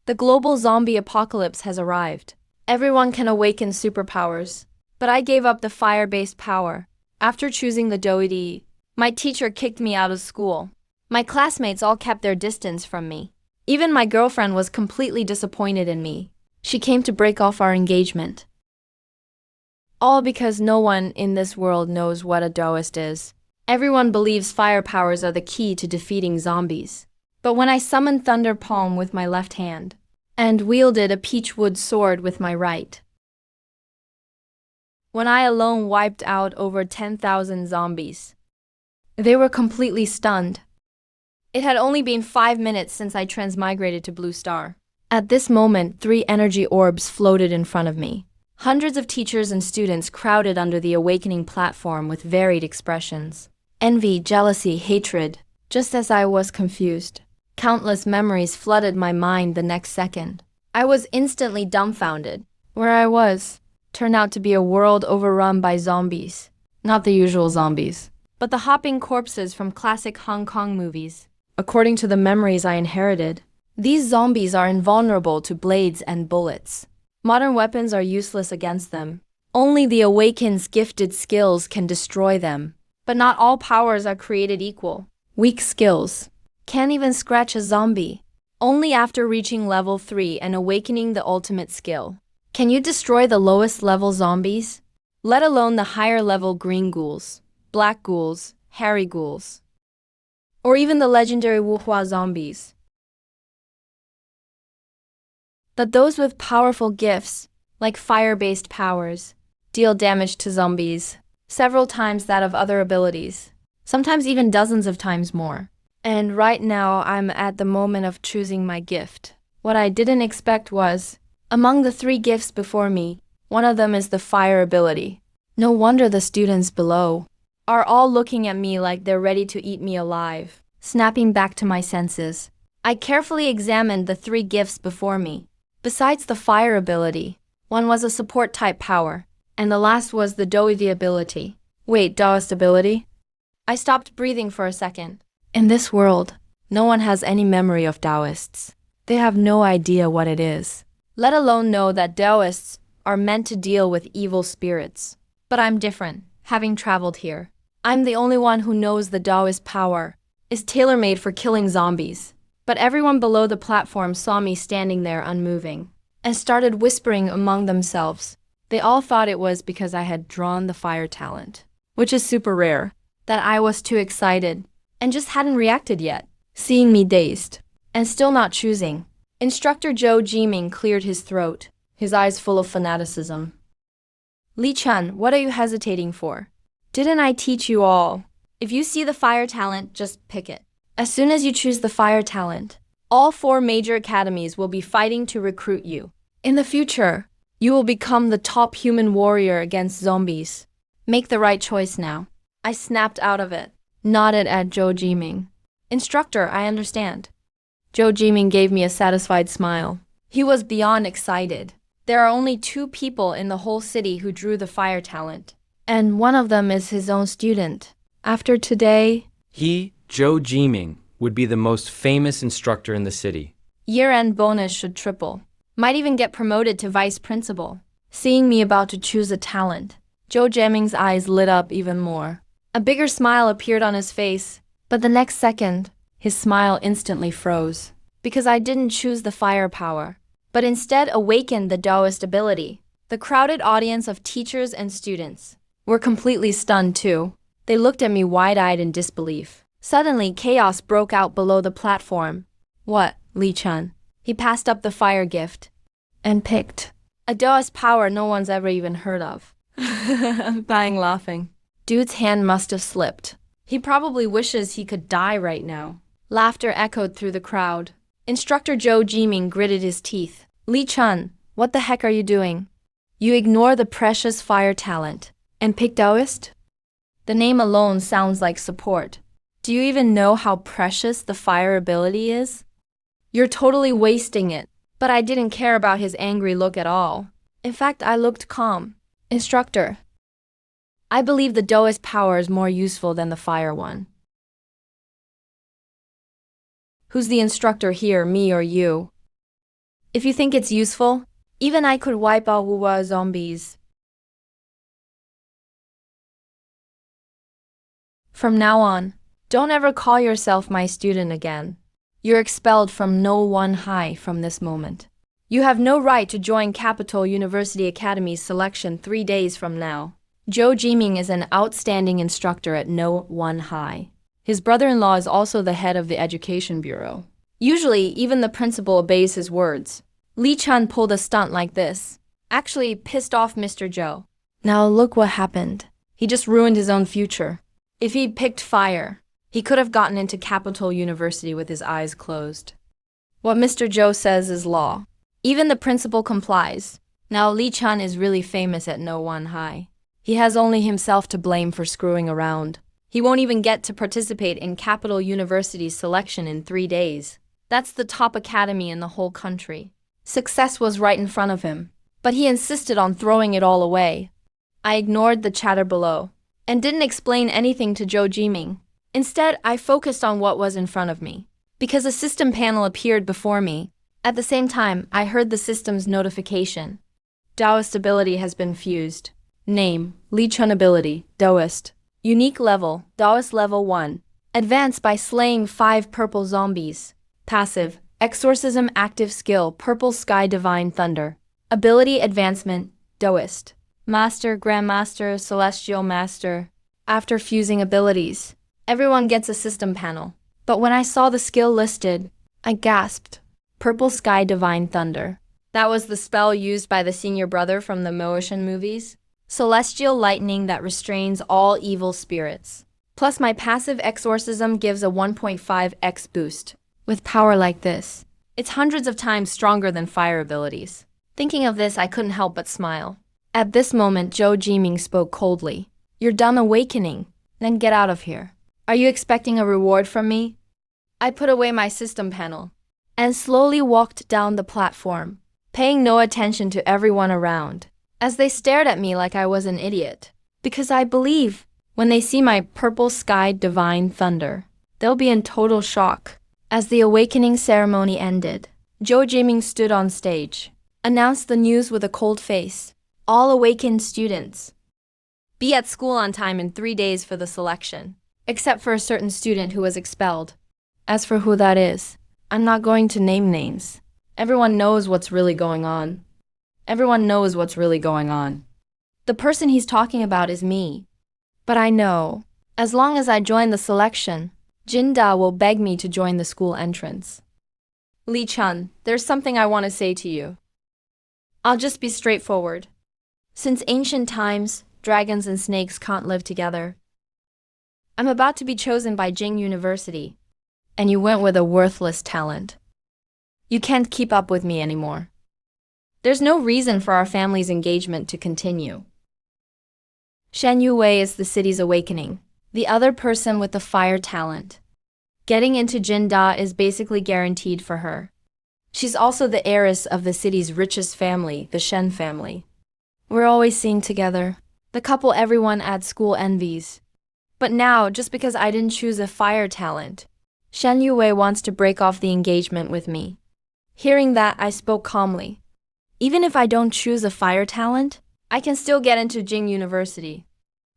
The global zombie apocalypse has arrived. Everyone can awaken superpowers. But I gave up the fire-based power. After choosing the deity, my teacher kicked me out of school. My classmates all kept their distance from me. Even my girlfriend was completely disappointed in me. She came to break off our engagement. All because no one in this world knows what a Taoist is. Everyone believes fire powers are the key to defeating zombies. But when I summoned Thunder Palm with my left hand, and wielded a peachwood sword with my right, when I alone wiped out over 10,000 zombies, they were completely stunned. It had only been 5 minutes since I transmigrated to Blue Star. At this moment, 3 energy orbs floated in front of me. Hundreds of teachers and students crowded under the awakening platform with varied expressions. Envy, jealousy, hatred. Just as I was confused, countless memories flooded my mind the next second. I was instantly dumbfounded. Where I was turned out to be a world overrun by zombies. Not the usual zombies, but the hopping corpses from classic Hong Kong movies. According to the memories I inherited, these zombies are invulnerable to blades and bullets. Modern weapons are useless against them. Only the Awaken's gifted skills can destroy them. But not all powers are created equal. Weak skills can't even scratch a zombie. Only after reaching level 3 and awakening the ultimate skill can you destroy the lowest level zombies, let alone the higher level green ghouls, black ghouls, hairy ghouls, or even the legendary wuhua zombies. But those with powerful gifts, like fire-based powers, deal damage to zombies several times that of other abilities, sometimes even dozens of times more. And right now, I'm at the moment of choosing my gift. What I didn't expect was, among the 3 gifts before me, one of them is the fire ability. No wonder the students below are all looking at me like they're ready to eat me alive. Snapping back to my senses, I carefully examined the 3 gifts before me. Besides the fire ability, one was a support type power, and the last was the deity ability. Wait, Taoist ability? I stopped breathing for a second. In this world, no one has any memory of Taoists. They have no idea what it is, let alone know that Taoists are meant to deal with evil spirits. But I'm different, having traveled here. I'm the only one who knows the Taoist power is tailor-made for killing zombies. But everyone below the platform saw me standing there unmoving, and started whispering among themselves. They all thought it was because I had drawn the fire talent, which is super rare, that I was too excited, and just hadn't reacted yet. Seeing me dazed, and still not choosing, Instructor Zhou Jiming cleared his throat, his eyes full of fanaticism. Li Chun, what are you hesitating for? Didn't I teach you all? If you see the fire talent, just pick it. As soon as you choose the fire talent, all 4 major academies will be fighting to recruit you. In the future, you will become the top human warrior against zombies. Make the right choice now. I snapped out of it, nodded at Zhou Jiming. Instructor, I understand. Zhou Jiming gave me a satisfied smile. He was beyond excited. There are only 2 people in the whole city who drew the fire talent, and one of them is his own student. After today, he, Zhou Jiming, would be the most famous instructor in the city. Year-end bonus should triple. Might even get promoted to vice principal. Seeing me about to choose a talent, Zhou Jiming's eyes lit up even more. A bigger smile appeared on his face, but the next second, his smile instantly froze. Because I didn't choose the fire power, but instead awakened the Taoist ability. The crowded audience of teachers and students were completely stunned too. They looked at me wide-eyed in disbelief. Suddenly, chaos broke out below the platform. What, Li Chun? He passed up the fire gift and picked a Taoist power no one's ever even heard of. I'm dying laughing. Dude's hand must have slipped. He probably wishes he could die right now. Laughter echoed through the crowd. Instructor Zhou Jiming gritted his teeth. Li Chun, what the heck are you doing? You ignore the precious fire talent and pick Taoist? The name alone sounds like support. Do you even know how precious the fire ability is? You're totally wasting it. But I didn't care about his angry look at all. In fact, I looked calm. Instructor, I believe the Taoist power is more useful than the fire one. Who's the instructor here, me or you? If you think it's useful, even I could wipe out Wuwa zombies. From now on, don't ever call yourself my student again. You're expelled from No One High from this moment. You have no right to join Capital University Academy's selection 3 days from now. Zhou Jiming is an outstanding instructor at No One High. His brother-in-law is also the head of the education bureau. Usually, even the principal obeys his words. Li Chun pulled a stunt like this. Actually pissed off Mr. Zhou. Now look what happened. He just ruined his own future. If he'd picked fire, he could have gotten into Capital University with his eyes closed. What Mr. Zhou says is law. Even the principal complies. Now Li Chun is really famous at No One High. He has only himself to blame for screwing around. He won't even get to participate in Capital University's selection in 3 days. That's the top academy in the whole country. Success was right in front of him, but he insisted on throwing it all away. I ignored the chatter below and didn't explain anything to Zhou Jiming. Instead, I focused on what was in front of me. Because a system panel appeared before me, at the same time, I heard the system's notification. Taoist ability has been fused. Name, Li Chun ability, Taoist. Unique level, Taoist level 1. Advance by slaying 5 purple zombies. Passive, exorcism active skill, purple sky divine thunder. Ability advancement, Taoist. Master, Grandmaster, Celestial Master. After fusing abilities, everyone gets a system panel. But when I saw the skill listed, I gasped. Purple Sky Divine Thunder. That was the spell used by the senior brother from the Motion movies. Celestial lightning that restrains all evil spirits. Plus my passive exorcism gives a 1.5x boost. With power like this, it's hundreds of times stronger than fire abilities. Thinking of this, I couldn't help but smile. At this moment, Zhou Jiming spoke coldly. You're done awakening, then get out of here. Are you expecting a reward from me? I put away my system panel and slowly walked down the platform, paying no attention to everyone around, as they stared at me like I was an idiot. Because I believe, when they see my purple sky divine thunder, they'll be in total shock. As the awakening ceremony ended, Zhou Jiming stood on stage, announced the news with a cold face. All awakened students, be at school on time in 3 days for the selection, except for a certain student who was expelled. As for who that is, I'm not going to name names. Everyone knows what's really going on. Everyone knows what's really going on. The person he's talking about is me. But I know, as long as I join the selection, Jinda will beg me to join the school entrance. Li Chun, there's something I want to say to you. I'll just be straightforward. Since ancient times, dragons and snakes can't live together. I'm about to be chosen by Jing University, and you went with a worthless talent. You can't keep up with me anymore. There's no reason for our family's engagement to continue. Shen Yuwei is the city's awakening, the other person with the fire talent. Getting into Jinda is basically guaranteed for her. She's also the heiress of the city's richest family, the Shen family. We're always seen together, the couple everyone at school envies. But now, just because I didn't choose a fire talent, Shen Yuwei wants to break off the engagement with me. Hearing that, I spoke calmly. Even if I don't choose a fire talent, I can still get into Jing University.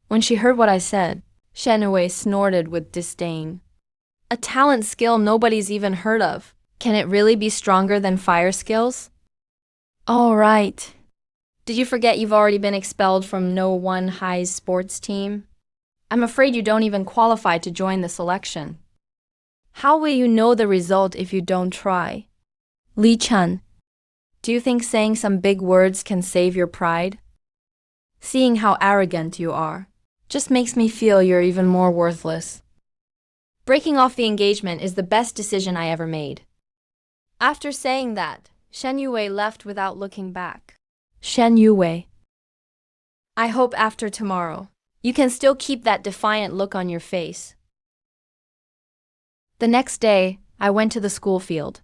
When she heard what I said, Shen Yuwei snorted with disdain. A talent skill nobody's even heard of. Can it really be stronger than fire skills? All right. Did you forget you've already been expelled from No One High's sports team? I'm afraid you don't even qualify to join the selection. How will you know the result if you don't try? Li Chun, do you think saying some big words can save your pride? Seeing how arrogant you are just makes me feel you're even more worthless. Breaking off the engagement is the best decision I ever made. After saying that, Shen Yuwei left without looking back. Shen Yuwei, I hope after tomorrow, you can still keep that defiant look on your face. The next day, I went to the school field.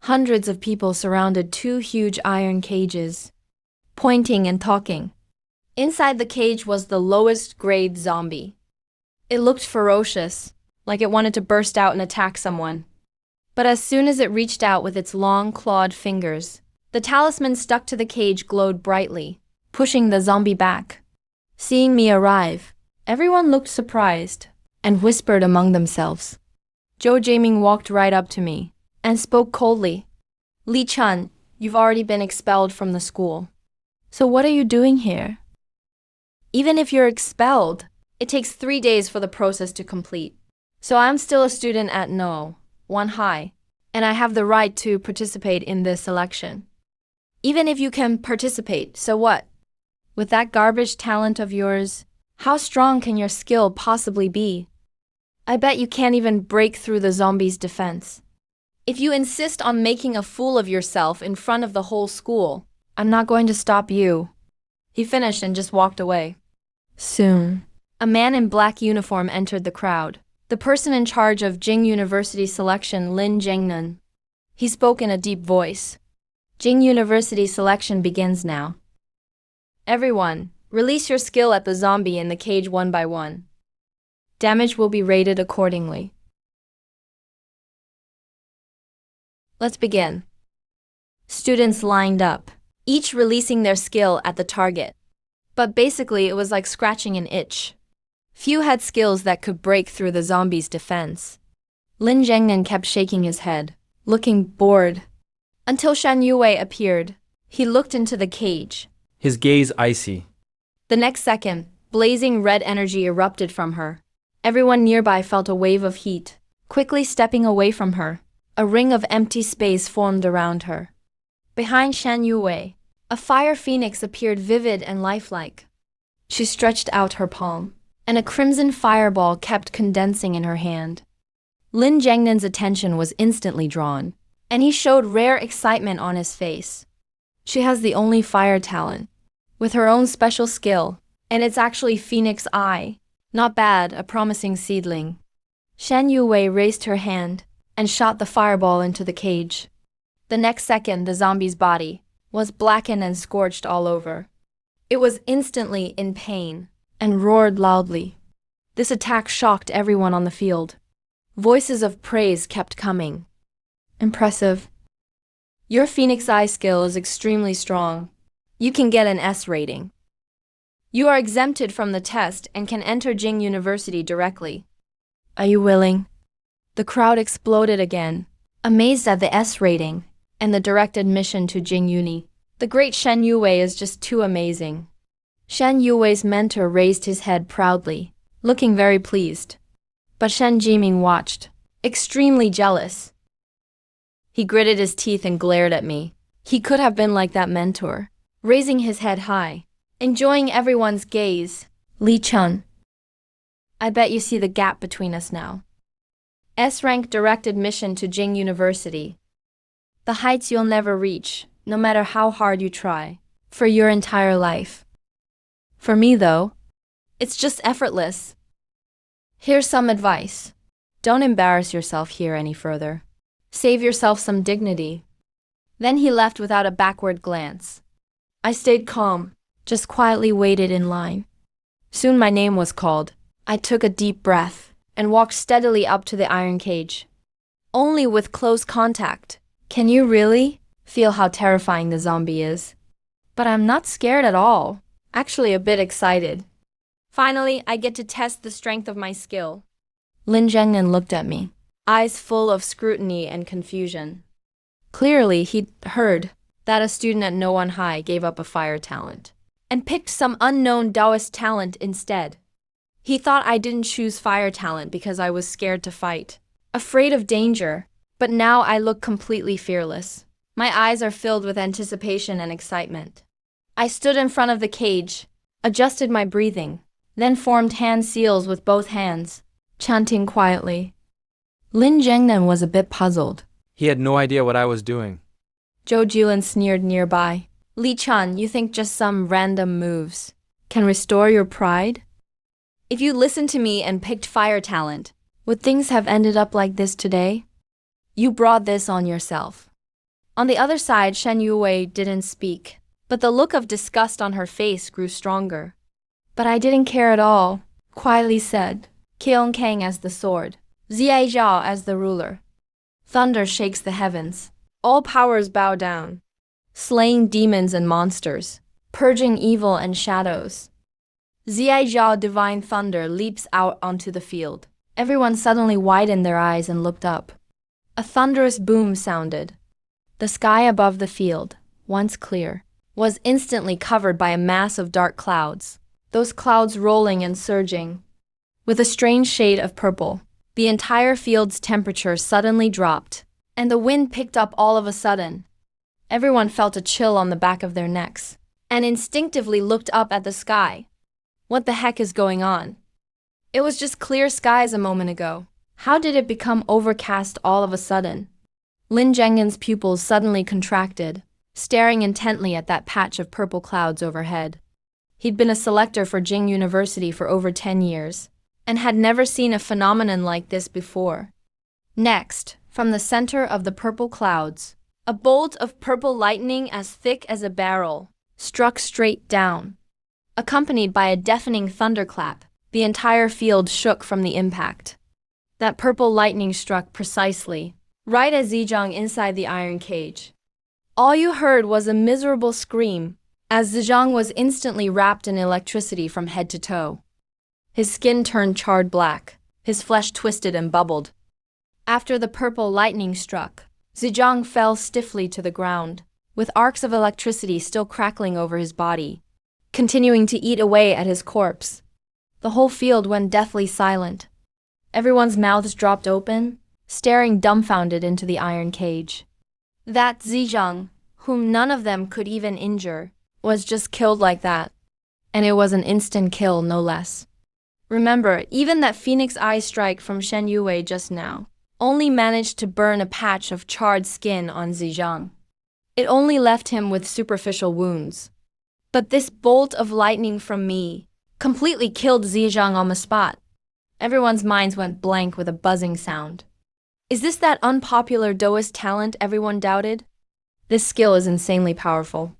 Hundreds of people surrounded 2 huge iron cages, pointing and talking. Inside the cage was the lowest grade zombie. It looked ferocious, like it wanted to burst out and attack someone. But as soon as it reached out with its long clawed fingers, The talisman stuck to the cage glowed brightly, pushing the zombie back. Seeing me arrive, everyone looked surprised and whispered among themselves. Zhou Jiaming walked right up to me and spoke coldly. Li Chun, you've already been expelled from the school. So what are you doing here? Even if you're expelled, it takes 3 days for the process to complete. So I'm still a student at No. 1 High, and I have the right to participate in this selection. Even if you can participate, so what? With that garbage talent of yours, how strong can your skill possibly be? I bet you can't even break through the zombie's defense. If you insist on making a fool of yourself in front of the whole school, I'm not going to stop you. He finished and just walked away. Soon, a man in black uniform entered the crowd. The person in charge of Jing University selection, Lin Zhengnan. He spoke in a deep voice. Jing University selection begins now. Everyone, release your skill at the zombie in the cage one by one. Damage will be rated accordingly. Let's begin. Students lined up, each releasing their skill at the target. But basically it was like scratching an itch. Few had skills that could break through the zombie's defense. Lin Zhengnan kept shaking his head, looking bored. Until Shan Yue appeared. He looked into the cage. His gaze icy. The next second, blazing red energy erupted from her. Everyone nearby felt a wave of heat. Quickly stepping away from her, a ring of empty space formed around her. Behind Shan Yue, a fire phoenix appeared vivid and lifelike. She stretched out her palm, and a crimson fireball kept condensing in her hand. Lin Zhengnan's attention was instantly drawn, and he showed rare excitement on his face. She has the only fire talent, with her own special skill, and it's actually Phoenix Eye. Not bad, a promising seedling. Shan Yue raised her hand and shot the fireball into the cage. The next second, the zombie's body was blackened and scorched all over. It was instantly in pain and roared loudly. This attack shocked everyone on the field. Voices of praise kept coming. Impressive. Your Phoenix Eye skill is extremely strong. You can get an S rating. You are exempted from the test and can enter Jing University directly. Are you willing? The crowd exploded again, amazed at the S rating and the direct admission to Jing Uni. The great Shen Yue is just too amazing. Shen Yue's mentor raised his head proudly, looking very pleased. But Shen Jiming watched, extremely jealous. He gritted his teeth and glared at me. He could have been like that mentor, raising his head high, enjoying everyone's gaze. Li Chun. I bet you see the gap between us now. S-rank direct admission to Jing University. The heights you'll never reach, no matter how hard you try, for your entire life. For me, though, it's just effortless. Here's some advice. Don't embarrass yourself here any further. Save yourself some dignity. Then he left without a backward glance. I stayed calm, just quietly waited in line. Soon my name was called. I took a deep breath and walked steadily up to the iron cage. Only with close contact. Can you really feel how terrifying the zombie is? But I'm not scared at all. Actually a bit excited. Finally, I get to test the strength of my skill. Lin Zhengnan looked at me, eyes full of scrutiny and confusion. Clearly, he'd heard that a student at No One High gave up a fire talent and picked some unknown Taoist talent instead. He thought I didn't choose fire talent because I was scared to fight, afraid of danger, but now I look completely fearless. My eyes are filled with anticipation and excitement. I stood in front of the cage, adjusted my breathing, then formed hand seals with both hands, chanting quietly. Lin Zhengnan was a bit puzzled. He had no idea what I was doing. Zhou Jilin sneered nearby. Li Chun, you think just some random moves can restore your pride? If you listened to me and picked fire talent, would things have ended up like this today? You brought this on yourself. On the other side, Shen Yue didn't speak, but the look of disgust on her face grew stronger. But I didn't care at all, quietly said. Keong Kang as the sword, Zia Zhao as the ruler. Thunder shakes the heavens. All powers bow down. slaying demons and monsters, purging evil and shadows. Ziaizhao Divine Thunder leaps out onto the field. Everyone suddenly widened their eyes and looked up. A thunderous boom sounded. The sky above the field, once clear, was instantly covered by a mass of dark clouds, those clouds rolling and surging. With a strange shade of purple, the entire field's temperature suddenly dropped, and the wind picked up all of a sudden. Everyone felt a chill on the back of their necks, and instinctively looked up at the sky. What the heck is going on? It was just clear skies a moment ago. How did it become overcast all of a sudden? Lin Zhengyan's pupils suddenly contracted, staring intently at that patch of purple clouds overhead. He'd been a selector for Jing University for over 10 years, and had never seen a phenomenon like this before. Next, from the center of the purple clouds, a bolt of purple lightning as thick as a barrel struck straight down. Accompanied by a deafening thunderclap, the entire field shook from the impact. That purple lightning struck precisely, right at Zizhang inside the iron cage. All you heard was a miserable scream, as Zizhang was instantly wrapped in electricity from head to toe. His skin turned charred black, his flesh twisted and bubbled. After the purple lightning struck, Zizhang fell stiffly to the ground, with arcs of electricity still crackling over his body, continuing to eat away at his corpse. The whole field went deathly silent. Everyone's mouths dropped open, staring dumbfounded into the iron cage. That Zizhang, whom none of them could even injure, was just killed like that. And it was an instant kill, no less. Remember, even that phoenix eye strike from Shen Yuwei just now only managed to burn a patch of charred skin on Zizhang. It only left him with superficial wounds. But this bolt of lightning from me completely killed Zizhang on the spot. Everyone's minds went blank with a buzzing sound. Is this that unpopular Taoist talent everyone doubted? This skill is insanely powerful.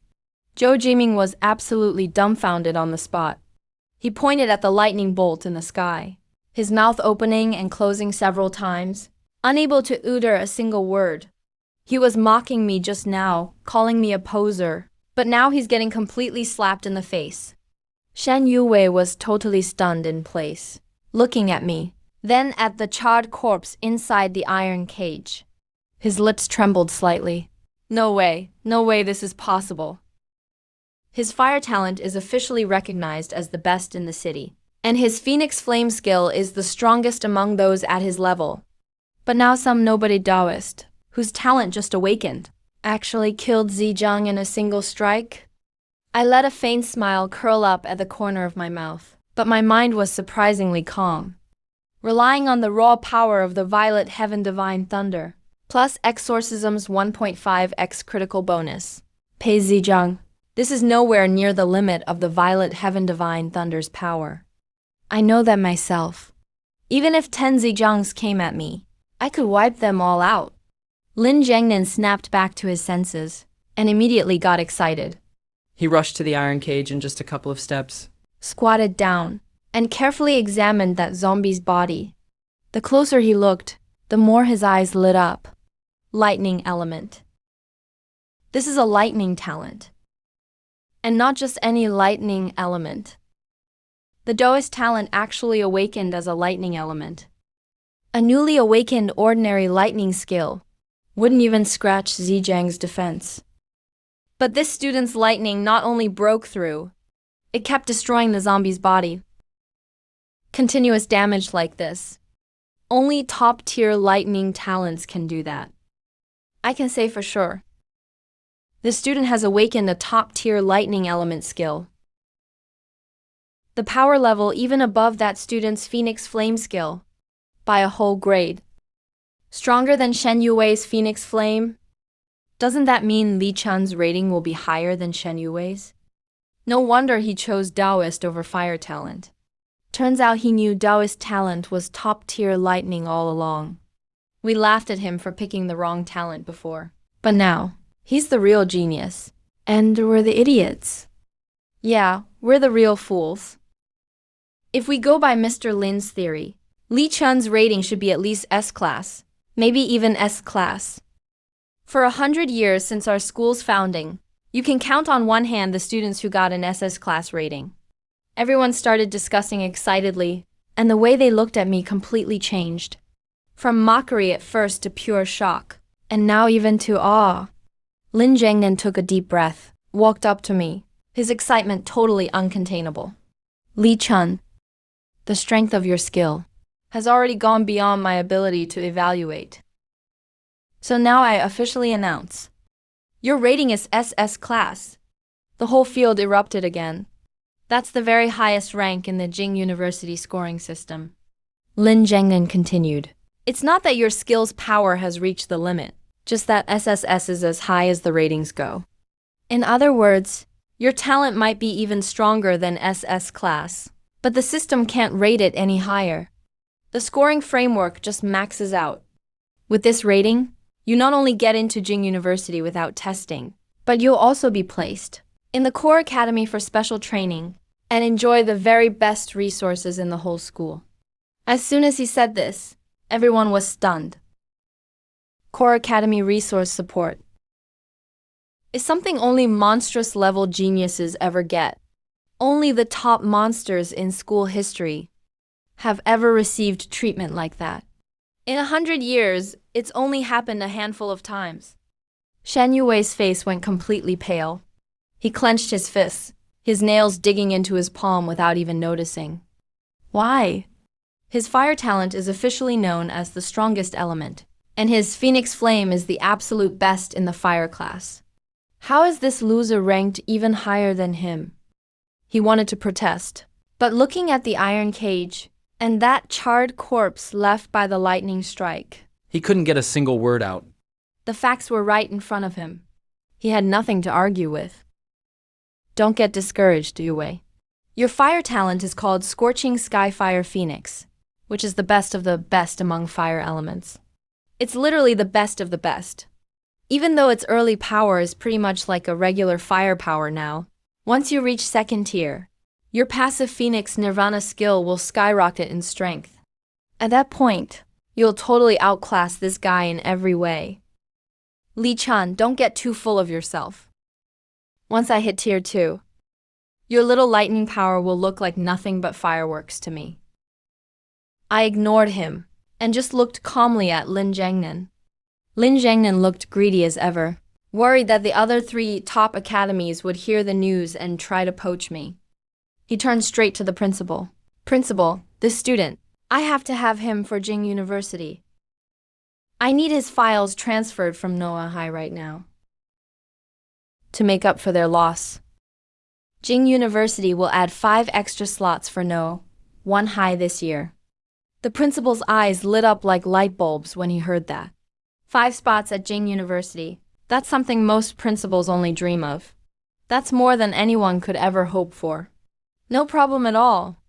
Zhou Jiming was absolutely dumbfounded on the spot. He pointed at the lightning bolt in the sky, his mouth opening and closing several times, unable to utter a single word. He was mocking me just now, calling me a poser, but now he's getting completely slapped in the face. Shen Yuwei was totally stunned in place, looking at me, then at the charred corpse inside the iron cage. His lips trembled slightly. No way this is possible. His fire talent is officially recognized as the best in the city, and his Phoenix Flame skill is the strongest among those at his level. But now some nobody Taoist, whose talent just awakened, actually killed Zizhang in a single strike? I let a faint smile curl up at the corner of my mouth, but my mind was surprisingly calm. Relying on the raw power of the Violet Heaven Divine Thunder, plus Exorcism's 1.5x critical bonus, Pei Zizhang, this is nowhere near the limit of the Violet Heaven Divine Thunder's power. I know that myself. Even if 10 Zizhangs came at me, I could wipe them all out. Lin Zhengyan snapped back to his senses and immediately got excited. He rushed to the iron cage in just a couple of steps, Squatted down, and carefully examined that zombie's body. The closer he looked, the more his eyes lit up. Lightning element. This is a lightning talent. And not just any lightning element. The Taoist talent actually awakened as a lightning element. A newly awakened ordinary lightning skill wouldn't even scratch Zizhang's defense. But this student's lightning not only broke through, it kept destroying the zombie's body. Continuous damage like this. Only top-tier lightning talents can do that. I can say for sure. The student has awakened a top-tier lightning element skill. The power level even above that student's Phoenix Flame skill, by a whole grade. Stronger than Shen Yuwei's Phoenix Flame? Doesn't that mean Li Chun's rating will be higher than Shen Yuwei's? No wonder he chose Taoist over fire talent. Turns out he knew Taoist talent was top-tier lightning all along. We laughed at him for picking the wrong talent before. But now, he's the real genius. And we're the idiots. Yeah, we're the real fools. If we go by Mr. Lin's theory, Li Chun's rating should be at least S-class, maybe even S-class. For 100 years since our school's founding, You can count on one hand the students who got an SS class rating. Everyone started discussing excitedly, and the way they looked at me completely changed. From mockery at first to pure shock, and now even to awe. Lin Zhengnan took a deep breath, walked up to me, his excitement totally uncontainable. Li Chun, the strength of your skill has already gone beyond my ability to evaluate. So now I officially announce, your rating is SS class. The whole field erupted again. That's the very highest rank in the Jing University scoring system. Lin Zhengnan continued. It's not that your skill's power has reached the limit, just that SSS is as high as the ratings go. In other words, your talent might be even stronger than SS class, but the system can't rate it any higher. The scoring framework just maxes out. With this rating, you not only get into Jing University without testing, but you'll also be placed in the core academy for special training and enjoy the very best resources in the whole school. As soon as he said this, everyone was stunned. Core Academy resource support is something only monstrous level geniuses ever get. Only the top monsters in school history have ever received treatment like that. In 100 years, it's only happened a handful of times. Shen Yuwei's face went completely pale. He clenched his fists, his nails digging into his palm without even noticing. Why? His fire talent is officially known as the strongest element, and his Phoenix Flame is the absolute best in the fire class. How is this loser ranked even higher than him? He wanted to protest, but looking at the iron cage and that charred corpse left by the lightning strike, He couldn't get a single word out. the facts were right in front of him. He had nothing to argue with. Don't get discouraged, Yuwei. Your fire talent is called Scorching Sky Fire Phoenix, which is the best of the best among fire elements. It's literally the best of the best. Even though its early power is pretty much like a regular fire power now, once you reach second tier, your passive Phoenix Nirvana skill will skyrocket in strength. At that point, you'll totally outclass this guy in every way. Li Chan, don't get too full of yourself. Once I hit tier 2, your little lightning power will look like nothing but fireworks to me. I ignored him and just looked calmly at Lin Zhengnan. Lin Zhengnan looked greedy as ever, worried that the other 3 top academies would hear the news and try to poach me. He turned straight to the principal. Principal, this student, I have to have him for Jing University. I need his files transferred from Noah High right now to make up for their loss. Jing University will add 5 extra slots for No. 1 High this year. The principal's eyes lit up like light bulbs when he heard that. 5 spots at Jing University. That's something most principals only dream of. That's more than anyone could ever hope for. No problem at all.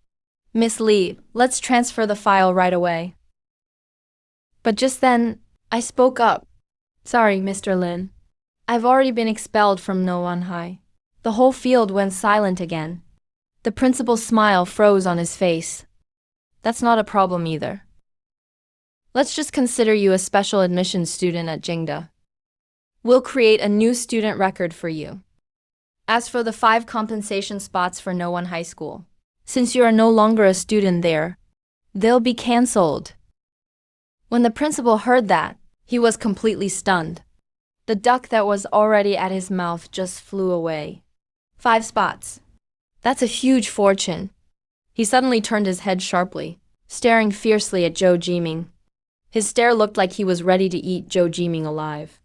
Miss Lee, let's transfer the file right away. But just then, I spoke up. Sorry, Mr. Lin. I've already been expelled from No One High. The whole field went silent again. The principal's smile froze on his face. That's not a problem either. Let's just consider you a special admissions student at Jingda. We'll create a new student record for you. As for the 5 compensation spots for No One High School, since you are no longer a student there, they'll be cancelled. When the principal heard that, he was completely stunned. The duck that was already at his mouth just flew away. 5 spots. That's a huge fortune. He suddenly turned his head sharply, staring fiercely at Zhou Jiming. His stare looked like he was ready to eat Zhou Jiming alive.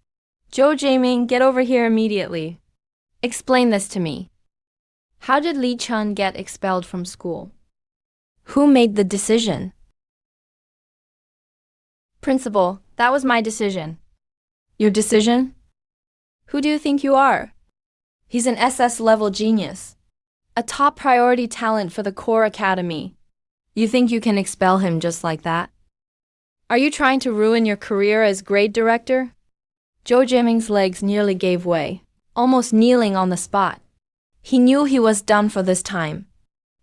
Zhou Jiming, get over here immediately. Explain this to me. How did Li Chun get expelled from school? Who made the decision? Principal, that was my decision. Your decision? Who do you think you are? He's an SS-level genius. A top priority talent for the core academy. You think you can expel him just like that? Are you trying to ruin your career as grade director? Zhou Jiming's legs nearly gave way, almost kneeling on the spot. He knew he was done for this time,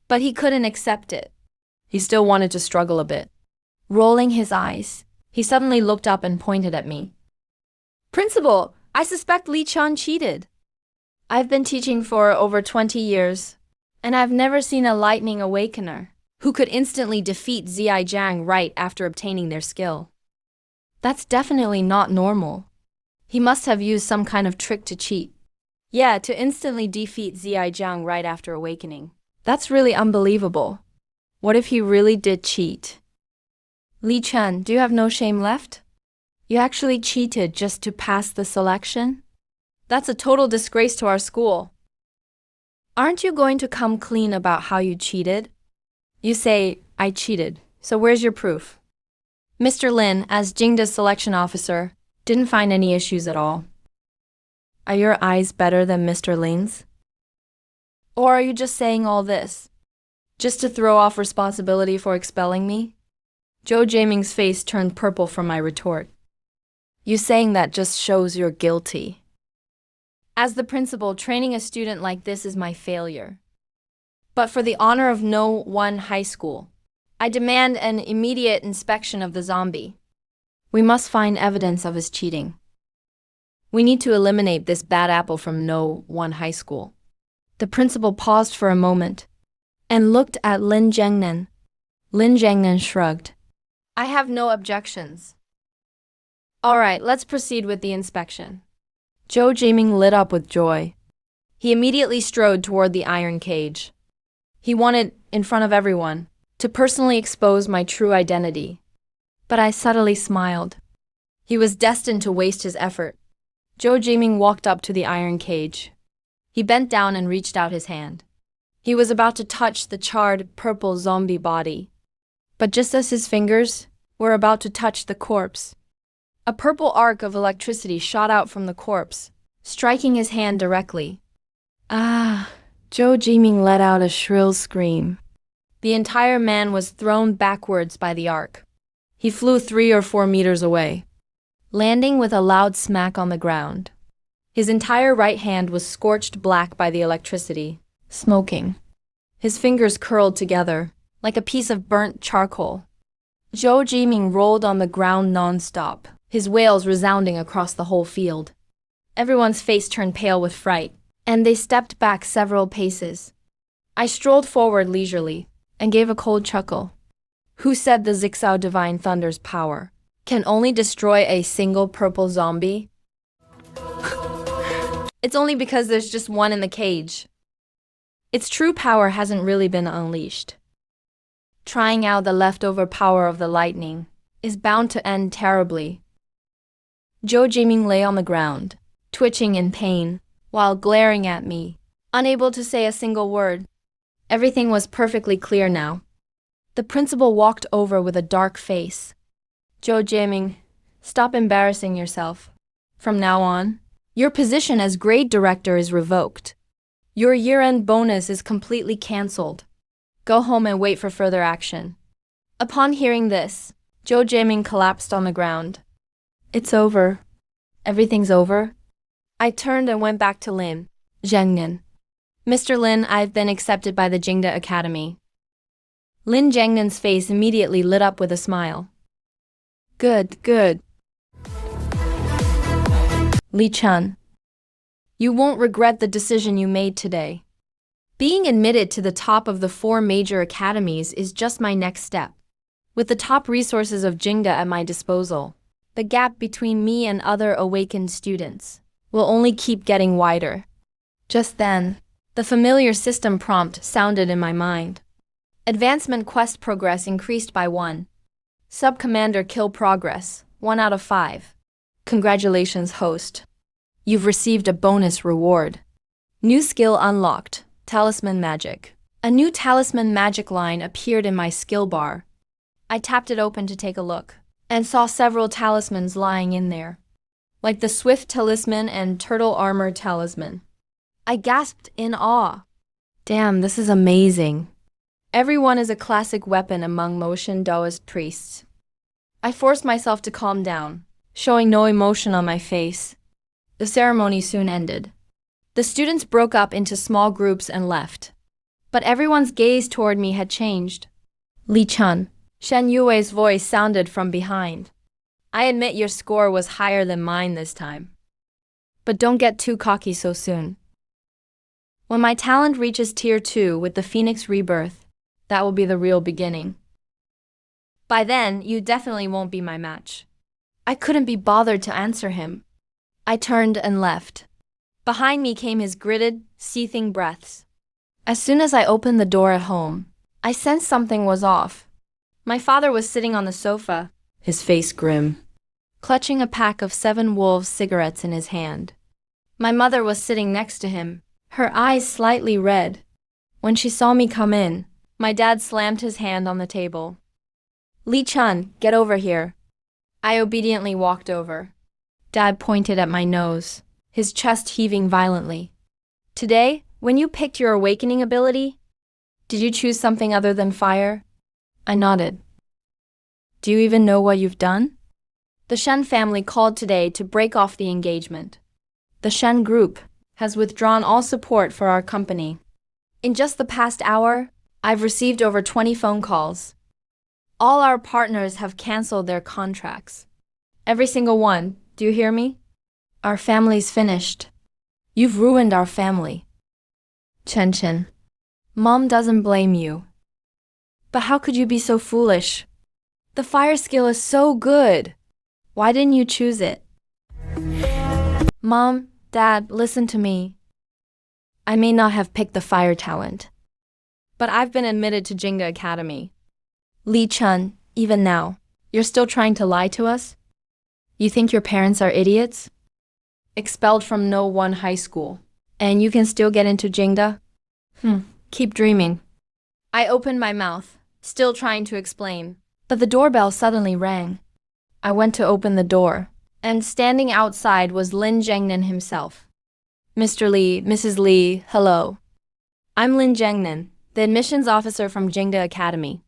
but he couldn't accept it. He still wanted to struggle a bit. Rolling his eyes, he suddenly looked up and pointed at me. Principal, I suspect Li Chun cheated. I've been teaching for over 20 years, and I've never seen a lightning awakener who could instantly defeat Ziai Jiang right after obtaining their skill. That's definitely not normal. He must have used some kind of trick to cheat. Yeah, to instantly defeat Ziai Jiang right after awakening. That's really unbelievable. What if he really did cheat? Li Chen, do you have no shame left? You actually cheated just to pass the selection? That's a total disgrace to our school. Aren't you going to come clean about how you cheated? You say, I cheated, so where's your proof? Mr. Lin, as Jingda's selection officer, didn't find any issues at all. Are your eyes better than Mr. Lin's? Or are you just saying all this just to throw off responsibility for expelling me? Zhou Jiaming's face turned purple from my retort. You saying that just shows you're guilty. As the principal, training a student like this is my failure. But for the honor of No. 1 High School, I demand an immediate inspection of the zombie. We must find evidence of his cheating. We need to eliminate this bad apple from No. 1 High School. The principal paused for a moment and looked at Lin Jiangnan. Lin Jiangnan shrugged. I have no objections. All right, let's proceed with the inspection. Zhou Jiaming lit up with joy. He immediately strode toward the iron cage. He wanted, in front of everyone, to personally expose my true identity. But I subtly smiled. He was destined to waste his effort. Zhou Jiaming walked up to the iron cage. He bent down and reached out his hand. He was about to touch the charred, purple zombie body. But just as his fingers were about to touch the corpse, a purple arc of electricity shot out from the corpse, striking his hand directly. Ah! Zhou Jiaming let out a shrill scream. The entire man was thrown backwards by the arc. He flew 3 or 4 meters away, landing with a loud smack on the ground. His entire right hand was scorched black by the electricity, smoking. His fingers curled together, like a piece of burnt charcoal. Zhou Jiaming rolled on the ground non-stop, his wails resounding across the whole field. Everyone's face turned pale with fright, and they stepped back several paces. I strolled forward leisurely and gave a cold chuckle. Who said the Zixao Divine Thunder's power can only destroy a single purple zombie? It's only because there's just one in the cage. Its true power hasn't really been unleashed. Trying out the leftover power of the lightning is bound to end terribly. Zhou Jiaming lay on the ground, twitching in pain, while glaring at me, unable to say a single word. Everything was perfectly clear now. The principal walked over with a dark face. Zhou Jiaming, stop embarrassing yourself. From now on, your position as grade director is revoked. Your year-end bonus is completely cancelled. Go home and wait for further action. Upon hearing this, Zhou Jiaming collapsed on the ground. It's over. Everything's over. I turned and went back to Lin Jiangnan. Mr. Lin, I've been accepted by the Jingda Academy. Lin Jiangnan's face immediately lit up with a smile. Good, good. Li Chen, you won't regret the decision you made today. Being admitted to the top of the 4 major academies is just my next step. With the top resources of Jingda at my disposal, the gap between me and other awakened students will only keep getting wider. Just then, the familiar system prompt sounded in my mind. Advancement quest progress increased by 1. Sub-commander kill progress, 1 out of 5. Congratulations, host. You've received a bonus reward. New skill unlocked, Talisman Magic. A new Talisman Magic line appeared in my skill bar. I tapped it open to take a look, and saw several talismans lying in there, like the Swift Talisman and Turtle Armor Talisman. I gasped in awe. Damn, this is amazing. Everyone is a classic weapon among Motion Taoist priests. I forced myself to calm down, showing no emotion on my face. The ceremony soon ended. The students broke up into small groups and left. But everyone's gaze toward me had changed. Li Chen, Shen Yue's voice sounded from behind. I admit your score was higher than mine this time. But don't get too cocky so soon. When my talent reaches tier 2 with the Phoenix rebirth, that will be the real beginning. By then, you definitely won't be my match. I couldn't be bothered to answer him. I turned and left. Behind me came his gritted, seething breaths. As soon as I opened the door at home, I sensed something was off. My father was sitting on the sofa, his face grim, clutching a pack of 7 Wolves cigarettes in his hand. My mother was sitting next to him, her eyes slightly red. When she saw me come in, my dad slammed his hand on the table. "Lee Chun, get over here." I obediently walked over. Dad pointed at my nose, his chest heaving violently. "Today, when you picked your awakening ability, did you choose something other than fire?" I nodded. "Do you even know what you've done?" "The Shen family called today to break off the engagement. The Shen group has withdrawn all support for our company. In just the past hour, I've received over 20 phone calls. All our partners have canceled their contracts. Every single one, do you hear me? Our family's finished. You've ruined our family." Chen, Mom doesn't blame you. But how could you be so foolish? The fire skill is so good. Why didn't you choose it? Mom, Dad, listen to me. I may not have picked the fire talent, but I've been admitted to Jingda Academy. Lee Chun, even now, you're still trying to lie to us? You think your parents are idiots? Expelled from no one high school, and you can still get into Jingda? Keep dreaming. I opened my mouth, still trying to explain, but the doorbell suddenly rang. I went to open the door, and standing outside was Lin Jiangnan himself. "Mr. Lee, Mrs. Lee, hello. I'm Lin Jiangnan, the admissions officer from Jingda Academy.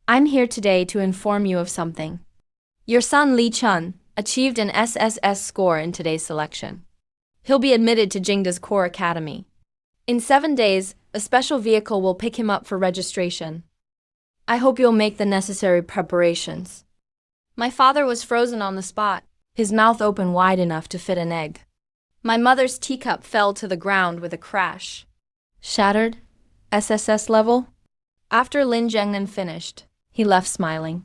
I'm here today to inform you of something. Your son Lee Chun achieved an SSS score in today's selection. He'll be admitted to Jingda's core academy. In 7 days, a special vehicle will pick him up for registration. I hope you'll make the necessary preparations." My father was frozen on the spot, his mouth open wide enough to fit an egg. My mother's teacup fell to the ground with a crash. Shattered? SSS level? After Lin Jiangnan finished, he left smiling.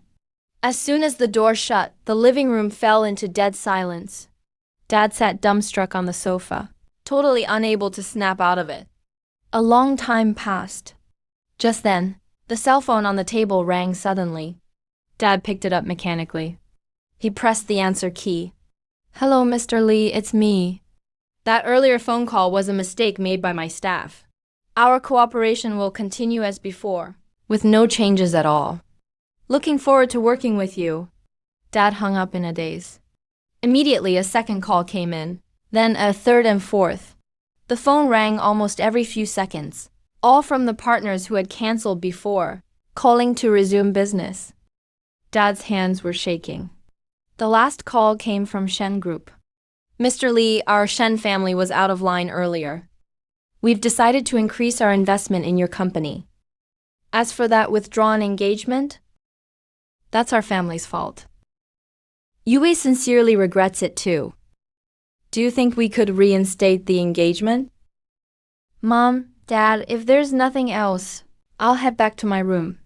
As soon as the door shut, the living room fell into dead silence. Dad sat dumbstruck on the sofa, totally unable to snap out of it. A long time passed. Just then, the cell phone on the table rang suddenly. Dad picked it up mechanically. He pressed the answer key. "Hello, Mr. Lee, it's me. That earlier phone call was a mistake made by my staff. Our cooperation will continue as before, with no changes at all. Looking forward to working with you." Dad hung up in a daze. Immediately, a second call came in, then a third and fourth. The phone rang almost every few seconds, all from the partners who had canceled before, calling to resume business. Dad's hands were shaking. The last call came from Shen Group. "Mr. Lee, our Shen family was out of line earlier. We've decided to increase our investment in your company. As for that withdrawn engagement, that's our family's fault. Yue sincerely regrets it too. Do you think we could reinstate the engagement?" "Mom, Dad, if there's nothing else, I'll head back to my room."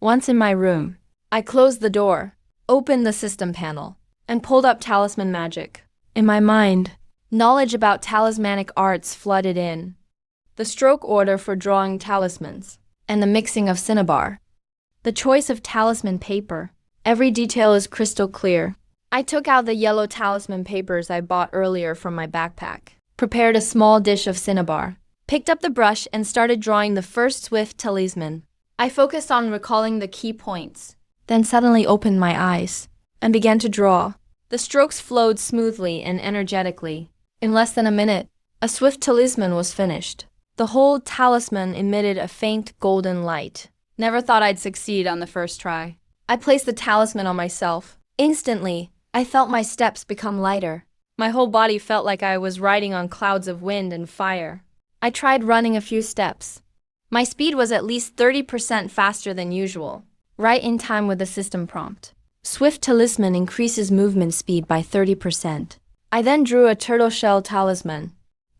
Once in my room, I closed the door, opened the system panel, and pulled up Talisman Magic. In my mind, knowledge about talismanic arts flooded in. The stroke order for drawing talismans, and the mixing of cinnabar. The choice of talisman paper. Every detail is crystal clear. I took out the yellow talisman papers I bought earlier from my backpack, prepared a small dish of cinnabar, picked up the brush and started drawing the first swift talisman. I focused on recalling the key points, then suddenly opened my eyes and began to draw. The strokes flowed smoothly and energetically. In less than a minute, a swift talisman was finished. The whole talisman emitted a faint golden light. Never thought I'd succeed on the first try. I placed the talisman on myself. Instantly, I felt my steps become lighter. My whole body felt like I was riding on clouds of wind and fire. I tried running a few steps. My speed was at least 30% faster than usual, right in time with the system prompt. Swift talisman increases movement speed by 30%. I then drew a turtle shell talisman.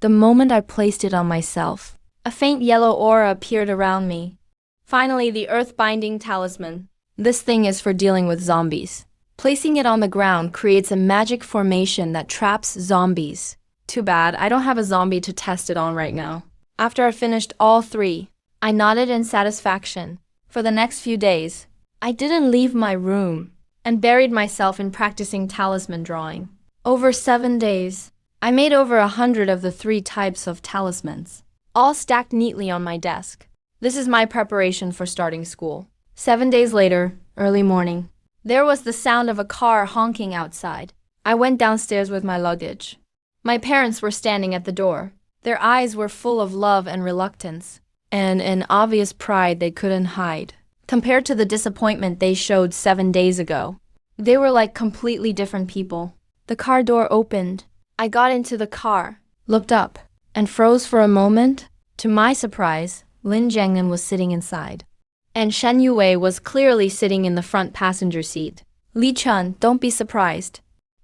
the moment I placed it on myself. A faint yellow aura appeared around me. Finally, the earth-binding talisman. This thing is for dealing with zombies. Placing it on the ground creates a magic formation that traps zombies. Too bad, I don't have a zombie to test it on right now. After I finished all 3, I nodded in satisfaction. For the next few days, I didn't leave my room and buried myself in practicing talisman drawing. Over 7 days, I made over 100 of the 3 types of talismans, all stacked neatly on my desk. This is my preparation for starting school. 7 days later, early morning, there was the sound of a car honking outside. I went downstairs with my luggage. My parents were standing at the door. Their eyes were full of love and reluctance, and an obvious pride they couldn't hide. Compared to the disappointment they showed 7 days ago, they were like completely different people. The car door opened. I got into the car, looked up, and froze for a moment. To my surprise, Lin Jiangnan was sitting inside, and Shen Yue was clearly sitting in the front passenger seat. Li Chun, don't be surprised.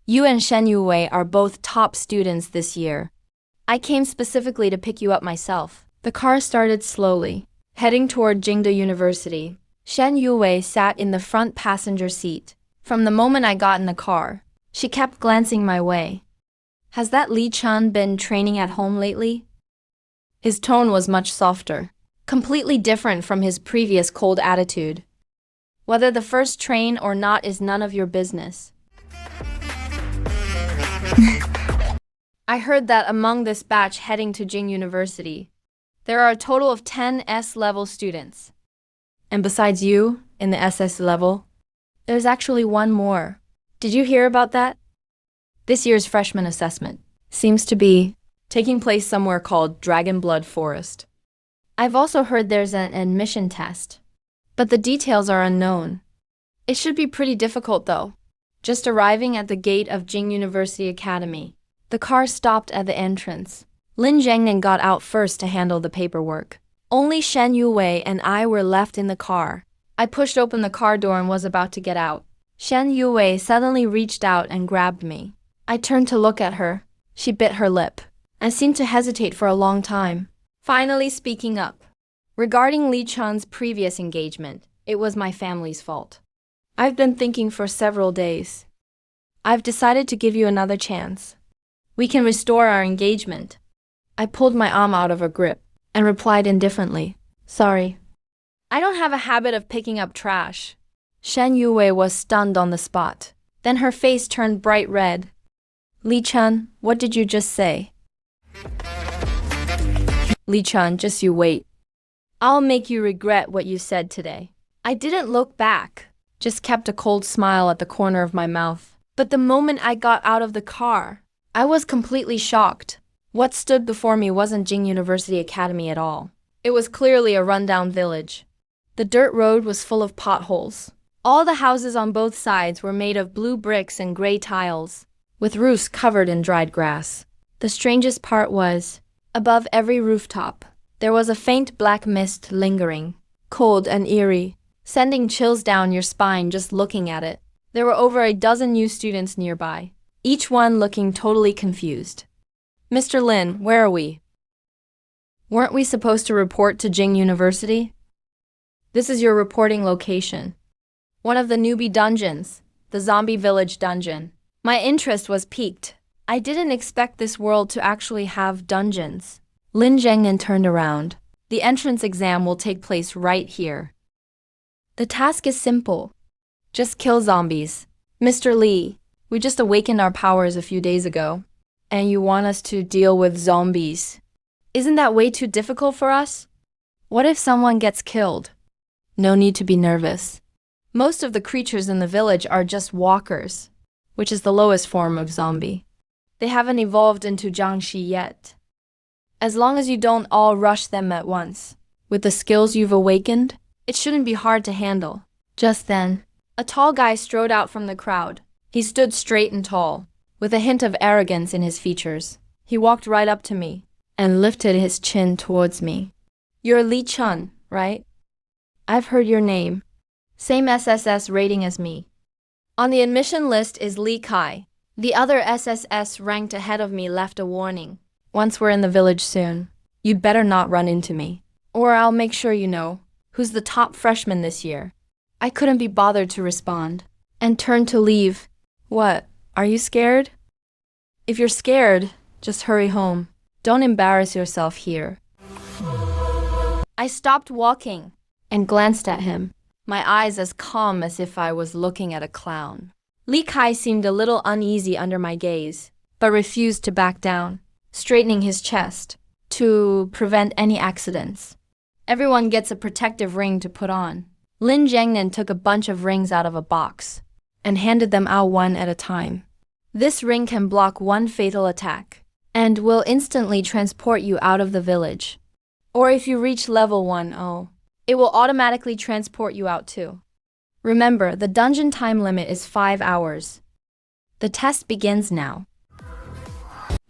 You and Shen Yue are both top students this year. I came specifically to pick you up myself. The car started slowly, heading toward Jingda University. Shen Yue sat in the front passenger seat. From the moment I got in the car, she kept glancing my way. Has that Li Chun been training at home lately? His tone was much softer, completely different from his previous cold attitude. Whether the first train or not is none of your business. I heard that among this batch heading to Jing University, there are a total of 10 S-level students. And besides you, in the SS level, there's actually one more. Did you hear about that? This year's freshman assessment seems to be taking place somewhere called Dragon Blood Forest. I've also heard there's an admission test, but the details are unknown. It should be pretty difficult though. Just arriving at the gate of Jing University Academy, the car stopped at the entrance. Lin Jiangnan got out first to handle the paperwork. Only Shen Yue and I were left in the car. I pushed open the car door and was about to get out. Shen Yue suddenly reached out and grabbed me. I turned to look at her. She bit her lip and seemed to hesitate for a long time, finally speaking up. Regarding Li Chun's previous engagement, it was my family's fault. I've been thinking for several days. I've decided to give you another chance. We can restore our engagement. I pulled my arm out of her grip and replied indifferently, sorry. I don't have a habit of picking up trash. Shen Yue was stunned on the spot. Then her face turned bright red. Li Chun, what did you just say? Li Chun, just you wait. I'll make you regret what you said today. I didn't look back, just kept a cold smile at the corner of my mouth. But the moment I got out of the car, I was completely shocked. What stood before me wasn't Jing University Academy at all. It was clearly a rundown village. The dirt road was full of potholes. All the houses on both sides were made of blue bricks and gray tiles, with roofs covered in dried grass. The strangest part was, above every rooftop, there was a faint black mist lingering, cold and eerie, sending chills down your spine just looking at it. There were over a dozen new students nearby, each one looking totally confused. Mr. Lin, where are we? Weren't we supposed to report to Jing University? This is your reporting location. One of the newbie dungeons, the zombie village dungeon. My interest was piqued. I didn't expect this world to actually have dungeons. Lin Jiangnan turned around. The entrance exam will take place right here. The task is simple. Just kill zombies. Mr. Li, we just awakened our powers a few days ago, and you want us to deal with zombies. Isn't that way too difficult for us? What if someone gets killed? No need to be nervous. Most of the creatures in the village are just walkers, which is the lowest form of zombie. They haven't evolved into Jiangshi yet. As long as you don't all rush them at once, with the skills you've awakened, it shouldn't be hard to handle. Just then, a tall guy strode out from the crowd. He stood straight and tall, with a hint of arrogance in his features. He walked right up to me and lifted his chin towards me. You're Li Chun, right? I've heard your name. Same SSS rating as me. On the admission list is Li Kai. The other SSS ranked ahead of me left a warning. Once we're in the village soon, you'd better not run into me. Or I'll make sure you know who's the top freshman this year. I couldn't be bothered to respond and turned to leave. What? Are you scared? If you're scared, just hurry home. Don't embarrass yourself here. I stopped walking and glanced at him, my eyes as calm as if I was looking at a clown. Li Kai seemed a little uneasy under my gaze, but refused to back down, straightening his chest to prevent any accidents. Everyone gets a protective ring to put on. Lin Jiangnan took a bunch of rings out of a box and handed them out one at a time. This ring can block one fatal attack and will instantly transport you out of the village. Or if you reach level 10, it will automatically transport you out too. Remember, the dungeon time limit is 5 hours. The test begins now.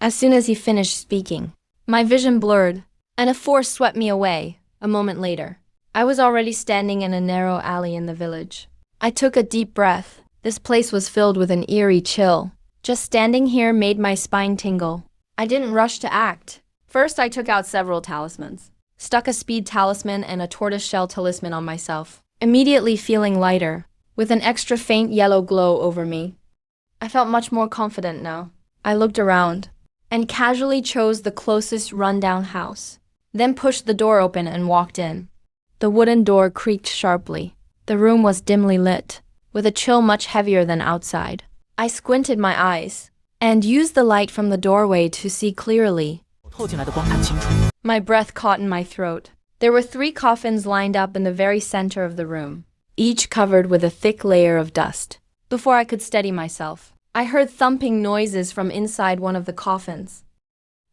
As soon as he finished speaking, my vision blurred, and a force swept me away. A moment later, I was already standing in a narrow alley in the village. I took a deep breath. This place was filled with an eerie chill. Just standing here made my spine tingle. I didn't rush to act. First, I took out several talismans, stuck a speed talisman and a tortoiseshell talisman on myself, immediately feeling lighter, with an extra faint yellow glow over me. I felt much more confident now. I looked around and casually chose the closest rundown house, then pushed the door open and walked in. The wooden door creaked sharply. The room was dimly lit, with a chill much heavier than outside. I squinted my eyes and used the light from the doorway to see clearly. My breath caught in my throat. There were 3 coffins lined up in the very center of the room, each covered with a thick layer of dust. Before I could steady myself, I heard thumping noises from inside one of the coffins.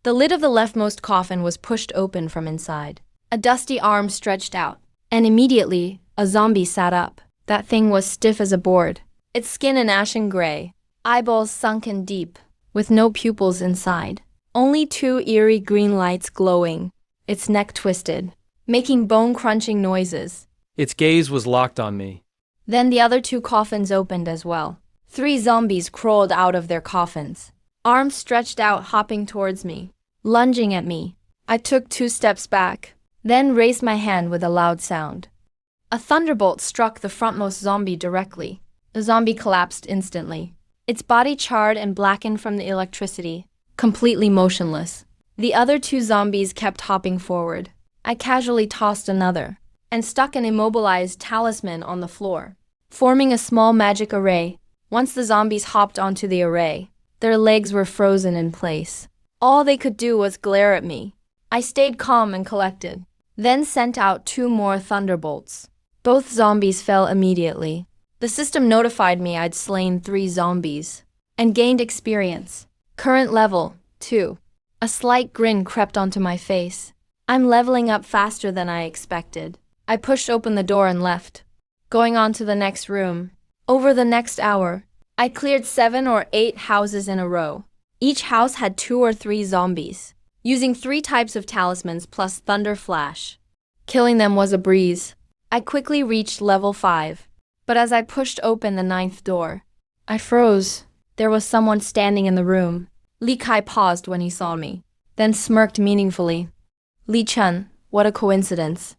The lid of the leftmost coffin was pushed open from inside. A dusty arm stretched out, and immediately, a zombie sat up. That thing was stiff as a board, its skin an ashen gray, eyeballs sunken deep, with no pupils inside. Only 2 eerie green lights glowing, its neck twisted, making bone-crunching noises. Its gaze was locked on me. Then the other 2 coffins opened as well. 3 zombies crawled out of their coffins, arms stretched out, hopping towards me, lunging at me. I took 2 steps back, then raised my hand with a loud sound. A thunderbolt struck the frontmost zombie directly. The zombie collapsed instantly, its body charred and blackened from the electricity, completely motionless. The other 2 zombies kept hopping forward. I casually tossed another and stuck an immobilized talisman on the floor, forming a small magic array. Once the zombies hopped onto the array, their legs were frozen in place. All they could do was glare at me. I stayed calm and collected, then sent out 2 more thunderbolts. Both zombies fell immediately. The system notified me I'd slain 3 zombies and gained experience. Current level 2. A slight grin crept onto my face. I'm leveling up faster than I expected. I pushed open the door and left, going on to the next room. Over the next hour, I cleared 7 or 8 houses in a row. Each house had 2 or 3 zombies, using 3 types of talismans plus Thunder Flash. Killing them was a breeze. I quickly reached level 5, but as I pushed open the 9th door, I froze. There was someone standing in the room. Li Kai paused when he saw me, then smirked meaningfully. Li Chun, what a coincidence.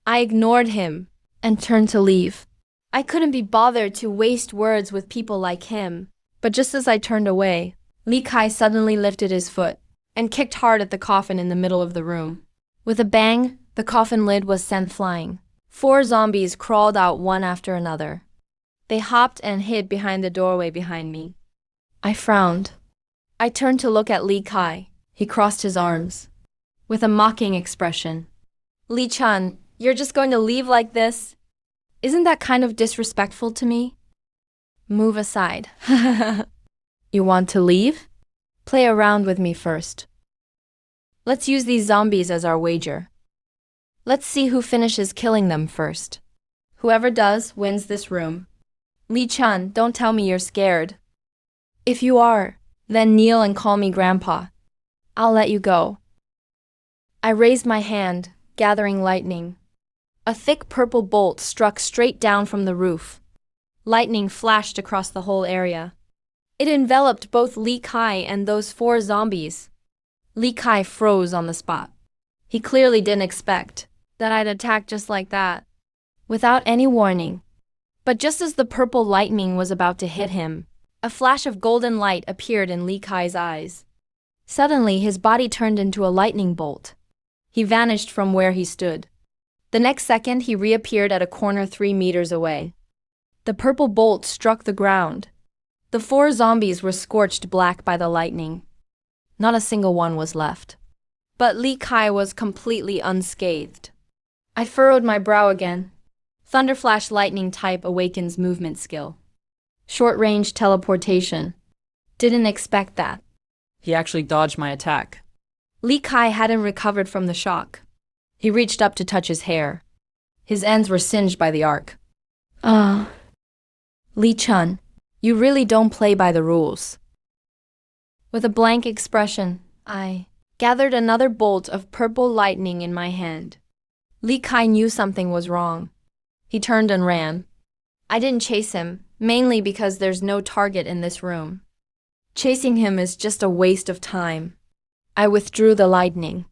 I ignored him and turned to leave. I couldn't be bothered to waste words with people like him, but just as I turned away, Li Kai suddenly lifted his foot and kicked hard at the coffin in the middle of the room. With a bang, the coffin lid was sent flying. 4 zombies crawled out one after another. They hopped and hid behind the doorway behind me. I frowned. I turned to look at Li Kai. He crossed his arms with a mocking expression. Li Chun, you're just going to leave like this? Isn't that kind of disrespectful to me? Move aside. You want to leave? Play around with me first. Let's use these zombies as our wager. Let's see who finishes killing them first. Whoever does wins this room. Li Chun, don't tell me you're scared. If you are, then kneel and call me Grandpa. I'll let you go. I raised my hand, gathering lightning. A thick purple bolt struck straight down from the roof. Lightning flashed across the whole area. It enveloped both Li Kai and those 4 zombies. Li Kai froze on the spot. He clearly didn't expect that I'd attack just like that, without any warning. But just as the purple lightning was about to hit him, a flash of golden light appeared in Li Kai's eyes. Suddenly, his body turned into a lightning bolt. He vanished from where he stood. The next second, he reappeared at a corner 3 meters away. The purple bolt struck the ground. The 4 zombies were scorched black by the lightning. Not a single one was left. But Li Kai was completely unscathed. I furrowed my brow again. Thunderflash lightning type awakens movement skill. Short-range teleportation. Didn't expect that. He actually dodged my attack. Li Kai hadn't recovered from the shock. He reached up to touch his hair. His ends were singed by the arc. Li Chun, you really don't play by the rules. With a blank expression, I gathered another bolt of purple lightning in my hand. Li Kai knew something was wrong. He turned and ran. I didn't chase him, mainly because there's no target in this room. Chasing him is just a waste of time. I withdrew the lightning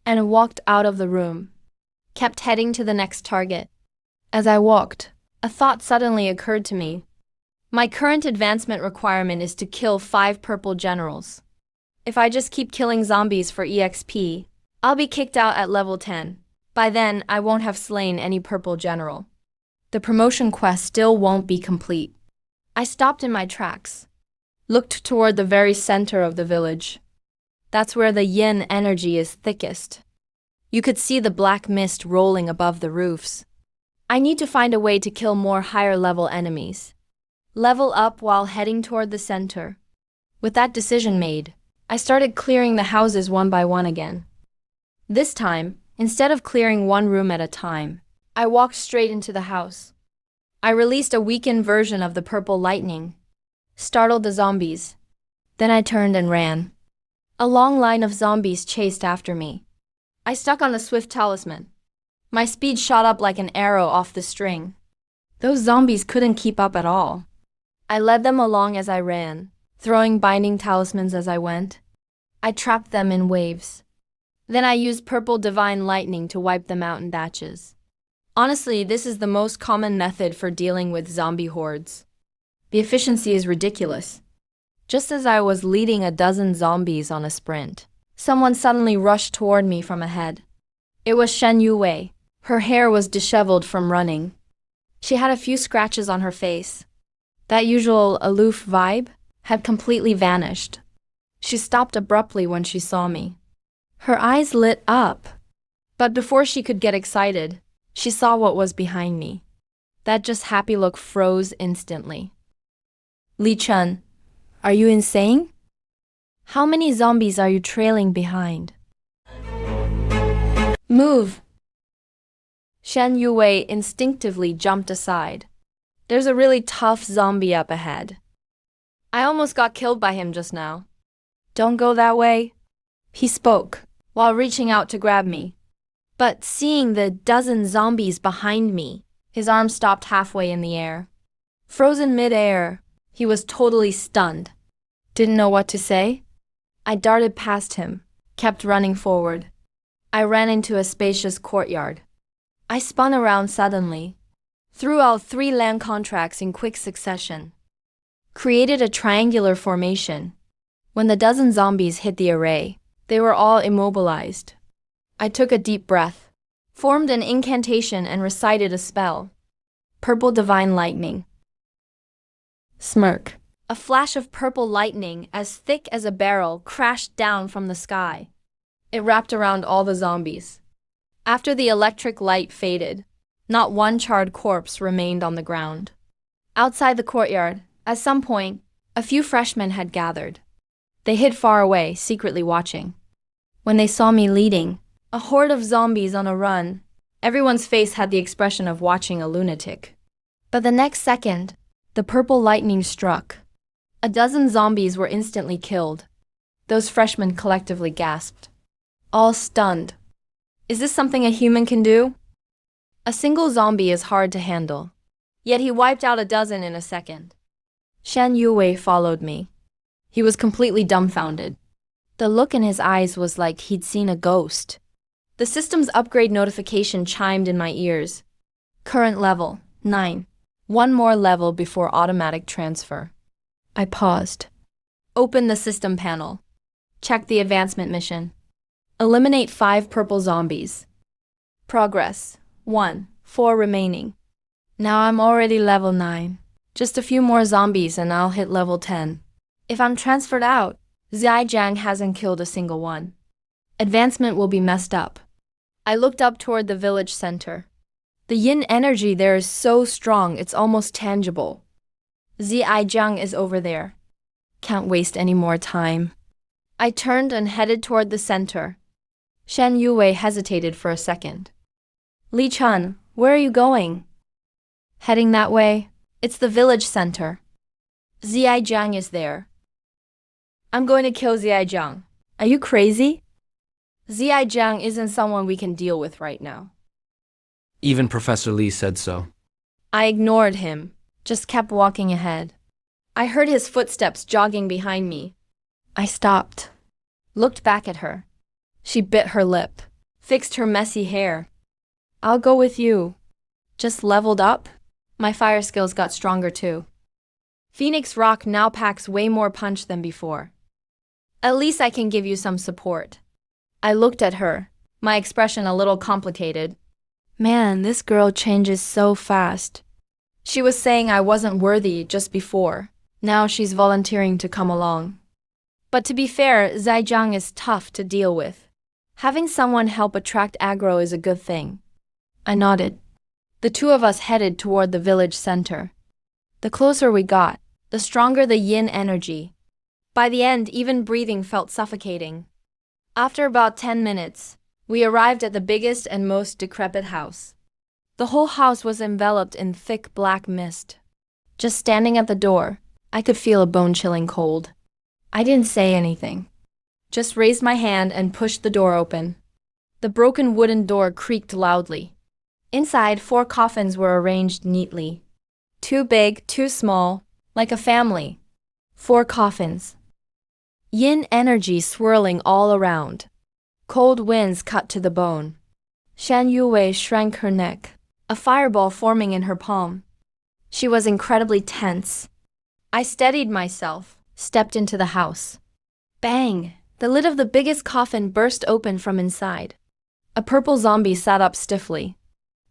and walked out of the room, kept heading to the next target. As I walked, a thought suddenly occurred to me. My current advancement requirement is to kill 5 purple generals. If I just keep killing zombies for EXP, I'll be kicked out at level 10. By then, I won't have slain any purple general. The promotion quest still won't be complete. I stopped in my tracks, looked toward the very center of the village. That's where the yin energy is thickest. You could see the black mist rolling above the roofs. I need to find a way to kill more higher-level enemies. Level up while heading toward the center. With that decision made, I started clearing the houses one by one again. This time, instead of clearing one room at a time, I walked straight into the house. I released a weakened version of the purple lightning, startled the zombies. Then I turned and ran. A long line of zombies chased after me. I stuck on the swift talisman. My speed shot up like an arrow off the string. Those zombies couldn't keep up at all. I led them along as I ran, throwing binding talismans as I went. I trapped them in waves. Then I used purple divine lightning to wipe them out in batches. Honestly, this is the most common method for dealing with zombie hordes. The efficiency is ridiculous. Just as I was leading a dozen zombies on a sprint, someone suddenly rushed toward me from ahead. It was Shen Yuwei. Her hair was disheveled from running. She had a few scratches on her face. That usual aloof vibe had completely vanished. She stopped abruptly when she saw me. Her eyes lit up. But before she could get excited, she saw what was behind me. That just happy look froze instantly. Li Chun, are you insane? How many zombies are you trailing behind? Move! Shen Yuwei instinctively jumped aside. There's a really tough zombie up ahead. I almost got killed by him just now. Don't go that way, he spoke, while reaching out to grab me. But seeing the dozen zombies behind me, his arm stopped halfway in the air. Frozen mid-air, he was totally stunned. Didn't know what to say? I darted past him, kept running forward. I ran into a spacious courtyard. I spun around suddenly, threw out 3 land contracts in quick succession, created a triangular formation. When the dozen zombies hit the array, they were all immobilized. I took a deep breath, formed an incantation and recited a spell. Purple divine lightning. Smirk. A flash of purple lightning as thick as a barrel crashed down from the sky. It wrapped around all the zombies. After the electric light faded, not one charred corpse remained on the ground. Outside the courtyard, at some point, a few freshmen had gathered. They hid far away, secretly watching. When they saw me leading, a horde of zombies on a run, everyone's face had the expression of watching a lunatic. But the next second, the purple lightning struck. A dozen zombies were instantly killed. Those freshmen collectively gasped, all stunned. Is this something a human can do? A single zombie is hard to handle, yet he wiped out a dozen in a second. Shen Yuwei followed me. He was completely dumbfounded. The look in his eyes was like he'd seen a ghost. The system's upgrade notification chimed in my ears. Current level, 9. One more level before automatic transfer. I paused. Open the system panel. Check the advancement mission. Eliminate 5 purple zombies. Progress, 1. 4 remaining. Now I'm already level 9. Just a few more zombies and I'll hit level 10. If I'm transferred out, Zaijiang hasn't killed a single one. Advancement will be messed up. I looked up toward the village center. The yin energy there is so strong it's almost tangible. Zaijiang is over there. Can't waste any more time. I turned and headed toward the center. Shen Yue hesitated for a second. Li Chun, where are you going? Heading that way. It's the village center. Zaijiang is there. I'm going to kill Zaijiang. Are you crazy? Zaijiang isn't someone we can deal with right now. Even Professor Lee said so. I ignored him, just kept walking ahead. I heard his footsteps jogging behind me. I stopped, looked back at her. She bit her lip, fixed her messy hair. I'll go with you. Just leveled up? My fire skills got stronger too. Phoenix Rock now packs way more punch than before. At least I can give you some support. I looked at her, my expression a little complicated. Man, this girl changes so fast. She was saying I wasn't worthy just before. Now she's volunteering to come along. But to be fair, Zaijiang is tough to deal with. Having someone help attract aggro is a good thing. I nodded. The two of us headed toward the village center. The closer we got, the stronger the yin energy. By the end, even breathing felt suffocating. After about 10 minutes, we arrived at the biggest and most decrepit house. The whole house was enveloped in thick black mist. Just standing at the door, I could feel a bone-chilling cold. I didn't say anything. Just raised my hand and pushed the door open. The broken wooden door creaked loudly. Inside, 4 coffins were arranged neatly. 2 big, 2 small, like a family. 4 coffins. Yin energy swirling all around. Cold winds cut to the bone. Shan Yue shrank her neck, a fireball forming in her palm. She was incredibly tense. I steadied myself, stepped into the house. Bang! The lid of the biggest coffin burst open from inside. A purple zombie sat up stiffly.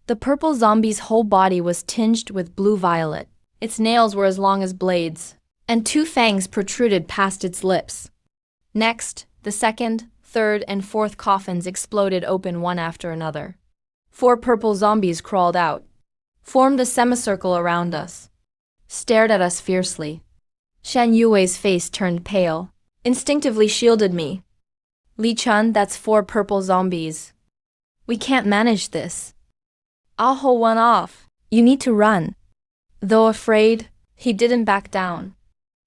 The purple zombie's whole body was tinged with blue-violet. Its nails were as long as blades, and 2 fangs protruded past its lips. Next, the 2nd, 3rd, and 4th coffins exploded open one after another. 4 purple zombies crawled out, formed a semicircle around us, stared at us fiercely. Shan Yue's face turned pale, instinctively shielded me. Li Chun, that's 4 purple zombies. We can't manage this. I'll hold one off. You need to run. Though afraid, he didn't back down.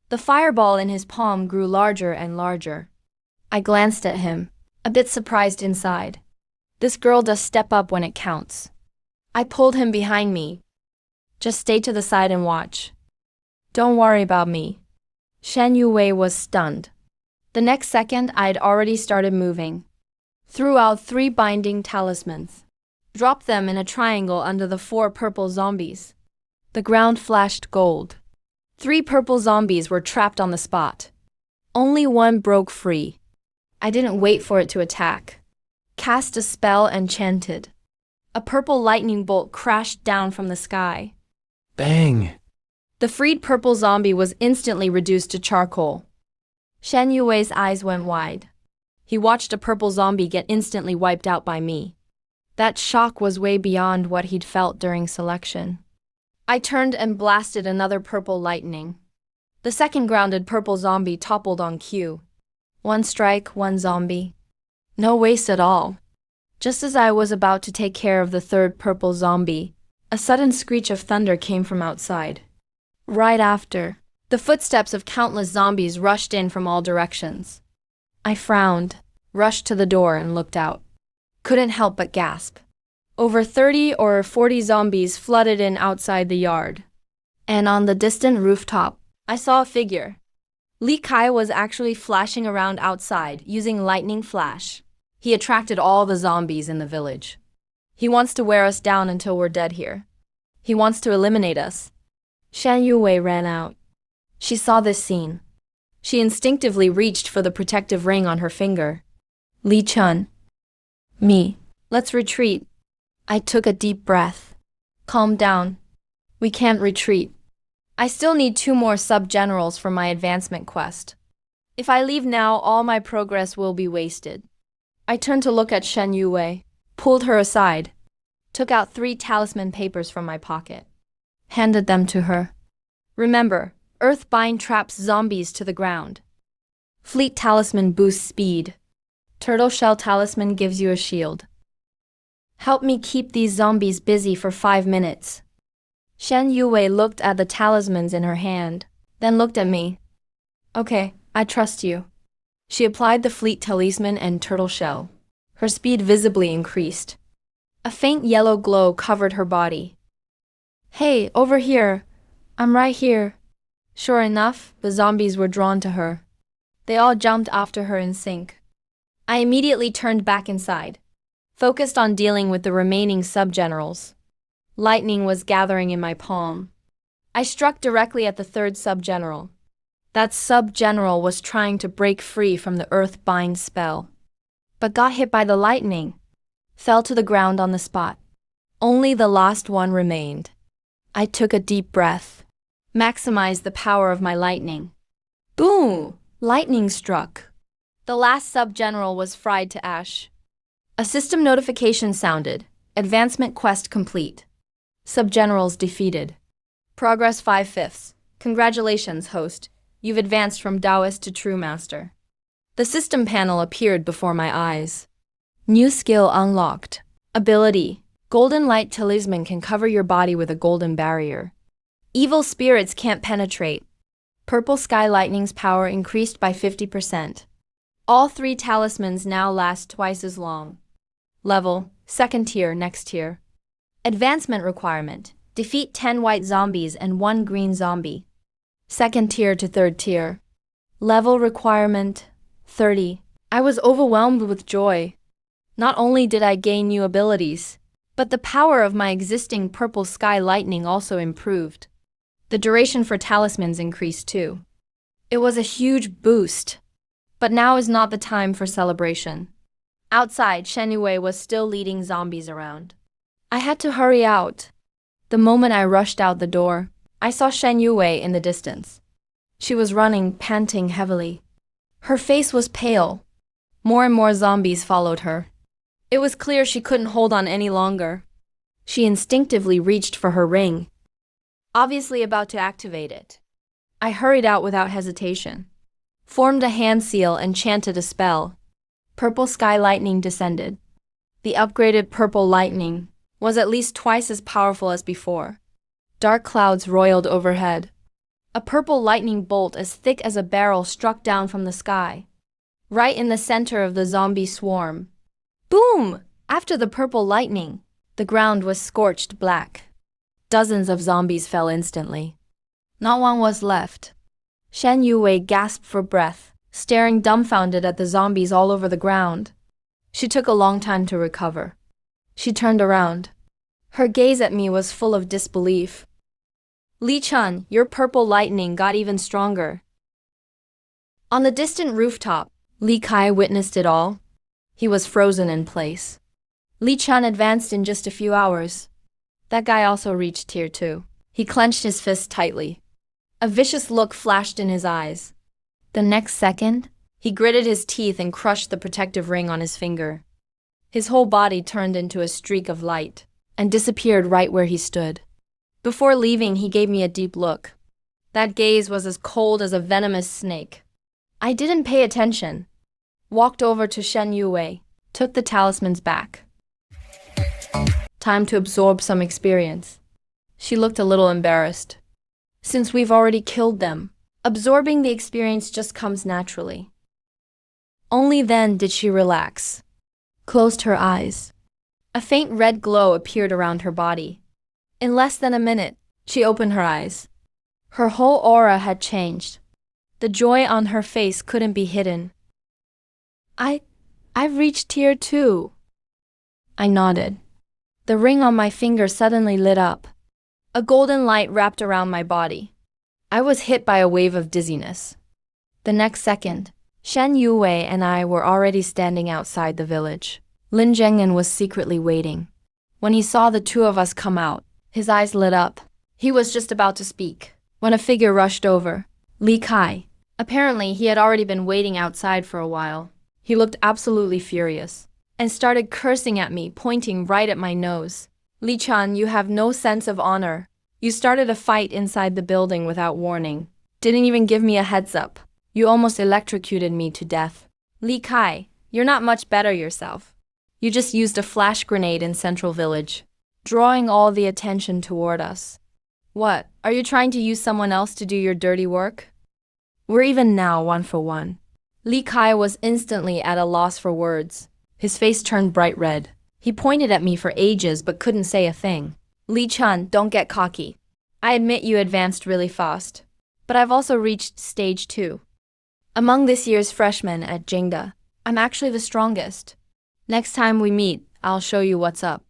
The fireball in his palm grew larger and larger. I glanced at him, a bit surprised inside. This girl does step up when it counts. I pulled him behind me. Just stay to the side and watch. Don't worry about me. Shen Yue was stunned. The next second, I'd already started moving. Threw out 3 binding talismans. Dropped them in a triangle under the 4 purple zombies. The ground flashed gold. 3 purple zombies were trapped on the spot. Only one broke free. I didn't wait for it to attack. Cast a spell and chanted. A purple lightning bolt crashed down from the sky. Bang! The freed purple zombie was instantly reduced to charcoal. Shen Yue's eyes went wide. He watched a purple zombie get instantly wiped out by me. That shock was way beyond what he'd felt during selection. I turned and blasted another purple lightning. The 2nd grounded purple zombie toppled on cue. 1 strike, 1 zombie. No waste at all. Just as I was about to take care of the 3rd purple zombie, a sudden screech of thunder came from outside. Right after, the footsteps of countless zombies rushed in from all directions. I frowned, rushed to the door and looked out. Couldn't help but gasp. Over 30 or 40 zombies flooded in outside the yard. And on the distant rooftop, I saw a figure. Li Kai was actually flashing around outside using lightning flash. He attracted all the zombies in the village. He wants to wear us down until we're dead here. He wants to eliminate us. Shan Yuwei ran out. She saw this scene. She instinctively reached for the protective ring on her finger. Li Chun. Me. Let's retreat. I took a deep breath. Calm down. We can't retreat. I still need 2 more sub-generals for my advancement quest. If I leave now, all my progress will be wasted. I turned to look at Shen Yuwei, pulled her aside, took out 3 talisman papers from my pocket, handed them to her. Remember, Earthbind traps zombies to the ground. Fleet Talisman boosts speed. Turtle Shell Talisman gives you a shield. Help me keep these zombies busy for 5 minutes. Shen Yuwei looked at the talismans in her hand, then looked at me. Okay, I trust you. She applied the Fleet Talisman and Turtle Shell. Her speed visibly increased. A faint yellow glow covered her body. Hey, over here. I'm right here. Sure enough, the zombies were drawn to her. They all jumped after her in sync. I immediately turned back inside, focused on dealing with the remaining sub-generals. Lightning was gathering in my palm. I struck directly at the 3rd sub-general. That sub-general was trying to break free from the Earthbind spell, but got hit by the lightning, fell to the ground on the spot. Only the last one remained. I took a deep breath, maximized the power of my lightning. Boom! Lightning struck. The last sub-general was fried to ash. A system notification sounded. Advancement quest complete. Sub-generals defeated. Progress 5/5. Congratulations, host. You've advanced from Taoist to True Master. The system panel appeared before my eyes. New skill unlocked. Ability. Golden Light Talisman can cover your body with a golden barrier. Evil spirits can't penetrate. Purple Sky Lightning's power increased by 50%. All 3 talismans now last twice as long. Level, 2nd tier, next tier. Advancement requirement. Defeat 10 white zombies and 1 green zombie. 2nd tier to 3rd tier. Level requirement, 30. I was overwhelmed with joy. Not only did I gain new abilities, but the power of my existing Purple Sky Lightning also improved. The duration for talismans increased too. It was a huge boost. But now is not the time for celebration. Outside, Shen Yuwei was still leading zombies around. I had to hurry out. The moment I rushed out the door, I saw Shen Yuwei in the distance. She was running, panting heavily. Her face was pale. More and more zombies followed her. It was clear she couldn't hold on any longer. She instinctively reached for her ring, obviously about to activate it. I hurried out without hesitation, formed a hand seal and chanted a spell. Purple Sky Lightning descended. The upgraded Purple Lightning was at least twice as powerful as before. Dark clouds roiled overhead. A purple lightning bolt as thick as a barrel struck down from the sky, right in the center of the zombie swarm. Boom! After the purple lightning, the ground was scorched black. Dozens of zombies fell instantly. Not one was left. Shen Yuwei gasped for breath, staring dumbfounded at the zombies all over the ground. She took a long time to recover. She turned around. Her gaze at me was full of disbelief. Li Chun, your purple lightning got even stronger. On the distant rooftop, Li Kai witnessed it all. He was frozen in place. Li Chun advanced in just a few hours. That guy also reached tier 2. He clenched his fist tightly. A vicious look flashed in his eyes. The next second, he gritted his teeth and crushed the protective ring on his finger. His whole body turned into a streak of light and disappeared right where he stood. Before leaving, he gave me a deep look. That gaze was as cold as a venomous snake. I didn't pay attention. Walked over to Shen Yuwei, took the talismans back. Time to absorb some experience. She looked a little embarrassed. Since we've already killed them, absorbing the experience just comes naturally. Only then did she relax, closed her eyes. A faint red glow appeared around her body. In less than a minute, she opened her eyes. Her whole aura had changed. The joy on her face couldn't be hidden. I've reached tier 2. I nodded. The ring on my finger suddenly lit up. A golden light wrapped around my body. I was hit by a wave of dizziness. The next second, Shen Yue and I were already standing outside the village. Lin Zhengyan was secretly waiting. When he saw the two of us come out, his eyes lit up. He was just about to speak when a figure rushed over. Li Kai. Apparently, he had already been waiting outside for a while. He looked absolutely furious and started cursing at me, pointing right at my nose. Li Chan, you have no sense of honor. You started a fight inside the building without warning. Didn't even give me a heads up. You almost electrocuted me to death. Li Kai, you're not much better yourself. You just used a flash grenade in Central Village, drawing all the attention toward us. What, are you trying to use someone else to do your dirty work? We're even now 1-for-1. Li Kai was instantly at a loss for words. His face turned bright red. He pointed at me for ages but couldn't say a thing. Li Chun, don't get cocky. I admit you advanced really fast, but I've also reached stage 2. Among this year's freshmen at Jingda, I'm actually the strongest. Next time we meet, I'll show you what's up.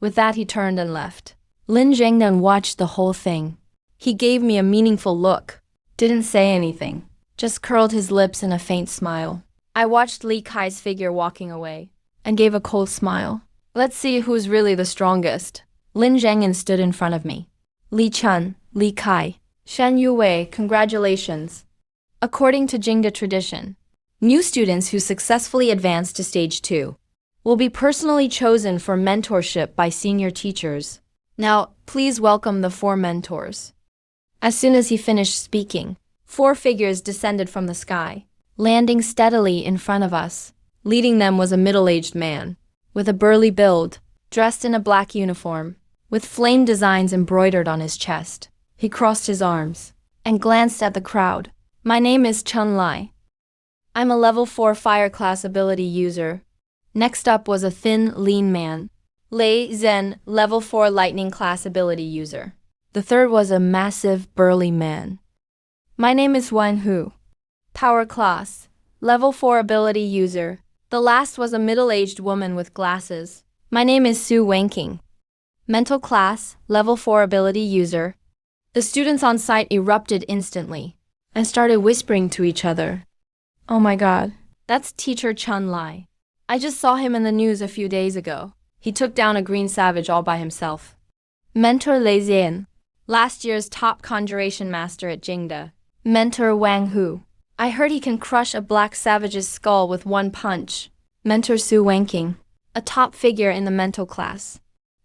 With that, he turned and left. Lin Zhengyan watched the whole thing. He gave me a meaningful look. Didn't say anything, just curled his lips in a faint smile. I watched Li Kai's figure walking away and gave a cold smile. Let's see who's really the strongest. Lin Zhengyan stood in front of me. Li Chun, Li Kai, Shen Yue, congratulations. According to Jingda tradition, new students who successfully advance to stage 2 will be personally chosen for mentorship by senior teachers. Now, please welcome the 4 mentors. As soon as he finished speaking, 4 figures descended from the sky, landing steadily in front of us. Leading them was a middle-aged man, with a burly build, dressed in a black uniform, with flame designs embroidered on his chest. He crossed his arms and glanced at the crowd. My name is Chun Lai. I'm a level 4 fire class ability user. Next up was a thin, lean man. Lei Zhen, level 4 lightning class ability user. The third was a massive, burly man. My name is Wan Hu. Power class, level 4 ability user. The last was a middle-aged woman with glasses. My name is Su Wenking. Mental class, level 4 ability user. The students on site erupted instantly and started whispering to each other. Oh my god, that's teacher Chun Lai. I just saw him in the news a few days ago. He took down a green savage all by himself. Mentor Lei Zian, last year's top conjuration master at Jingda. Mentor Wang Hu. I heard he can crush a black savage's skull with one punch. Mentor Su Wenking, a top figure in the mental class.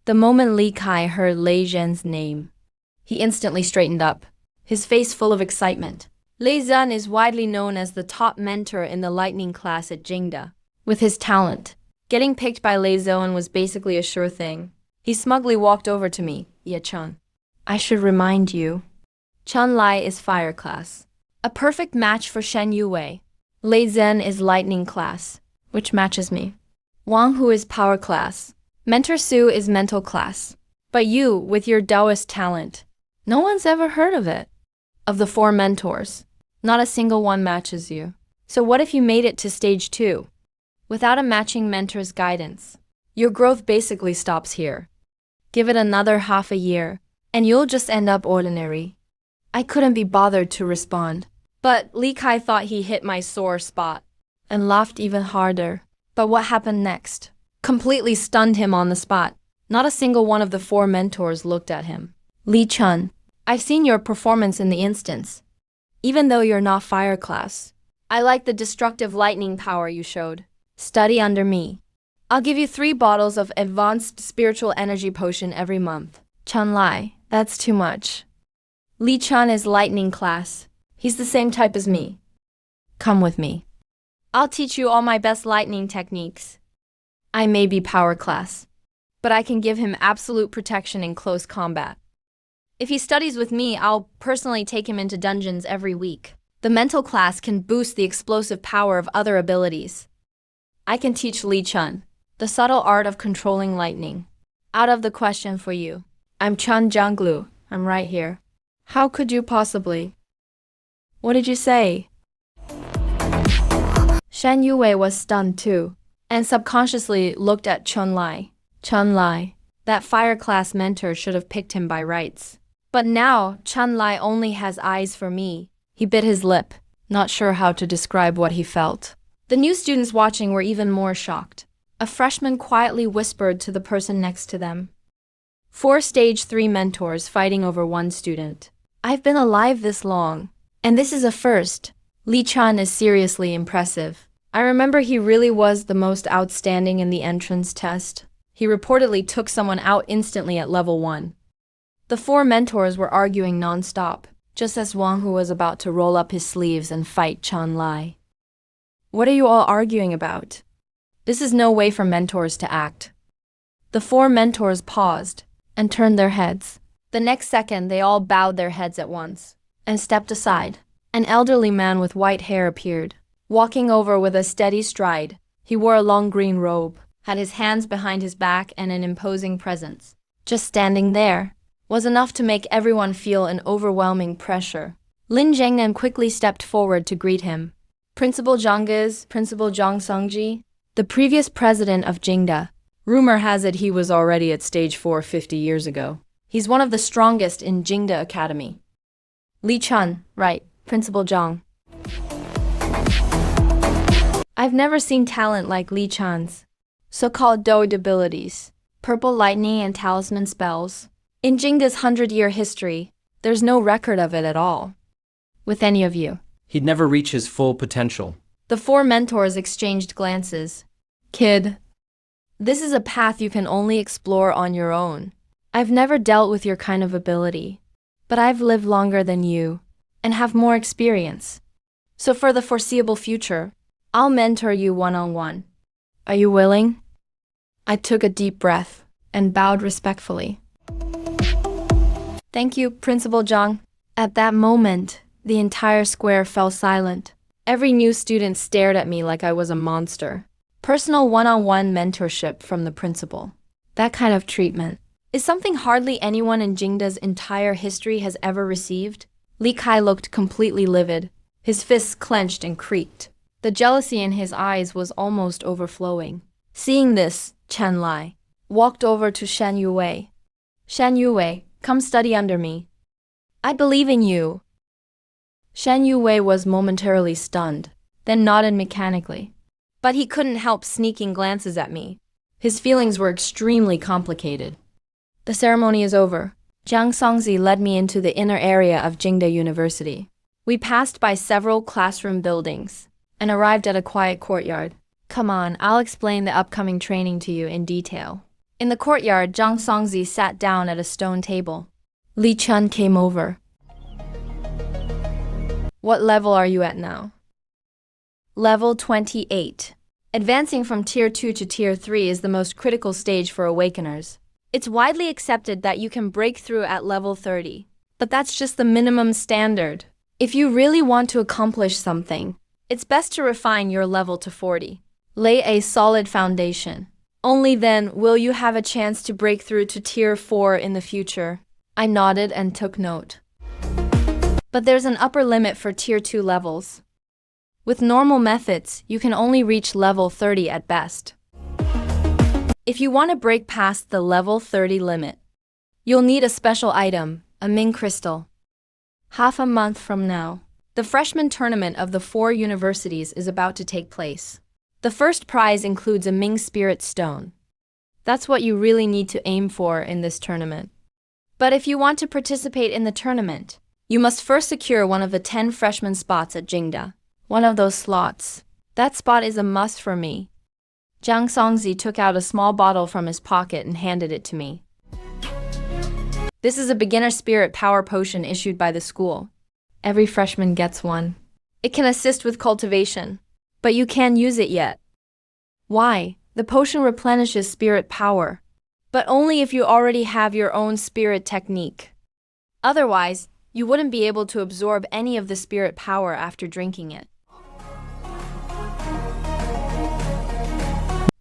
The moment Li Kai heard Lei Zhen's name, he instantly straightened up, his face full of excitement. Lei Zhen is widely known as the top mentor in the lightning class at Jingda. With his talent, getting picked by Lei Zhen was basically a sure thing. He smugly walked over to me. Ye Chun. I should remind you. Chun Lai is fire class, a perfect match for Shen Yue. Lei Zhen is lightning class, which matches me. Wang Hu is power class. Mentor Su is mental class. But you, with your Taoist talent, no one's ever heard of it. Of the 4 mentors, not a single one matches you. So what if you made it to stage 2? Without a matching mentor's guidance, your growth basically stops here. Give it another half a year, and you'll just end up ordinary. I couldn't be bothered to respond, but Li Kai thought he hit my sore spot and laughed even harder. But what happened next completely stunned him on the spot. Not a single one of the 4 mentors looked at him. Li Chun, I've seen your performance in the instance. Even though you're not fire class, I like the destructive lightning power you showed. Study under me. I'll give you 3 bottles of advanced spiritual energy potion every month. Chun Lai, that's too much. Li Chun is lightning class. He's the same type as me. Come with me. I'll teach you all my best lightning techniques. I may be power class, but I can give him absolute protection in close combat. If he studies with me, I'll personally take him into dungeons every week. The mental class can boost the explosive power of other abilities. I can teach Li Chun the subtle art of controlling lightning. Out of the question for you. I'm Chun Jianglu. I'm right here. How could you possibly? What did you say? Shen Yue was stunned too, and subconsciously looked at Chun Lai. Chun Lai, that fire class mentor, should have picked him by rights. But now, Chun Lai only has eyes for me. He bit his lip, not sure how to describe what he felt. The new students watching were even more shocked. A freshman quietly whispered to the person next to them. 4 Stage 3 mentors fighting over one student. I've been alive this long, and this is a first. Li Chan is seriously impressive. I remember he really was the most outstanding in the entrance test. He reportedly took someone out instantly at level 1. The 4 mentors were arguing non-stop, just as Wang Hu was about to roll up his sleeves and fight Chun Lai. What are you all arguing about? This is no way for mentors to act. The 4 mentors paused and turned their heads. The next second, they all bowed their heads at once and stepped aside. An elderly man with white hair appeared, walking over with a steady stride. He wore a long green robe, had his hands behind his back, and an imposing presence. Just standing there was enough to make everyone feel an overwhelming pressure. Lin Zhengnan quickly stepped forward to greet him. Principal Zhang is Principal Zhang Songji, the previous president of Jingda. Rumor has it he was already at stage 4 50 years ago. He's one of the strongest in Jingda Academy. Li Chun, right, Principal Zhang. I've never seen talent like Li Chan's. So-called Doed abilities, purple lightning and talisman spells. In Jingda's 100-year history, there's no record of it at all. With any of you. He'd never reach his full potential. The 4 mentors exchanged glances. Kid, this is a path you can only explore on your own. I've never dealt with your kind of ability, but I've lived longer than you and have more experience. So for the foreseeable future, I'll mentor you one-on-one. Are you willing? I took a deep breath and bowed respectfully. Thank you, Principal Zhang. At that moment, the entire square fell silent. Every new student stared at me like I was a monster. Personal one-on-one mentorship from the principal. That kind of treatment is something hardly anyone in Jingda's entire history has ever received. Li Kai looked completely livid. His fists clenched and creaked. The jealousy in his eyes was almost overflowing. Seeing this, Chen Lai walked over to Shen Yue. Shen Yue, come study under me. I believe in you. Shen Yue was momentarily stunned, then nodded mechanically. But he couldn't help sneaking glances at me. His feelings were extremely complicated. The ceremony is over. Jiang Songzi led me into the inner area of Jingda University. We passed by several classroom buildings and arrived at a quiet courtyard. Come on, I'll explain the upcoming training to you in detail. In the courtyard, Jiang Songzi sat down at a stone table. Li Chun came over. What level are you at now? Level 28. Advancing from Tier 2 to Tier 3 is the most critical stage for awakeners. It's widely accepted that you can break through at level 30. But that's just the minimum standard. If you really want to accomplish something, it's best to refine your level to 40. Lay a solid foundation. Only then will you have a chance to break through to Tier 4 in the future. I nodded and took note. But there's an upper limit for Tier 2 levels. With normal methods, you can only reach level 30 at best. If you want to break past the level 30 limit, you'll need a special item, a Ming crystal. Half a month from now, the freshman tournament of the 4 universities is about to take place. The first prize includes a Ming Spirit Stone. That's what you really need to aim for in this tournament. But if you want to participate in the tournament, you must first secure one of the 10 freshman spots at Jingda. One of those slots. That spot is a must for me. Jiang Songzi took out a small bottle from his pocket and handed it to me. This is a beginner spirit power potion issued by the school. Every freshman gets one. It can assist with cultivation, but you can't use it yet. Why? The potion replenishes spirit power, but only if you already have your own spirit technique. Otherwise, you wouldn't be able to absorb any of the spirit power after drinking it.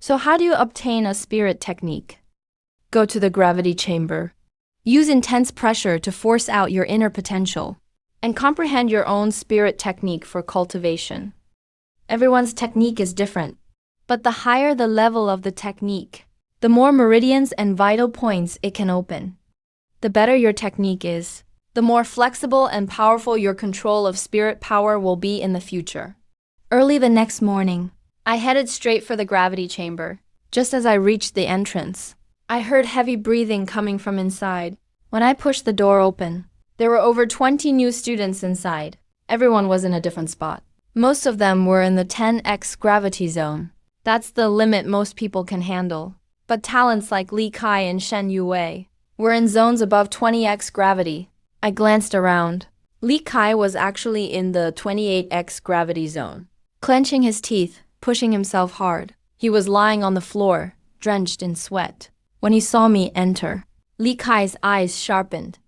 So how do you obtain a spirit technique? Go to the gravity chamber. Use intense pressure to force out your inner potential. and comprehend your own spirit technique for cultivation. Everyone's technique is different, but the higher the level of the technique, the more meridians and vital points it can open. The better your technique is, the more flexible and powerful your control of spirit power will be in the future. Early the next morning, I headed straight for the gravity chamber. Just as I reached the entrance, I heard heavy breathing coming from inside. When I pushed the door open, there were over 20 new students inside. Everyone was in a different spot. Most of them were in the 10x gravity zone. That's the limit most people can handle. But talents like Li Kai and Shen Yue were in zones above 20x gravity. I glanced around. Li Kai was actually in the 28x gravity zone. Clenching his teeth, pushing himself hard, he was lying on the floor, drenched in sweat. When he saw me enter, Li Kai's eyes sharpened.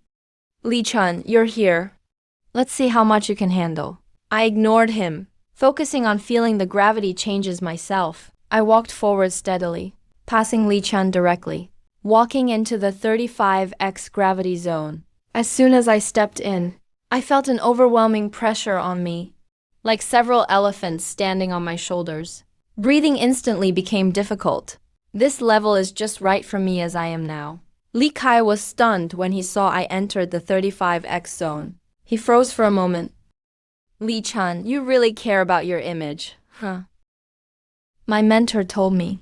"Li Chun, you're here. Let's see how much you can handle." I ignored him, focusing on feeling the gravity changes myself. I walked forward steadily, passing Li Chun directly, walking into the 35x gravity zone. As soon as I stepped in, I felt an overwhelming pressure on me, like several elephants standing on my shoulders. Breathing instantly became difficult. This level is just right for me as I am now. Li Kai was stunned when he saw I entered the 35x zone. He froze for a moment. "Li Chun, you really care about your image, huh?" My mentor told me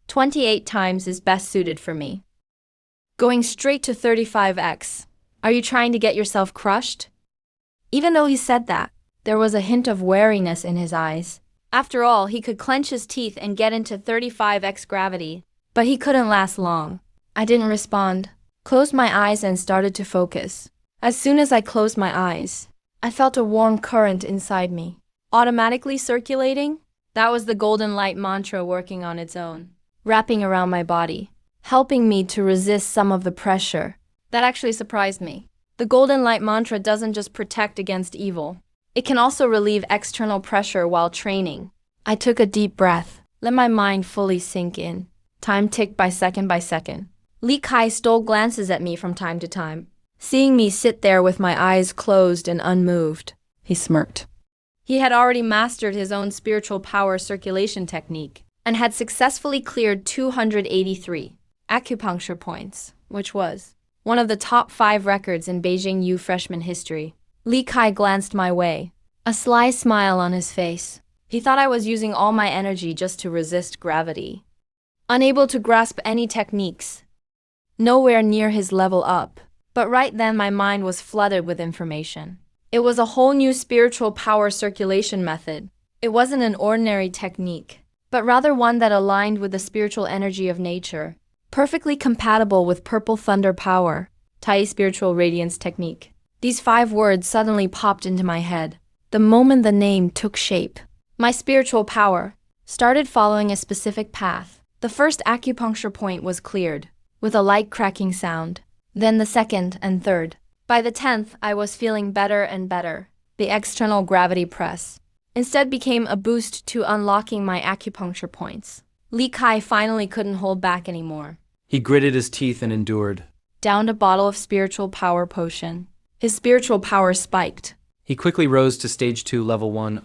28 times is best suited for me. Going straight to 35x. Are you trying to get yourself crushed? Even though he said that, there was a hint of wariness in his eyes. After all, he could clench his teeth and get into 35x gravity, but he couldn't last long. I didn't respond, closed my eyes and started to focus. As soon as I closed my eyes, I felt a warm current inside me, automatically circulating. That was the golden light mantra working on its own, wrapping around my body, helping me to resist some of the pressure. That actually surprised me. The golden light mantra doesn't just protect against evil. It can also relieve external pressure while training. I took a deep breath, let my mind fully sink in. Time ticked by second by second. Li Kai stole glances at me from time to time. Seeing me sit there with my eyes closed and unmoved, he smirked. He had already mastered his own spiritual power circulation technique and had successfully cleared 283 acupuncture points, which was one of the top 5 records in Beijing U freshman history. Li Kai glanced my way, a sly smile on his face. He thought I was using all my energy just to resist gravity. Unable to grasp any techniques. Nowhere near his level up. But right then my mind was flooded with information. It was a whole new spiritual power circulation method. It wasn't an ordinary technique, but rather one that aligned with the spiritual energy of nature, perfectly compatible with purple thunder power, Tai spiritual radiance technique. These 5 words suddenly popped into my head. The moment the name took shape, my spiritual power started following a specific path. The first acupuncture point was cleared, with a light cracking sound. Then the second and third. By the 10th, I was feeling better and better. The external gravity press instead became a boost to unlocking my acupuncture points. Li Kai finally couldn't hold back anymore. He gritted his teeth and endured. Downed a bottle of spiritual power potion. His spiritual power spiked. He quickly rose to stage 2, level 1.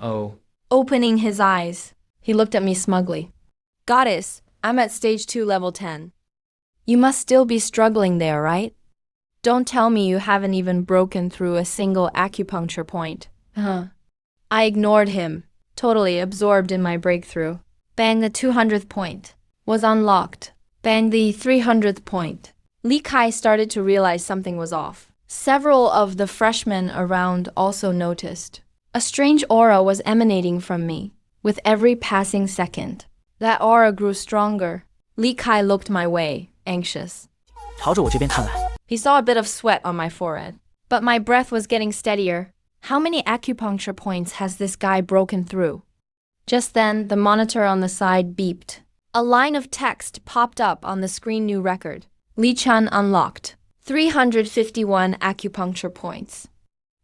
Opening his eyes, he looked at me smugly. "Goddess, I'm at stage 2, level 10. You must still be struggling there, right? Don't tell me you haven't even broken through a single acupuncture point." I ignored him, totally absorbed in my breakthrough. Bang, the 200th point was unlocked. Bang, the 300th point. Li Kai started to realize something was off. Several of the freshmen around also noticed. A strange aura was emanating from me, with every passing second. That aura grew stronger. Li Kai looked my way, anxious. 朝着我这边看来。 He saw a bit of sweat on my forehead, but my breath was getting steadier. How many acupuncture points has this guy broken through? Just then, the monitor on the side beeped. A line of text popped up on the screen new record. Li Chun unlocked. 351 acupuncture points.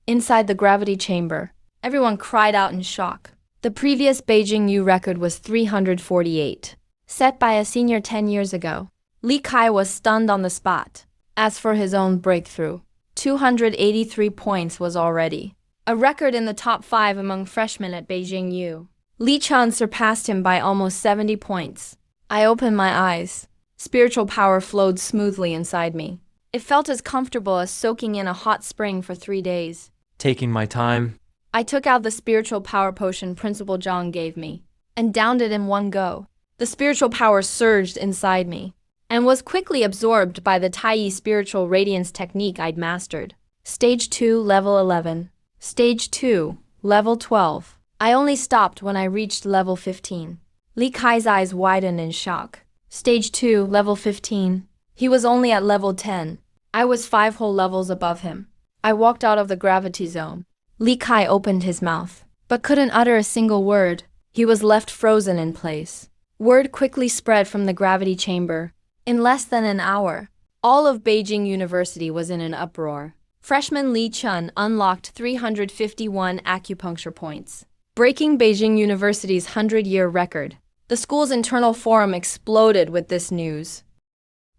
Inside the gravity chamber, everyone cried out in shock. The previous Beijing U record was 348, set by a senior 10 years ago. Li Kai was stunned on the spot. As for his own breakthrough, 283 points was already a record in the top 5 among freshmen at Beijing U. Li Chun surpassed him by almost 70 points. I opened my eyes. Spiritual power flowed smoothly inside me. It felt as comfortable as soaking in a hot spring for 3 days. Taking my time. I took out the spiritual power potion Principal Zhang gave me and downed it in one go. The spiritual power surged inside me and was quickly absorbed by the Tai spiritual radiance technique I'd mastered. Stage 2, level 11. Stage 2, level 12. I only stopped when I reached level 15. Li Kai's eyes widened in shock. Stage 2, level 15. He was only at level 10. I was 5 whole levels above him. I walked out of the gravity zone. Li Kai opened his mouth, but couldn't utter a single word. He was left frozen in place. Word quickly spread from the gravity chamber. In less than an hour, all of Beijing University was in an uproar. Freshman Li Chun unlocked 351 acupuncture points, breaking Beijing University's 100-year record. The school's internal forum exploded with this news.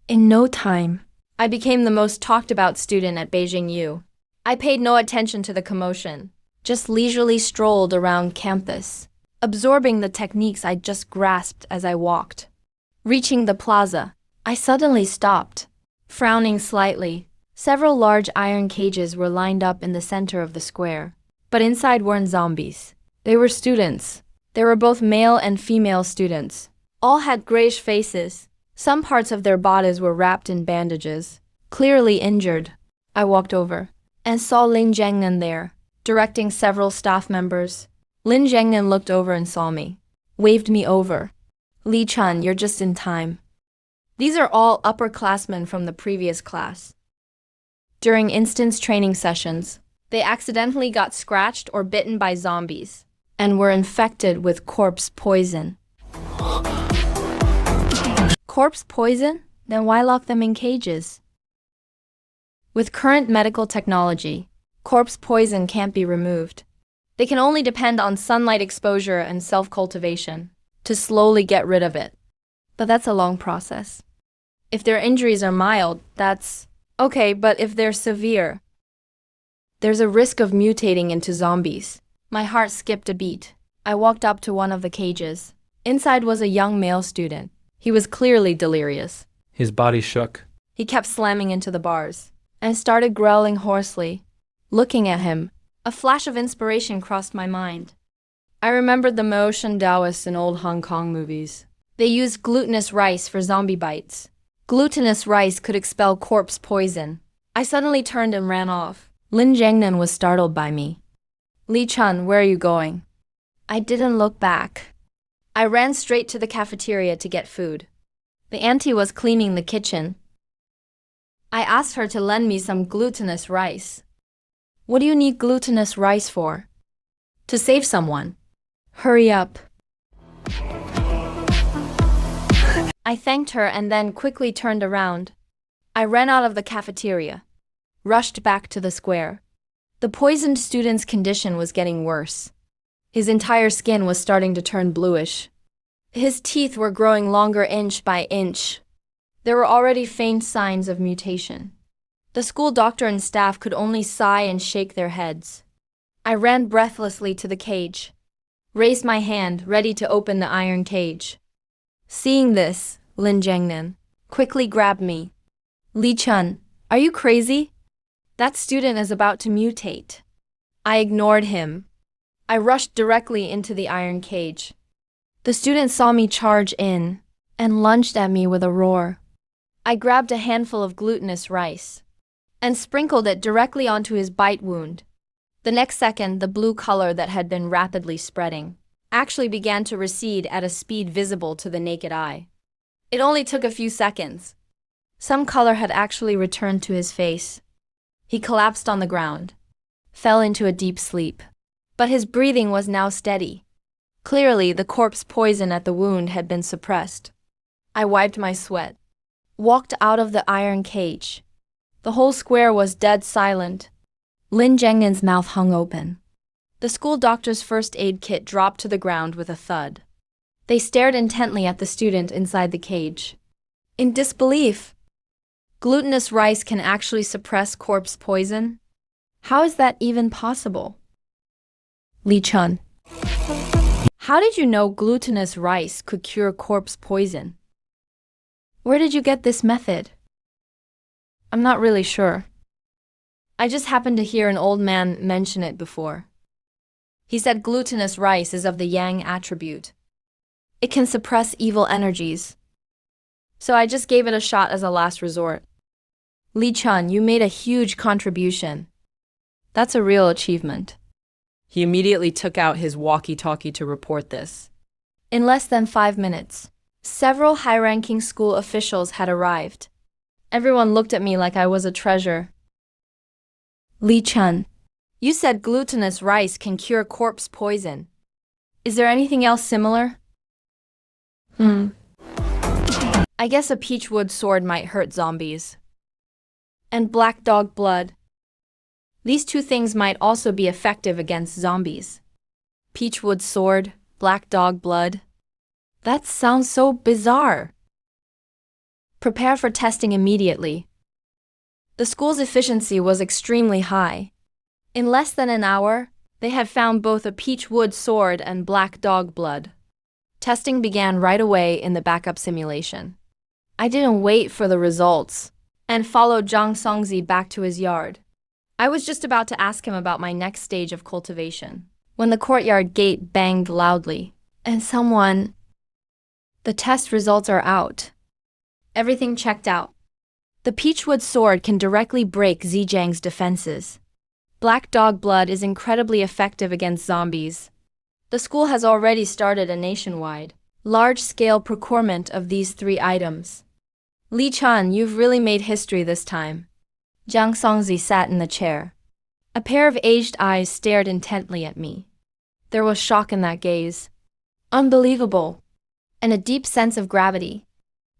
In no time, I became the most talked-about student at Beijing U. I paid no attention to the commotion, just leisurely strolled around campus, absorbing the techniques I'd just grasped as I walked. Reaching the plaza, I suddenly stopped, frowning slightly. Several large iron cages were lined up in the center of the square, but inside weren't zombies. They were students. There were both male and female students. All had grayish faces. Some parts of their bodies were wrapped in bandages, clearly injured. I walked over and saw Lin Zhengnan there, directing several staff members. Lin Zhengnan looked over and saw me, waved me over. Li Chun, you're just in time. These are all upperclassmen from the previous class. During instance training sessions, they accidentally got scratched or bitten by zombies and were infected with corpse poison. Corpse poison? Then why lock them in cages? With current medical technology, corpse poison can't be removed. They can only depend on sunlight exposure and self-cultivation to slowly get rid of it. But that's a long process. If their injuries are mild, that's okay, but if they're severe, there's a risk of mutating into zombies. My heart skipped a beat. I walked up to one of the cages. Inside was a young male student. He was clearly delirious. His body shook. He kept slamming into the bars and started growling hoarsely. Looking at him, a flash of inspiration crossed my mind. I remembered the Maotian Taoists in old Hong Kong movies. They used glutinous rice for zombie bites. Glutinous rice could expel corpse poison. I suddenly turned and ran off. Lin Zhengnan was startled by me. Li Chun, where are you going? I didn't look back. I ran straight to the cafeteria to get food. The auntie was cleaning the kitchen. I asked her to lend me some glutinous rice. What do you need glutinous rice for? To save someone. Hurry up. I thanked her and then quickly turned around. I ran out of the cafeteria, rushed back to the square. The poisoned student's condition was getting worse. His entire skin was starting to turn bluish. His teeth were growing longer inch by inch. There were already faint signs of mutation. The school doctor and staff could only sigh and shake their heads. I ran breathlessly to the cage, raised my hand, ready to open the iron cage. Seeing this, Lin Zhengnan quickly grabbed me. Li Chun, are you crazy? That student is about to mutate. I ignored him. I rushed directly into the iron cage. The student saw me charge in and lunged at me with a roar. I grabbed a handful of glutinous rice and sprinkled it directly onto his bite wound. The next second, the blue color that had been rapidly spreading actually began to recede at a speed visible to the naked eye. It only took a few seconds. Some color had actually returned to his face. He collapsed on the ground, fell into a deep sleep. But his breathing was now steady. Clearly, the corpse poison at the wound had been suppressed. I wiped my sweat, walked out of the iron cage. The whole square was dead silent. Lin Zhengnan's mouth hung open. The school doctor's first aid kit dropped to the ground with a thud. They stared intently at the student inside the cage, in disbelief. Glutinous rice can actually suppress corpse poison? How is that even possible? Li Chun. How did you know glutinous rice could cure corpse poison? Where did you get this method? I'm not really sure. I just happened to hear an old man mention it before. He said glutinous rice is of the yang attribute. It can suppress evil energies. So I just gave it a shot as a last resort. Li Chun, you made a huge contribution. That's a real achievement. He immediately took out his walkie-talkie to report this. In less than 5 minutes, several high-ranking school officials had arrived. Everyone looked at me like I was a treasure. Li Chun, you said glutinous rice can cure corpse poison. Is there anything else similar? I guess a peachwood sword might hurt zombies. And black dog blood. These two things might also be effective against zombies. Peachwood sword, black dog blood. That sounds so bizarre. Prepare for testing immediately. The school's efficiency was extremely high. In less than an hour, they had found both a peachwood sword and black dog blood. Testing began right away in the backup simulation. I didn't wait for the results and followed Zhang Songzi back to his yard. I was just about to ask him about my next stage of cultivation when the courtyard gate banged loudly, and the test results are out. Everything checked out. The peachwood sword can directly break Zhejiang's defenses. Black dog blood is incredibly effective against zombies. The school has already started a nationwide, large-scale procurement of these 3 items. Li Chun, you've really made history this time. Zhang Songzi sat in the chair. A pair of aged eyes stared intently at me. There was shock in that gaze. Unbelievable. And a deep sense of gravity.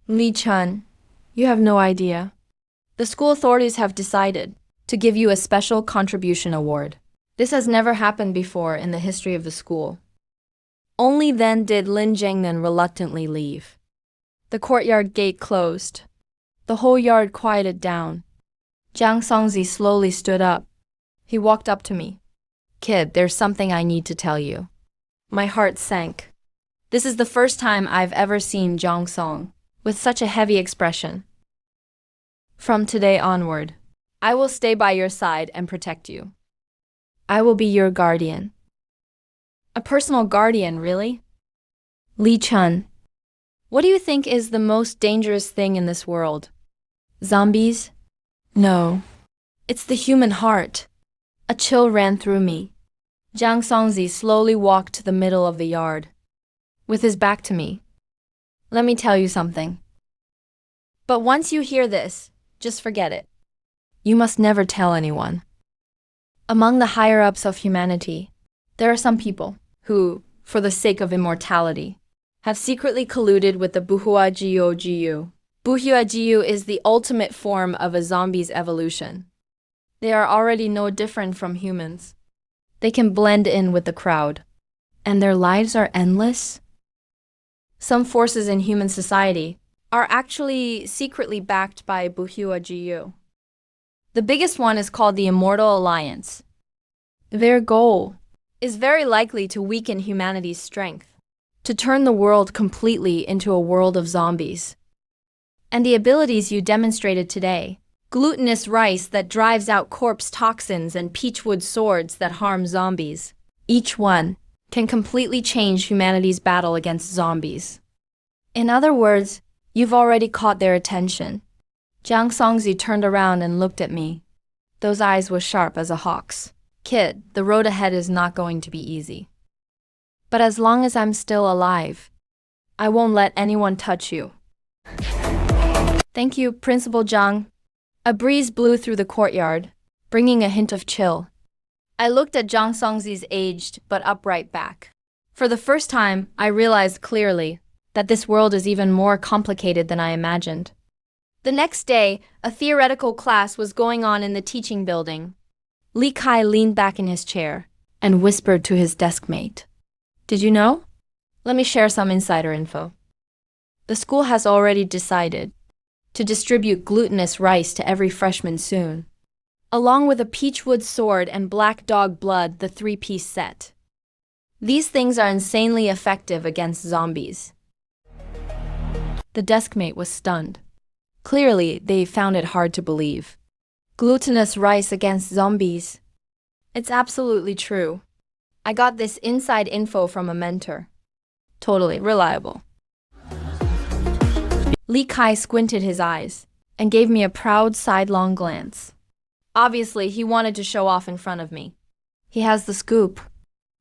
Li Chun, you have no idea. The school authorities have decided to give you a special contribution award. This has never happened before in the history of the school. Only then did Lin Zhengnan reluctantly leave. The courtyard gate closed. The whole yard quieted down. Zhang Songzi slowly stood up. He walked up to me. Kid, there's something I need to tell you. My heart sank. This is the first time I've ever seen Zhang Song with such a heavy expression. From today onward, I will stay by your side and protect you. I will be your guardian. A personal guardian, really? Li Chun, what do you think is the most dangerous thing in this world? Zombies? No. It's the human heart. A chill ran through me. Zhang Songzi slowly walked to the middle of the yard, with his back to me. Let me tell you something. But once you hear this, just forget it. You must never tell anyone. Among the higher-ups of humanity, there are some people who, for the sake of immortality, have secretly colluded with the Buhua Jiu. Buhua Jiu is the ultimate form of a zombie's evolution. They are already no different from humans. They can blend in with the crowd. And their lives are endless? Some forces in human society are actually secretly backed by Buhua Jiu. The biggest one is called the Immortal Alliance. Their goal is very likely to weaken humanity's strength, to turn the world completely into a world of zombies. And the abilities you demonstrated today, glutinous rice that drives out corpse toxins and peachwood swords that harm zombies, each one can completely change humanity's battle against zombies. In other words, you've already caught their attention. Zhang Songzi turned around and looked at me. Those eyes were sharp as a hawk's. Kid, the road ahead is not going to be easy. But as long as I'm still alive, I won't let anyone touch you. Thank you, Principal Zhang. A breeze blew through the courtyard, bringing a hint of chill. I looked at Zhang Songzi's aged but upright back. For the first time, I realized clearly that this world is even more complicated than I imagined. The next day, a theoretical class was going on in the teaching building. Li Kai leaned back in his chair and whispered to his desk mate. Did you know? Let me share some insider info. The school has already decided to distribute glutinous rice to every freshman soon, along with a peachwood sword and black dog blood, the 3-piece set. These things are insanely effective against zombies. The deskmate was stunned. Clearly, they found it hard to believe. Glutinous rice against zombies. It's absolutely true. I got this inside info from a mentor. Totally reliable. Li Kai squinted his eyes and gave me a proud sidelong glance. Obviously, he wanted to show off in front of me. He has the scoop.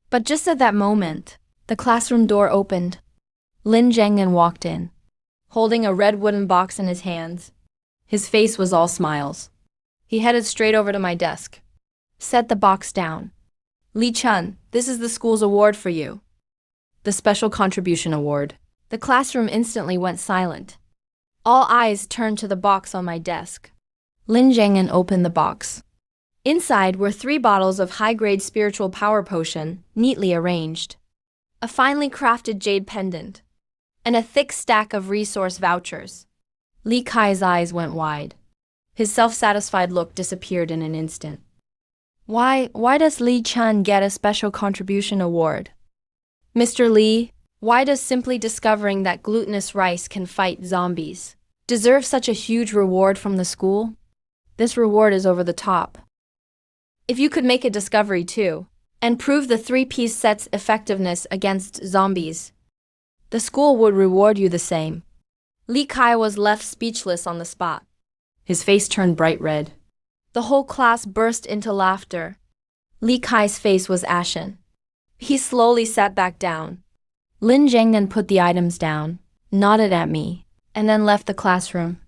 But just at that moment, the classroom door opened. Lin Zhengnan walked in, holding a red wooden box in his hands. His face was all smiles. He headed straight over to my desk. Set the box down. Li Chun, this is the school's award for you. The Special Contribution Award. The classroom instantly went silent. All eyes turned to the box on my desk. Lin Zhengnan opened the box. Inside were 3 bottles of high-grade spiritual power potion, neatly arranged, a finely crafted jade pendant, and a thick stack of resource vouchers. Li Kai's eyes went wide. His self-satisfied look disappeared in an instant. Why does Li Chun get a special contribution award? Mr. Li, why does simply discovering that glutinous rice can fight zombies deserve such a huge reward from the school? This reward is over the top. If you could make a discovery too, and prove the 3-piece set's effectiveness against zombies, the school would reward you the same. Li Kai was left speechless on the spot. His face turned bright red. The whole class burst into laughter. Li Kai's face was ashen. He slowly sat back down. Lin Zhengnan put the items down, nodded at me, and then left the classroom.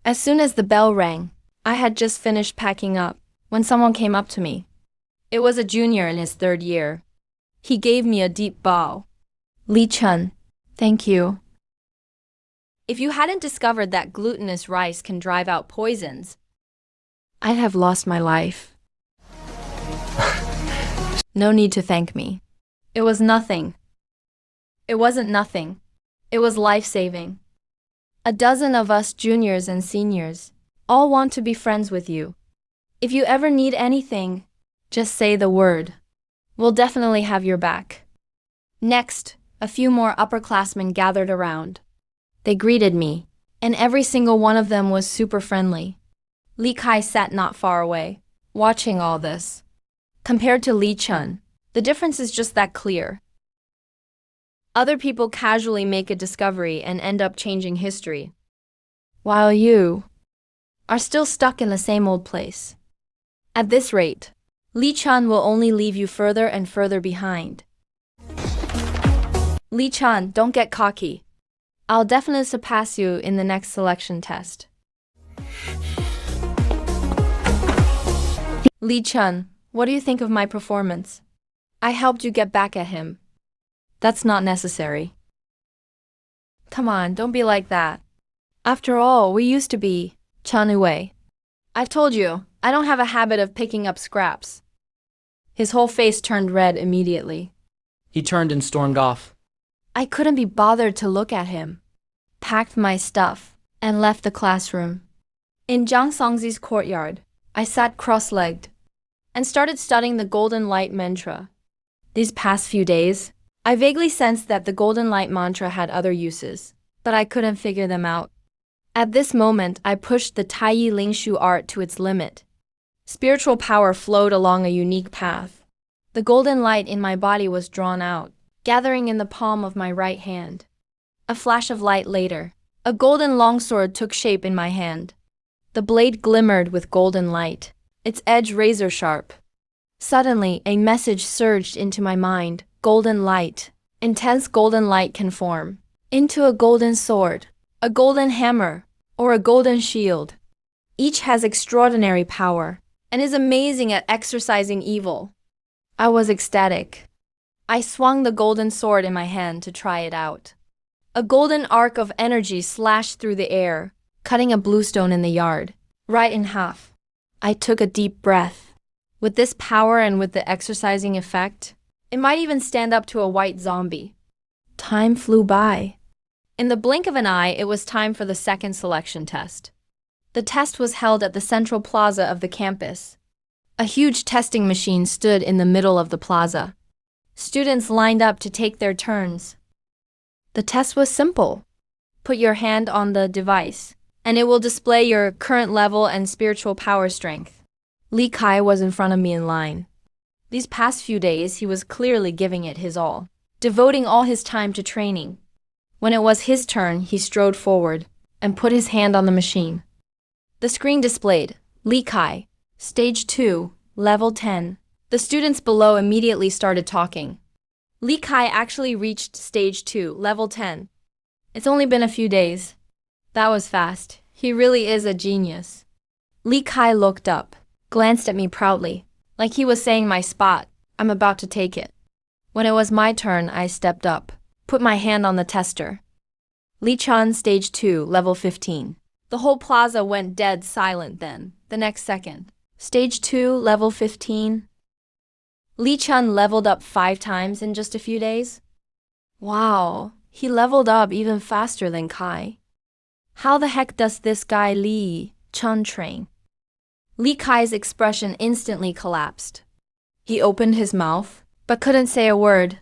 As soon as the bell rang, I had just finished packing up when someone came up to me. It was a junior in his 3rd year. He gave me a deep bow. Li Chun, thank you. If you hadn't discovered that glutinous rice can drive out poisons, I'd have lost my life. No need to thank me. It was nothing. It wasn't nothing. It was life-saving. A dozen of us juniors and seniors all want to be friends with you. If you ever need anything, just say the word. We'll definitely have your back. Next, a few more upperclassmen gathered around. They greeted me, and every single one of them was super friendly. Li Kai sat not far away, watching all this. Compared to Li Chun, the difference is just that clear. Other people casually make a discovery and end up changing history, while you are still stuck in the same old place. At this rate, Li Chun will only leave you further and further behind. Li Chun, don't get cocky. I'll definitely surpass you in the next selection test. Li Chun, what do you think of my performance? I helped you get back at him. That's not necessary. Come on, don't be like that. After all, we used to be Chun Wei. I've told you, I don't have a habit of picking up scraps. His whole face turned red immediately. He turned and stormed off. I couldn't be bothered to look at him. Packed my stuff and left the classroom. In Zhang Songzi's courtyard, I sat cross-legged and started studying the Golden Light mantra. These past few days, I vaguely sensed that the Golden Light mantra had other uses, but I couldn't figure them out. At this moment, I pushed the Taiyi Lingshu art to its limit. Spiritual power flowed along a unique path. The golden light in my body was drawn out, gathering in the palm of my right hand. A flash of light later, a golden longsword took shape in my hand. The blade glimmered with golden light, its edge razor sharp. Suddenly, a message surged into my mind. Golden light. Intense golden light can form into a golden sword, a golden hammer, or a golden shield. Each has extraordinary power and is amazing at exorcising evil. I was ecstatic. I swung the golden sword in my hand to try it out. A golden arc of energy slashed through the air, cutting a bluestone in the yard, right in half. I took a deep breath. With this power and with the exorcising effect, it might even stand up to a white zombie. Time flew by. In the blink of an eye, it was time for the second selection test. The test was held at the central plaza of the campus. A huge testing machine stood in the middle of the plaza. Students lined up to take their turns. The test was simple. Put your hand on the device, and it will display your current level and spiritual power strength. Li Kai was in front of me in line. These past few days, he was clearly giving it his all, devoting all his time to training. When it was his turn, he strode forward and put his hand on the machine. The screen displayed, Li Kai, Stage 2, Level 10. The students below immediately started talking. Li Kai actually reached Stage 2, Level 10. It's only been a few days. That was fast. He really is a genius. Li Kai looked up, glanced at me proudly, like he was saying my spot. I'm about to take it. When it was my turn, I stepped up, put my hand on the tester. Li Chun, Stage 2, Level 15. The whole plaza went dead silent then, the next second. Stage 2, Level 15. Li Chun leveled up 5 times in just a few days. Wow, he leveled up even faster than Kai. How the heck does this guy Li Chun train? Li Kai's expression instantly collapsed. He opened his mouth, but couldn't say a word.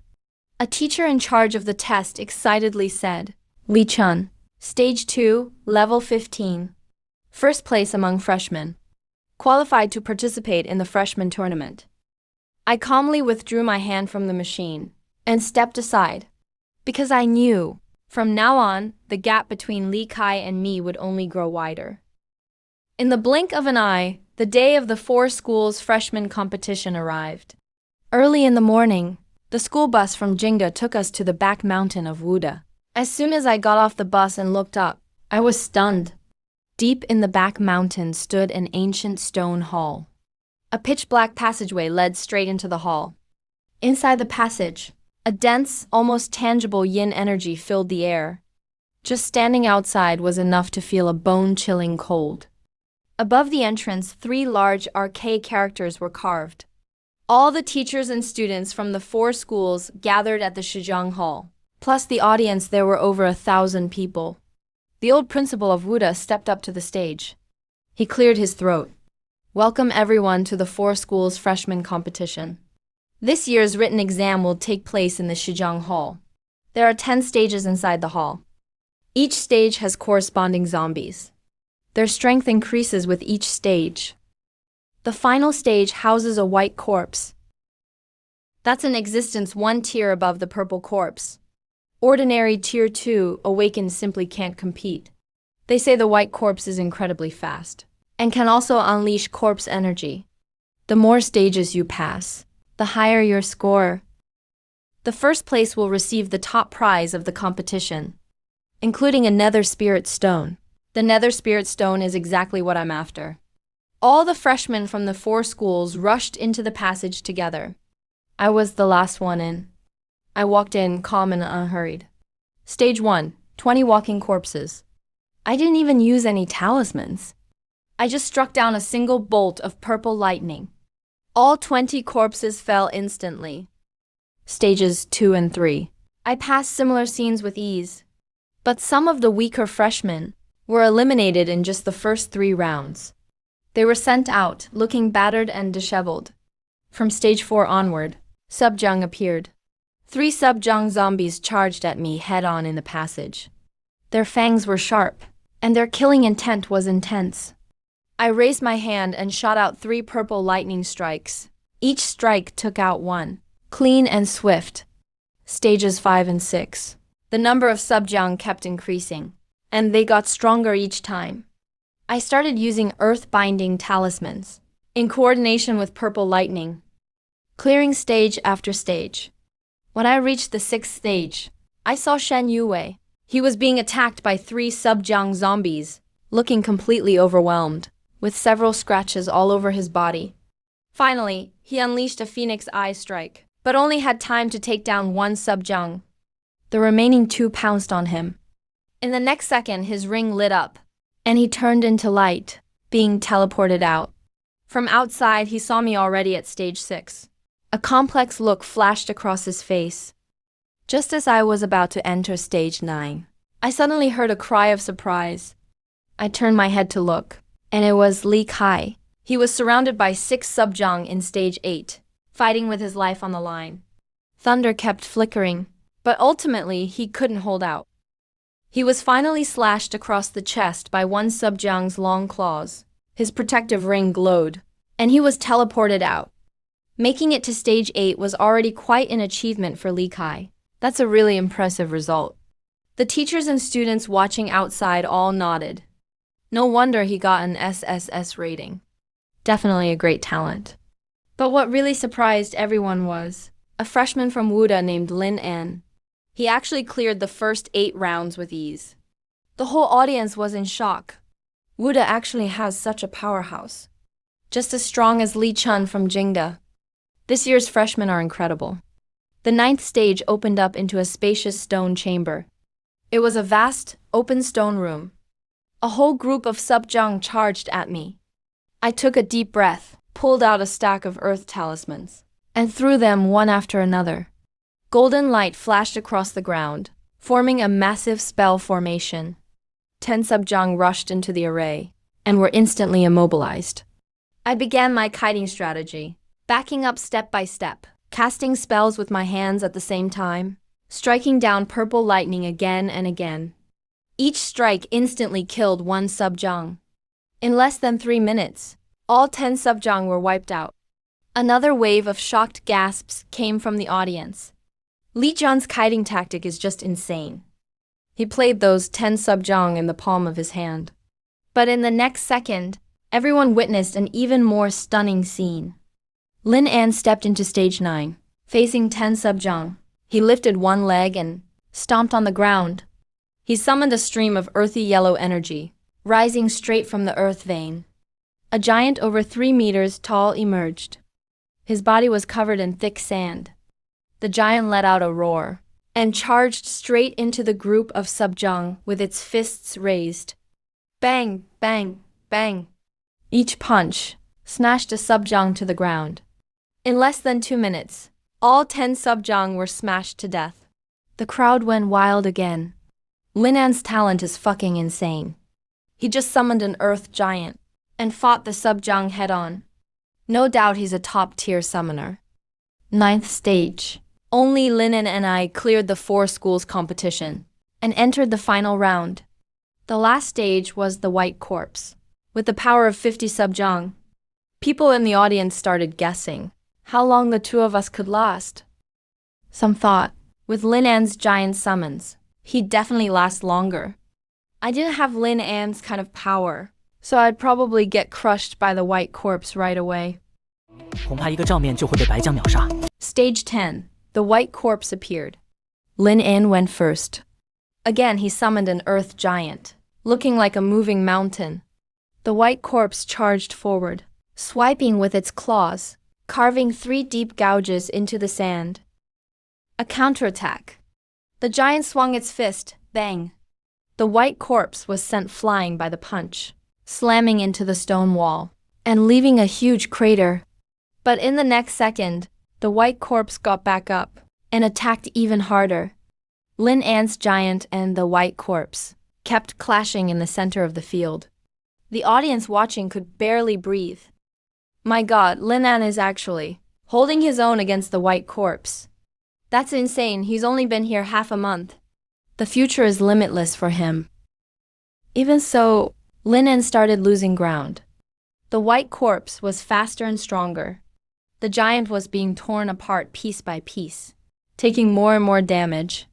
A teacher in charge of the test excitedly said, Li Chun, Stage 2, Level 15. First place among freshmen. Qualified to participate in the freshman tournament. I calmly withdrew my hand from the machine and stepped aside, because I knew, from now on, the gap between Li Kai and me would only grow wider. In the blink of an eye, the day of the 4 schools' freshman competition arrived. Early in the morning, the school bus from Jingda took us to the back mountain of Wuda. As soon as I got off the bus and looked up, I was stunned. Deep in the back mountain stood an ancient stone hall. A pitch-black passageway led straight into the hall. Inside the passage, a dense, almost tangible yin energy filled the air. Just standing outside was enough to feel a bone-chilling cold. Above the entrance, 3 large archaic characters were carved. All the teachers and students from the 4 schools gathered at the Shijang Hall. Plus the audience, there were over 1,000 people. The old principal of Wuda stepped up to the stage. He cleared his throat. Welcome everyone to the 4 schools freshman competition. This year's written exam will take place in the Shijang Hall. There are 10 stages inside the hall. Each stage has corresponding zombies. Their strength increases with each stage. The final stage houses a white corpse. That's an existence 1 tier above the purple corpse. Ordinary Tier 2 awakened simply can't compete. They say the white corpse is incredibly fast and can also unleash corpse energy. The more stages you pass, the higher your score. The first place will receive the top prize of the competition, including a nether spirit stone. The nether spirit stone is exactly what I'm after. All the freshmen from the 4 schools rushed into the passage together. I was the last one in. I walked in calm and unhurried. Stage 1, 20 walking corpses. I didn't even use any talismans. I just struck down a single bolt of purple lightning. All 20 corpses fell instantly. Stages 2 and 3. I passed similar scenes with ease. But some of the weaker freshmen were eliminated in just the first 3 rounds. They were sent out, looking battered and disheveled. From stage 4 onward, Subjung appeared. 3 Subjung zombies charged at me head-on in the passage. Their fangs were sharp, and their killing intent was intense. I raised my hand and shot out 3 purple lightning strikes. Each strike took out 1, clean and swift. Stages 5 and 6. The number of Subjung kept increasing, and they got stronger each time. I started using earth-binding talismans, in coordination with purple lightning, clearing stage after stage. When I reached the 6th stage, I saw Shen Yuwei. He was being attacked by 3 Subjung zombies, looking completely overwhelmed, with several scratches all over his body. Finally, he unleashed a Phoenix Eye strike, but only had time to take down 1 Subjung. The remaining 2 pounced on him. In the next second, his ring lit up, and he turned into light, being teleported out. From outside, he saw me already at stage 6. A complex look flashed across his face. Just as I was about to enter stage 9, I suddenly heard a cry of surprise. I turned my head to look, and it was Li Kai. He was surrounded by 6 Subjung in stage 8, fighting with his life on the line. Thunder kept flickering, but ultimately he couldn't hold out. He was finally slashed across the chest by one Subjiang's long claws. His protective ring glowed, and he was teleported out. Making it to stage 8 was already quite an achievement for Li Kai. That's a really impressive result. The teachers and students watching outside all nodded. No wonder he got an SSS rating. Definitely a great talent. But what really surprised everyone was a freshman from Wuda named Lin An. He actually cleared the first 8 rounds with ease. The whole audience was in shock. Wuda actually has such a powerhouse. Just as strong as Li Chun from Jingda. This year's freshmen are incredible. The 9th stage opened up into a spacious stone chamber. It was a vast, open stone room. A whole group of Subjiang charged at me. I took a deep breath, pulled out a stack of earth talismans, and threw them one after another. Golden light flashed across the ground, forming a massive spell formation. 10 Subjiang rushed into the array, and were instantly immobilized. I began my kiting strategy, backing up step by step, casting spells with my hands at the same time, striking down purple lightning again and again. Each strike instantly killed one Subjiang. In less than 3 minutes, all 10 Subjiang were wiped out. Another wave of shocked gasps came from the audience. Li Zhan's kiting tactic is just insane. He played those 10 Subjiang in the palm of his hand. But in the next second, everyone witnessed an even more stunning scene. Lin An stepped into stage 9, facing 10 Subjiang. He lifted one leg and stomped on the ground. He summoned a stream of earthy yellow energy, rising straight from the earth vein. A giant over 3 meters tall emerged. His body was covered in thick sand. The giant let out a roar and charged straight into the group of Subjiang with its fists raised. Bang, bang, bang. Each punch smashed a Subjiang to the ground. In less than 2 minutes, all 10 Subjiang were smashed to death. The crowd went wild again. Lin An's talent is fucking insane. He just summoned an earth giant and fought the Subjiang head-on. No doubt he's a top-tier summoner. 9th stage. Only Lin An and I cleared the 4 schools competition and entered the final round. The last stage was the White Corpse. With the power of 50 Subjiang, people in the audience started guessing how long the 2 of us could last. Some thought, with Lin An's giant summons, he'd definitely last longer. I didn't have Lin An's kind of power, so I'd probably get crushed by the White Corpse right away. 恐怕一个照面就会被白将秒杀。 Stage 10. The White Corpse appeared. Lin An went first. Again, he summoned an earth giant, looking like a moving mountain. The White Corpse charged forward, swiping with its claws, carving 3 deep gouges into the sand. A counterattack. The giant swung its fist, bang. The White Corpse was sent flying by the punch, slamming into the stone wall, and leaving a huge crater. But in the next second, the White Corpse got back up and attacked even harder. Lin An's giant and the White Corpse kept clashing in the center of the field. The audience watching could barely breathe. My god, Lin An is actually holding his own against the White Corpse. That's insane, he's only been here half a month. The future is limitless for him. Even so, Lin An started losing ground. The White Corpse was faster and stronger. The giant was being torn apart piece by piece, taking more and more damage.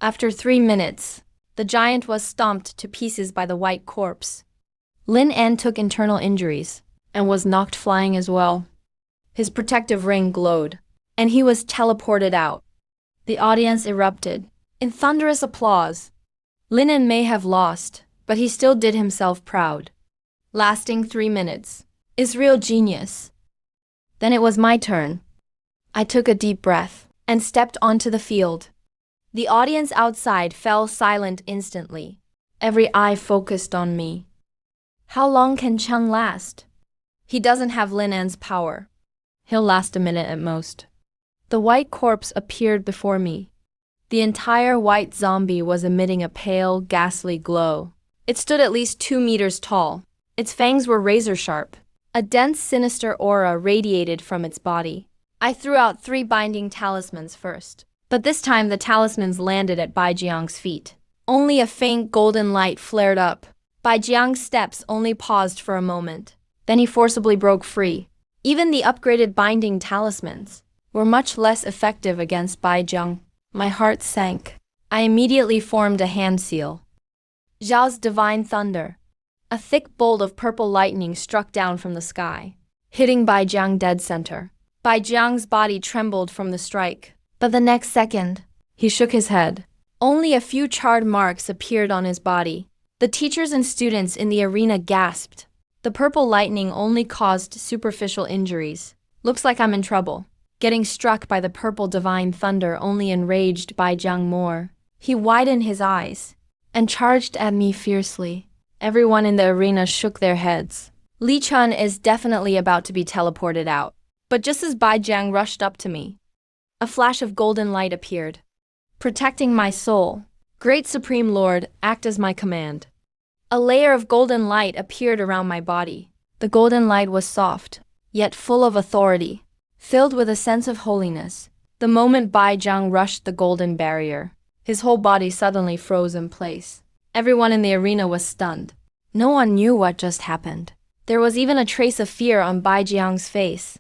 After 3 minutes, the giant was stomped to pieces by the White Corpse. Lin An took internal injuries and was knocked flying as well. His protective ring glowed, and he was teleported out. The audience erupted in thunderous applause. Lin An may have lost, but he still did himself proud. Lasting 3 minutes. Is real genius. Then it was my turn. I took a deep breath and stepped onto the field. The audience outside fell silent instantly. Every eye focused on me. How long can Chung last? He doesn't have Lin An's power. He'll last a minute at most. The White Corpse appeared before me. The entire white zombie was emitting a pale, ghastly glow. It stood at least 2 meters tall. Its fangs were razor sharp. A dense, sinister aura radiated from its body. I threw out 3 binding talismans first, but this time the talismans landed at Bai Jiang's feet. Only a faint golden light flared up. Bai Jiang's steps only paused for a moment. Then he forcibly broke free. Even the upgraded binding talismans were much less effective against Bai Jiang. My heart sank. I immediately formed a hand seal. Zhao's divine thunder. A thick bolt of purple lightning struck down from the sky, hitting Bai Jiang dead center. Bai Jiang's body trembled from the strike, but the next second, he shook his head. Only a few charred marks appeared on his body. The teachers and students in the arena gasped. The purple lightning only caused superficial injuries. Looks like I'm in trouble. Getting struck by the purple divine thunder only enraged Bai Jiang more. He widened his eyes and charged at me fiercely. Everyone in the arena shook their heads. Li Chun is definitely about to be teleported out. But just as Bai Jiang rushed up to me, a flash of golden light appeared. Protecting my soul, Great Supreme Lord, act as my command. A layer of golden light appeared around my body. The golden light was soft, yet full of authority, filled with a sense of holiness. The moment Bai Jiang rushed the golden barrier, his whole body suddenly froze in place. Everyone in the arena was stunned. No one knew what just happened. There was even a trace of fear on Bai Jiang's face.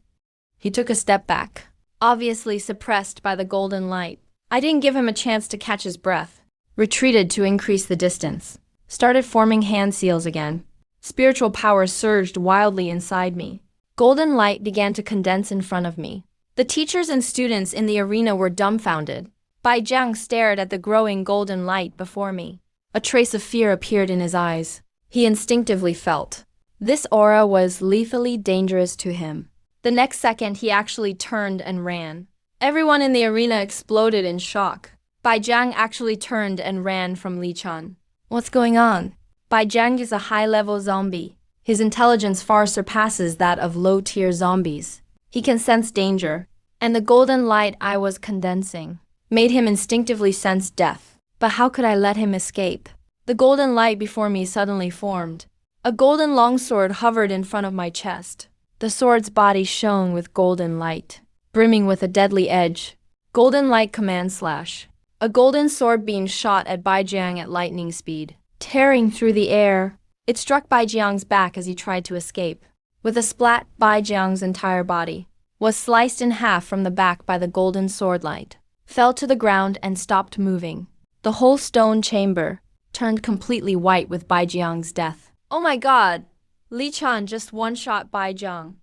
He took a step back, obviously suppressed by the golden light. I didn't give him a chance to catch his breath. Retreated to increase the distance. Started forming hand seals again. Spiritual power surged wildly inside me. Golden light began to condense in front of me. The teachers and students in the arena were dumbfounded. Bai Jiang stared at the growing golden light before me. A trace of fear appeared in his eyes. He instinctively felt this aura was lethally dangerous to him. The next second, he actually turned and ran. Everyone in the arena exploded in shock. Bai Jiang actually turned and ran from Li Chun. What's going on? Bai Jiang is a high-level zombie. His intelligence far surpasses that of low-tier zombies. He can sense danger, and the golden light I was condensing made him instinctively sense death. But how could I let him escape? The golden light before me suddenly formed. A golden longsword hovered in front of my chest. The sword's body shone with golden light, brimming with a deadly edge. Golden light command slash. A golden sword beam shot at Bai Jiang at lightning speed, tearing through the air. It struck Bai Jiang's back as he tried to escape. With a splat, Bai Jiang's entire body was sliced in half from the back by the golden sword light, fell to the ground and stopped moving. The whole stone chamber turned completely white with Bai Jiang's death. Oh my god! Li Chun just one-shot Bai Jiang.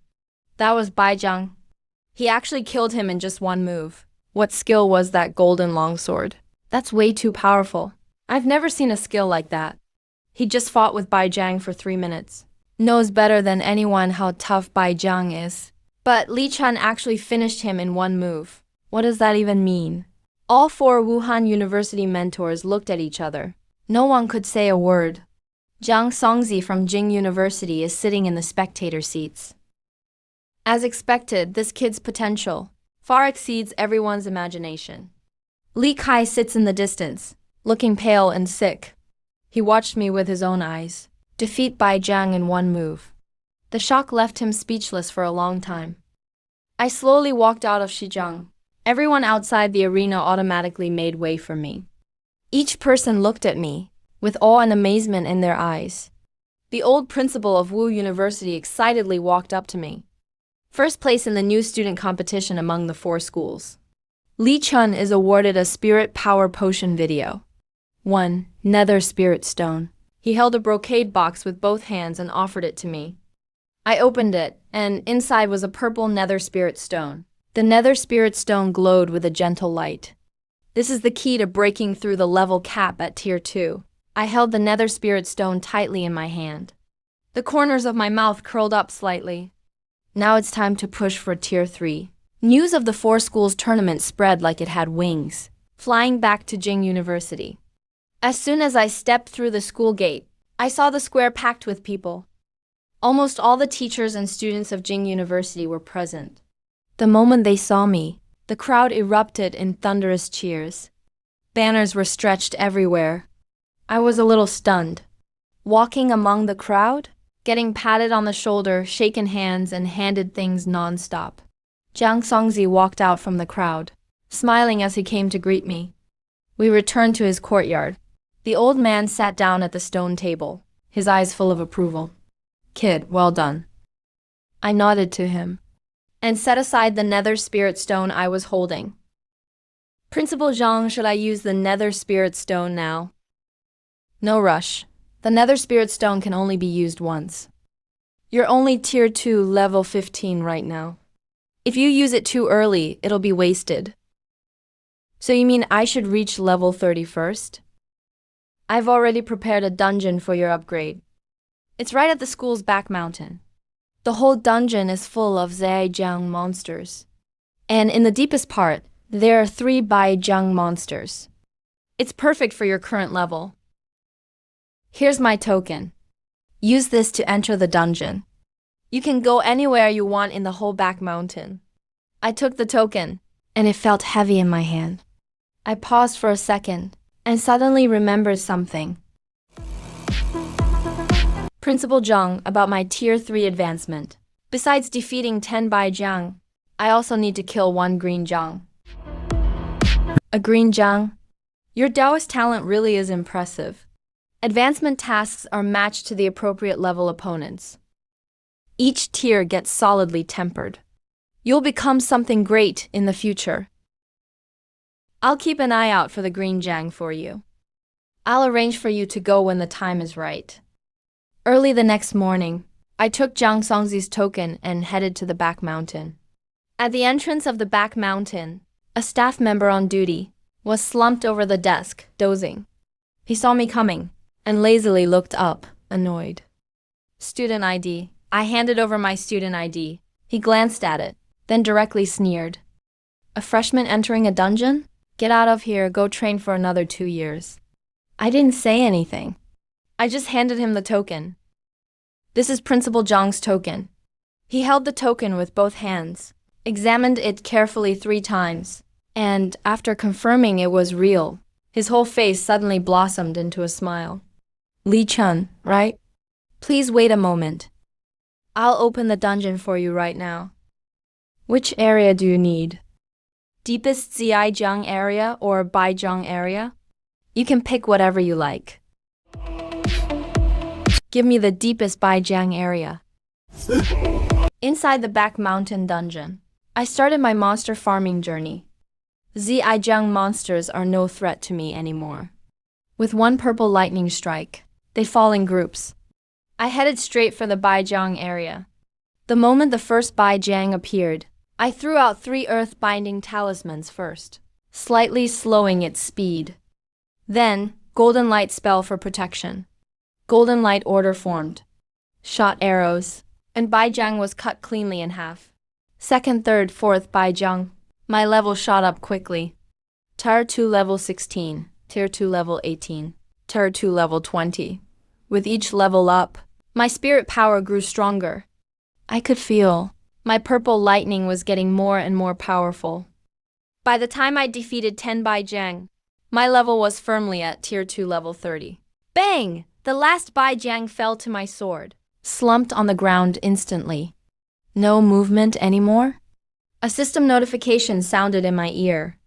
That was Bai Jiang. He actually killed him in just one move. What skill was that golden longsword? That's way too powerful. I've never seen a skill like that. He just fought with Bai Jiang for 3 minutes. Knows better than anyone how tough Bai Jiang is. But Li Chun actually finished him in one move. What does that even mean? All 4 Wuhan University mentors looked at each other. No one could say a word. Zhang Songzi from Jing University is sitting in the spectator seats. As expected, this kid's potential far exceeds everyone's imagination. Li Kai sits in the distance, looking pale and sick. He watched me with his own eyes defeat Bai Jiang in one move. The shock left him speechless for a long time. I slowly walked out of Shijiang. Everyone outside the arena automatically made way for me. Each person looked at me with awe and amazement in their eyes. The old principal of Wu University excitedly walked up to me. First place in the new student competition among the 4 schools. Li Chun is awarded a Spirit Power Potion video. 1. Nether Spirit Stone. He held a brocade box with both hands and offered it to me. I opened it, and inside was a purple Nether Spirit Stone. The Nether Spirit Stone glowed with a gentle light. This is the key to breaking through the level cap at Tier 2. I held the Nether Spirit Stone tightly in my hand. The corners of my mouth curled up slightly. Now it's time to push for Tier 3. News of the 4 schools tournament spread like it had wings, flying back to Jing University. As soon as I stepped through the school gate, I saw the square packed with people. Almost all the teachers and students of Jing University were present. The moment they saw me, the crowd erupted in thunderous cheers. Banners were stretched everywhere. I was a little stunned. Walking among the crowd, getting patted on the shoulder, shaken hands, and handed things non-stop. Jiang Songzi walked out from the crowd, smiling as he came to greet me. We returned to his courtyard. The old man sat down at the stone table, his eyes full of approval. "Kid, well done." I nodded to him and set aside the nether spirit stone I was holding. "Principal Zhang, should I use the nether spirit stone now?" "No rush. The nether spirit stone can only be used once. You're only tier 2 level 15 right now. If you use it too early, it'll be wasted." "So you mean I should reach level 30 first? I've already prepared a dungeon for your upgrade. It's right at the school's back mountain. The whole dungeon is full of Zaijiang monsters. And in the deepest part, there are 3 Baijiang monsters. It's perfect for your current level. Here's my token. Use this to enter the dungeon. You can go anywhere you want in the whole back mountain." I took the token, and it felt heavy in my hand. I paused for a second, and suddenly remembered something. "Principal Zhang, about my tier 3 advancement. Besides defeating 10 Baijiang, I also need to kill 1 green Zhang." "A green Zhang? Your Taoist talent really is impressive. Advancement tasks are matched to the appropriate level opponents. Each tier gets solidly tempered. You'll become something great in the future. I'll keep an eye out for the green Zhang for you. I'll arrange for you to go when the time is right." Early the next morning, I took Jiang Songzi's token and headed to the back mountain. At the entrance of the back mountain, a staff member on duty was slumped over the desk, dozing. He saw me coming and lazily looked up, annoyed. "Student ID." I handed over my student ID. He glanced at it, then directly sneered. "A freshman entering a dungeon? Get out of here, go train for another 2 years." I didn't say anything. I just handed him the token. "This is Principal Zhang's token." He held the token with both hands, examined it carefully 3 times, and after confirming it was real, his whole face suddenly blossomed into a smile. "Li Chun, right? Please wait a moment. I'll open the dungeon for you right now. Which area do you need? Deepest Zaijiang area or Baijiang area? You can pick whatever you like." "Give me the deepest Baijiang area." Inside the back mountain dungeon, I started my monster farming journey. Zaijiang monsters are no threat to me anymore. With 1 purple lightning strike, they fall in groups. I headed straight for the Baijiang area. The moment the first Baijiang appeared, I threw out 3 earth-binding talismans first, slightly slowing its speed. Then, golden light spell for protection. Golden light order formed. Shot arrows, and Baijiang was cut cleanly in half. Second, third, fourth Baijiang. My level shot up quickly. Tier 2 level 16, Tier 2 level 18, Tier 2 level 20. With each level up, my spirit power grew stronger. I could feel my purple lightning was getting more and more powerful. By the time I defeated 10 Baijiang, my level was firmly at Tier 2 level 30. Bang! The last Baijiang fell to my sword, slumped on the ground instantly. No movement anymore? A system notification sounded in my ear.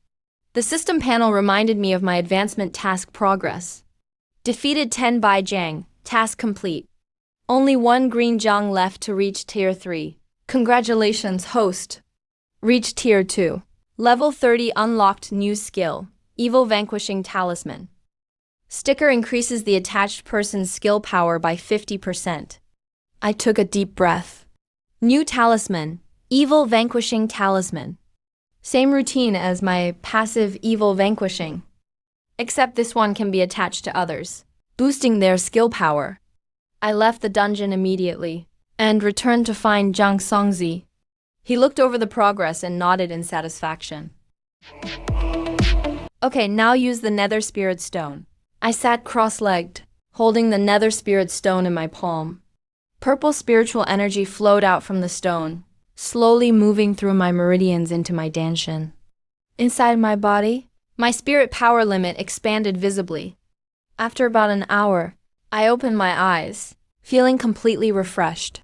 The system panel reminded me of my advancement task progress. Defeated 10 Baijiang, task complete. Only 1 green Zhang left to reach Tier 3. Congratulations, host. Reach Tier 2. Level 30 unlocked new skill, Evil Vanquishing Talisman. Sticker increases the attached person's skill power by 50%. I took a deep breath. New talisman, Evil Vanquishing Talisman. Same routine as my passive Evil Vanquishing, except this one can be attached to others, boosting their skill power. I left the dungeon immediately and returned to find Jiang Songzi. He looked over the progress and nodded in satisfaction. Okay, now use the Nether Spirit Stone. I sat cross-legged, holding the Nether Spirit Stone in my palm. Purple spiritual energy flowed out from the stone, slowly moving through my meridians into my danshin. Inside my body, my spirit power limit expanded visibly. After about an hour, I opened my eyes, feeling completely refreshed.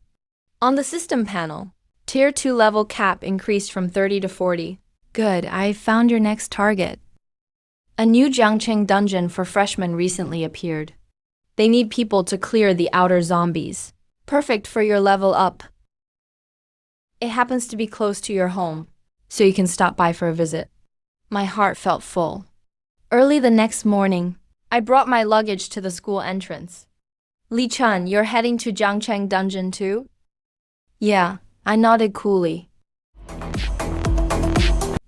On the system panel, Tier 2 level cap increased from 30 to 40. Good, I found your next target. A new Jiangcheng dungeon for freshmen recently appeared. They need people to clear the outer zombies. Perfect for your level up. It happens to be close to your home, so you can stop by for a visit. My heart felt full. Early the next morning, I brought my luggage to the school entrance. Li Chun, you're heading to Jiangcheng dungeon too? Yeah, I nodded coolly.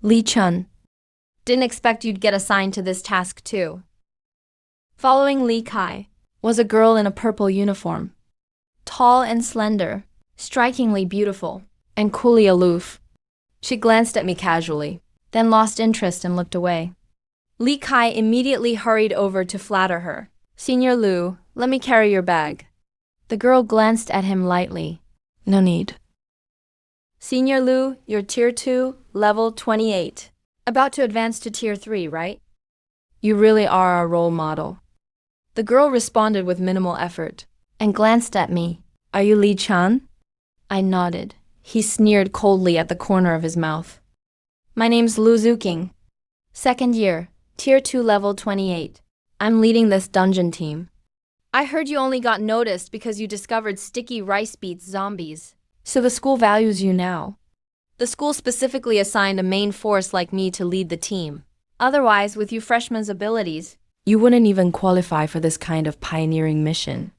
Li Chun. Didn't expect you'd get assigned to this task too. Following Li Kai was a girl in a purple uniform. Tall and slender, strikingly beautiful, and coolly aloof. She glanced at me casually, then lost interest and looked away. Li Kai immediately hurried over to flatter her. Senior Lu, let me carry your bag. The girl glanced at him lightly. No need. Senior Lu, you're Tier 2, level 28. About to advance to Tier 3, right? You really are our role model. The girl responded with minimal effort and glanced at me. Are you Li Chan? I nodded. He sneered coldly at the corner of his mouth. My name's Lu Zuking. Second year, Tier 2 level 28. I'm leading this dungeon team. I heard you only got noticed because you discovered sticky rice beets zombies. So the school values you now. The school specifically assigned a main force like me to lead the team. Otherwise, with you freshmen's abilities, you wouldn't even qualify for this kind of pioneering mission.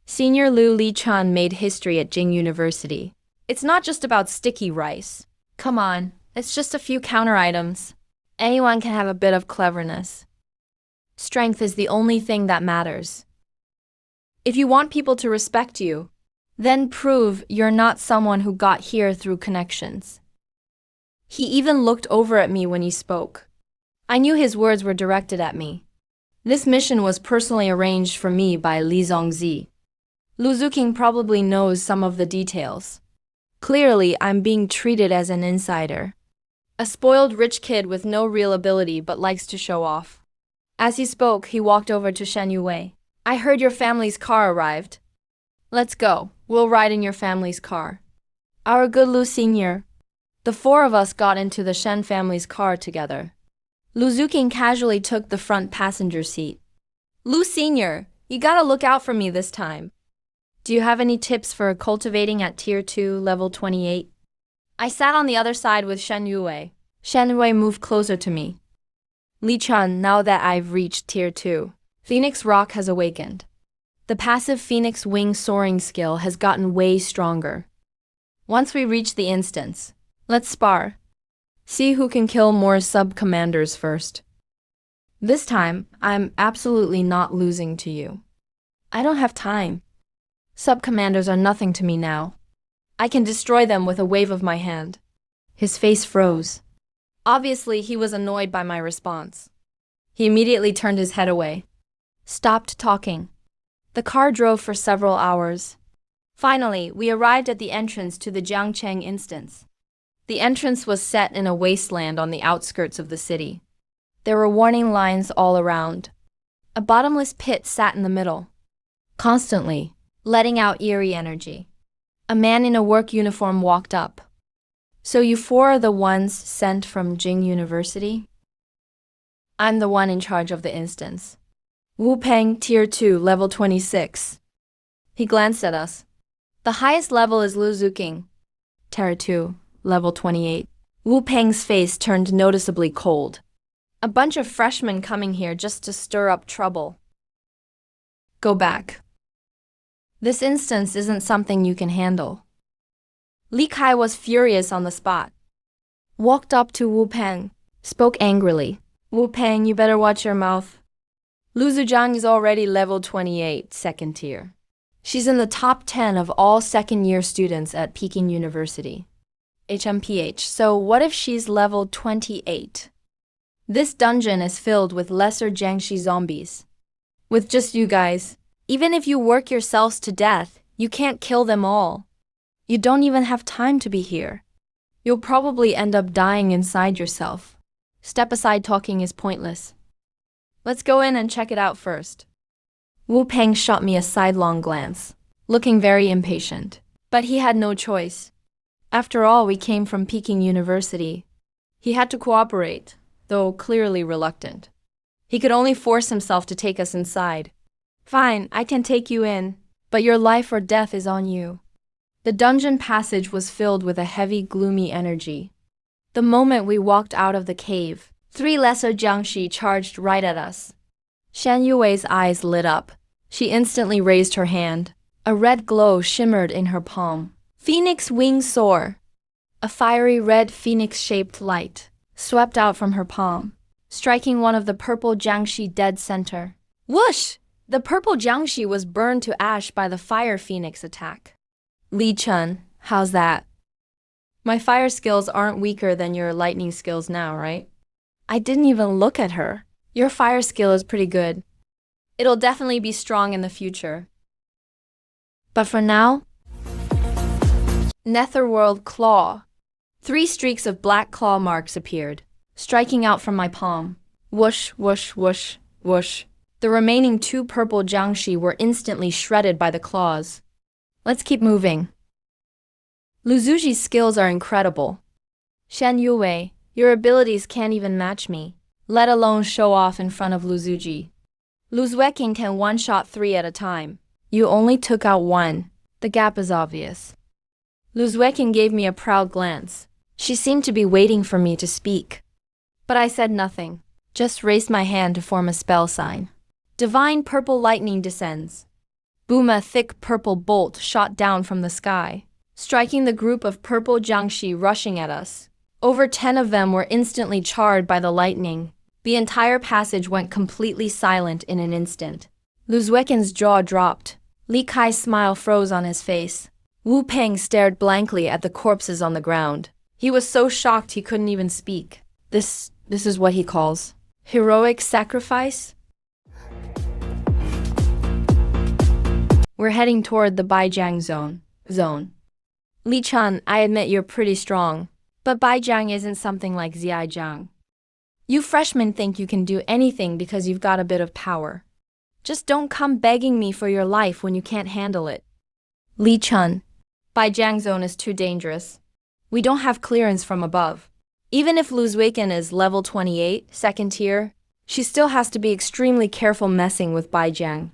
Senior Lu Li Chan made history at Jing University. It's not just about sticky rice. Come on, it's just a few counter items. Anyone can have a bit of cleverness. Strength is the only thing that matters. If you want people to respect you, then prove you're not someone who got here through connections. He even looked over at me when he spoke. I knew his words were directed at me. This mission was personally arranged for me by Li Zongzi. Lu Zuking probably knows some of the details. Clearly, I'm being treated as an insider. A spoiled rich kid with no real ability but likes to show off. As he spoke, he walked over to Shen Yue. I heard your family's car arrived. Let's go. We'll ride in your family's car. Our good Lu Senior. The four of us got into the Shen family's car together. Lu Zuking casually took the front passenger seat. Lu Senior, you gotta look out for me this time. Do you have any tips for cultivating at Tier 2, level 28? I sat on the other side with Shen Yue. Shen Yue moved closer to me. Li Chun, now that I've reached Tier 2, Phoenix Rock has awakened. The passive Phoenix Wing soaring skill has gotten way stronger. Once we reach the instance, let's spar. See who can kill more sub-commanders first. This time, I'm absolutely not losing to you. I don't have time. Sub-commanders are nothing to me now. I can destroy them with a wave of my hand. His face froze. Obviously, he was annoyed by my response. He immediately turned his head away. Stopped talking. The car drove for several hours. Finally, we arrived at the entrance to the Jiangcheng instance. The entrance was set in a wasteland on the outskirts of the city. There were warning lines all around. A bottomless pit sat in the middle, constantly letting out eerie energy. A man in a work uniform walked up. So you four are the ones sent from Jing University? I'm the one in charge of the instance. Wu Peng, Tier 2, level 26. He glanced at us. The highest level is Lu Zuking, Tier 2, level 28. Wu Peng's face turned noticeably cold. A bunch of freshmen coming here just to stir up trouble. Go back. This instance isn't something you can handle. Li Kai was furious on the spot. Walked up to Wu Peng, spoke angrily. Wu Peng, you better watch your mouth. Lu Zhujiang is already level 28, second tier. She's in the top 10 of all second-year students at Peking University. HMPH, so what if she's level 28? This dungeon is filled with lesser Jiangxi zombies. With just you guys, even if you work yourselves to death, you can't kill them all. You don't even have time to be here. You'll probably end up dying inside yourself. Step aside, talking is pointless. Let's go in and check it out first. Wu Peng shot me a sidelong glance, looking very impatient. But he had no choice. After all, we came from Peking University. He had to cooperate, though clearly reluctant. He could only force himself to take us inside. Fine, I can take you in, but your life or death is on you. The dungeon passage was filled with a heavy, gloomy energy. The moment we walked out of the cave, 3 lesser Jiangshi charged right at us. Shan Yui's eyes lit up. She instantly raised her hand. A red glow shimmered in her palm. Phoenix wings soar. A fiery red phoenix-shaped light swept out from her palm, striking one of the purple Jiangshi dead center. Whoosh! The purple Jiangshi was burned to ash by the fire phoenix attack. Li Chun, how's that? My fire skills aren't weaker than your lightning skills now, right? I didn't even look at her. Your fire skill is pretty good. It'll definitely be strong in the future. But for now, Netherworld Claw. 3 streaks of black claw marks appeared, striking out from my palm. Whoosh, whoosh, whoosh, whoosh. The remaining 2 purple Jiangshi were instantly shredded by the claws. Let's keep moving. Luzuji's skills are incredible. Shan Yue, your abilities can't even match me, let alone show off in front of Luzuji. Luzweking can one-shot 3 at a time. You only took out 1. The gap is obvious. Luzweking gave me a proud glance. She seemed to be waiting for me to speak. But I said nothing, just raised my hand to form a spell sign. Divine purple lightning descends. Boom! A thick purple bolt shot down from the sky, striking the group of purple Jiangshi rushing at us. Over 10 of them were instantly charred by the lightning. The entire passage went completely silent in an instant. Luzwekin's jaw dropped. Li Kai's smile froze on his face. Wu Peng stared blankly at the corpses on the ground. He was so shocked he couldn't even speak. This is what he calls heroic sacrifice? We're heading toward the Baijiang zone. Li Chan, I admit you're pretty strong, but Baijiang isn't something like Xiajiang. You freshmen think you can do anything because you've got a bit of power. Just don't come begging me for your life when you can't handle it. Li Chun, Baijiang zone is too dangerous. We don't have clearance from above. Even if Luzweken is level 28, 2nd tier, she still has to be extremely careful messing with Baijiang.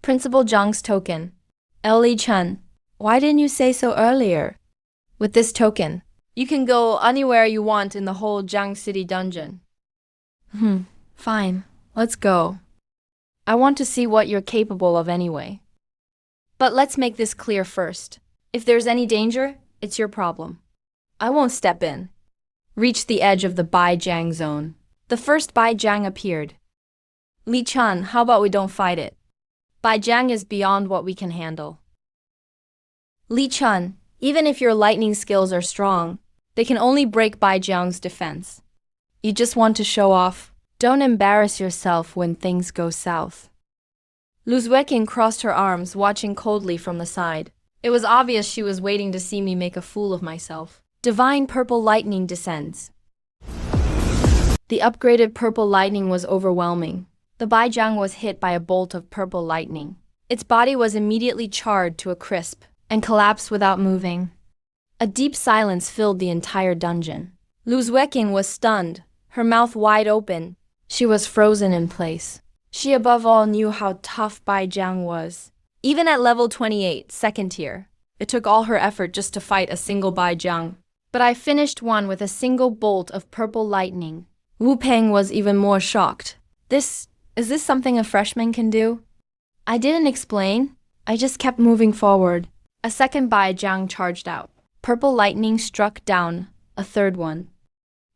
Principal Zhang's token. Li Chun, why didn't you say so earlier? With this token, you can go anywhere you want in the whole Jiang City dungeon. Fine. Let's go. I want to see what you're capable of anyway. But let's make this clear first. If there's any danger, it's your problem. I won't step in. Reach the edge of the Baijiang zone. The first Baijiang appeared. Li Chan, how about we don't fight it? Baijiang is beyond what we can handle. Li Chun, even if your lightning skills are strong, they can only break Baijiang's defense. You just want to show off. Don't embarrass yourself when things go south. Luzwekin crossed her arms, watching coldly from the side. It was obvious she was waiting to see me make a fool of myself. Divine purple lightning descends. The upgraded purple lightning was overwhelming. The Baijiang was hit by a bolt of purple lightning. Its body was immediately charred to a crisp and collapsed without moving. A deep silence filled the entire dungeon. Luzwekin was stunned, her mouth wide open. She was frozen in place. She above all knew how tough Baijiang was. Even at level 28, 2nd tier, it took all her effort just to fight a single Baijiang. But I finished one with a single bolt of purple lightning. Wu Peng was even more shocked. Is this something a freshman can do? I didn't explain. I just kept moving forward. A second Baijiang charged out. Purple lightning struck down a third one.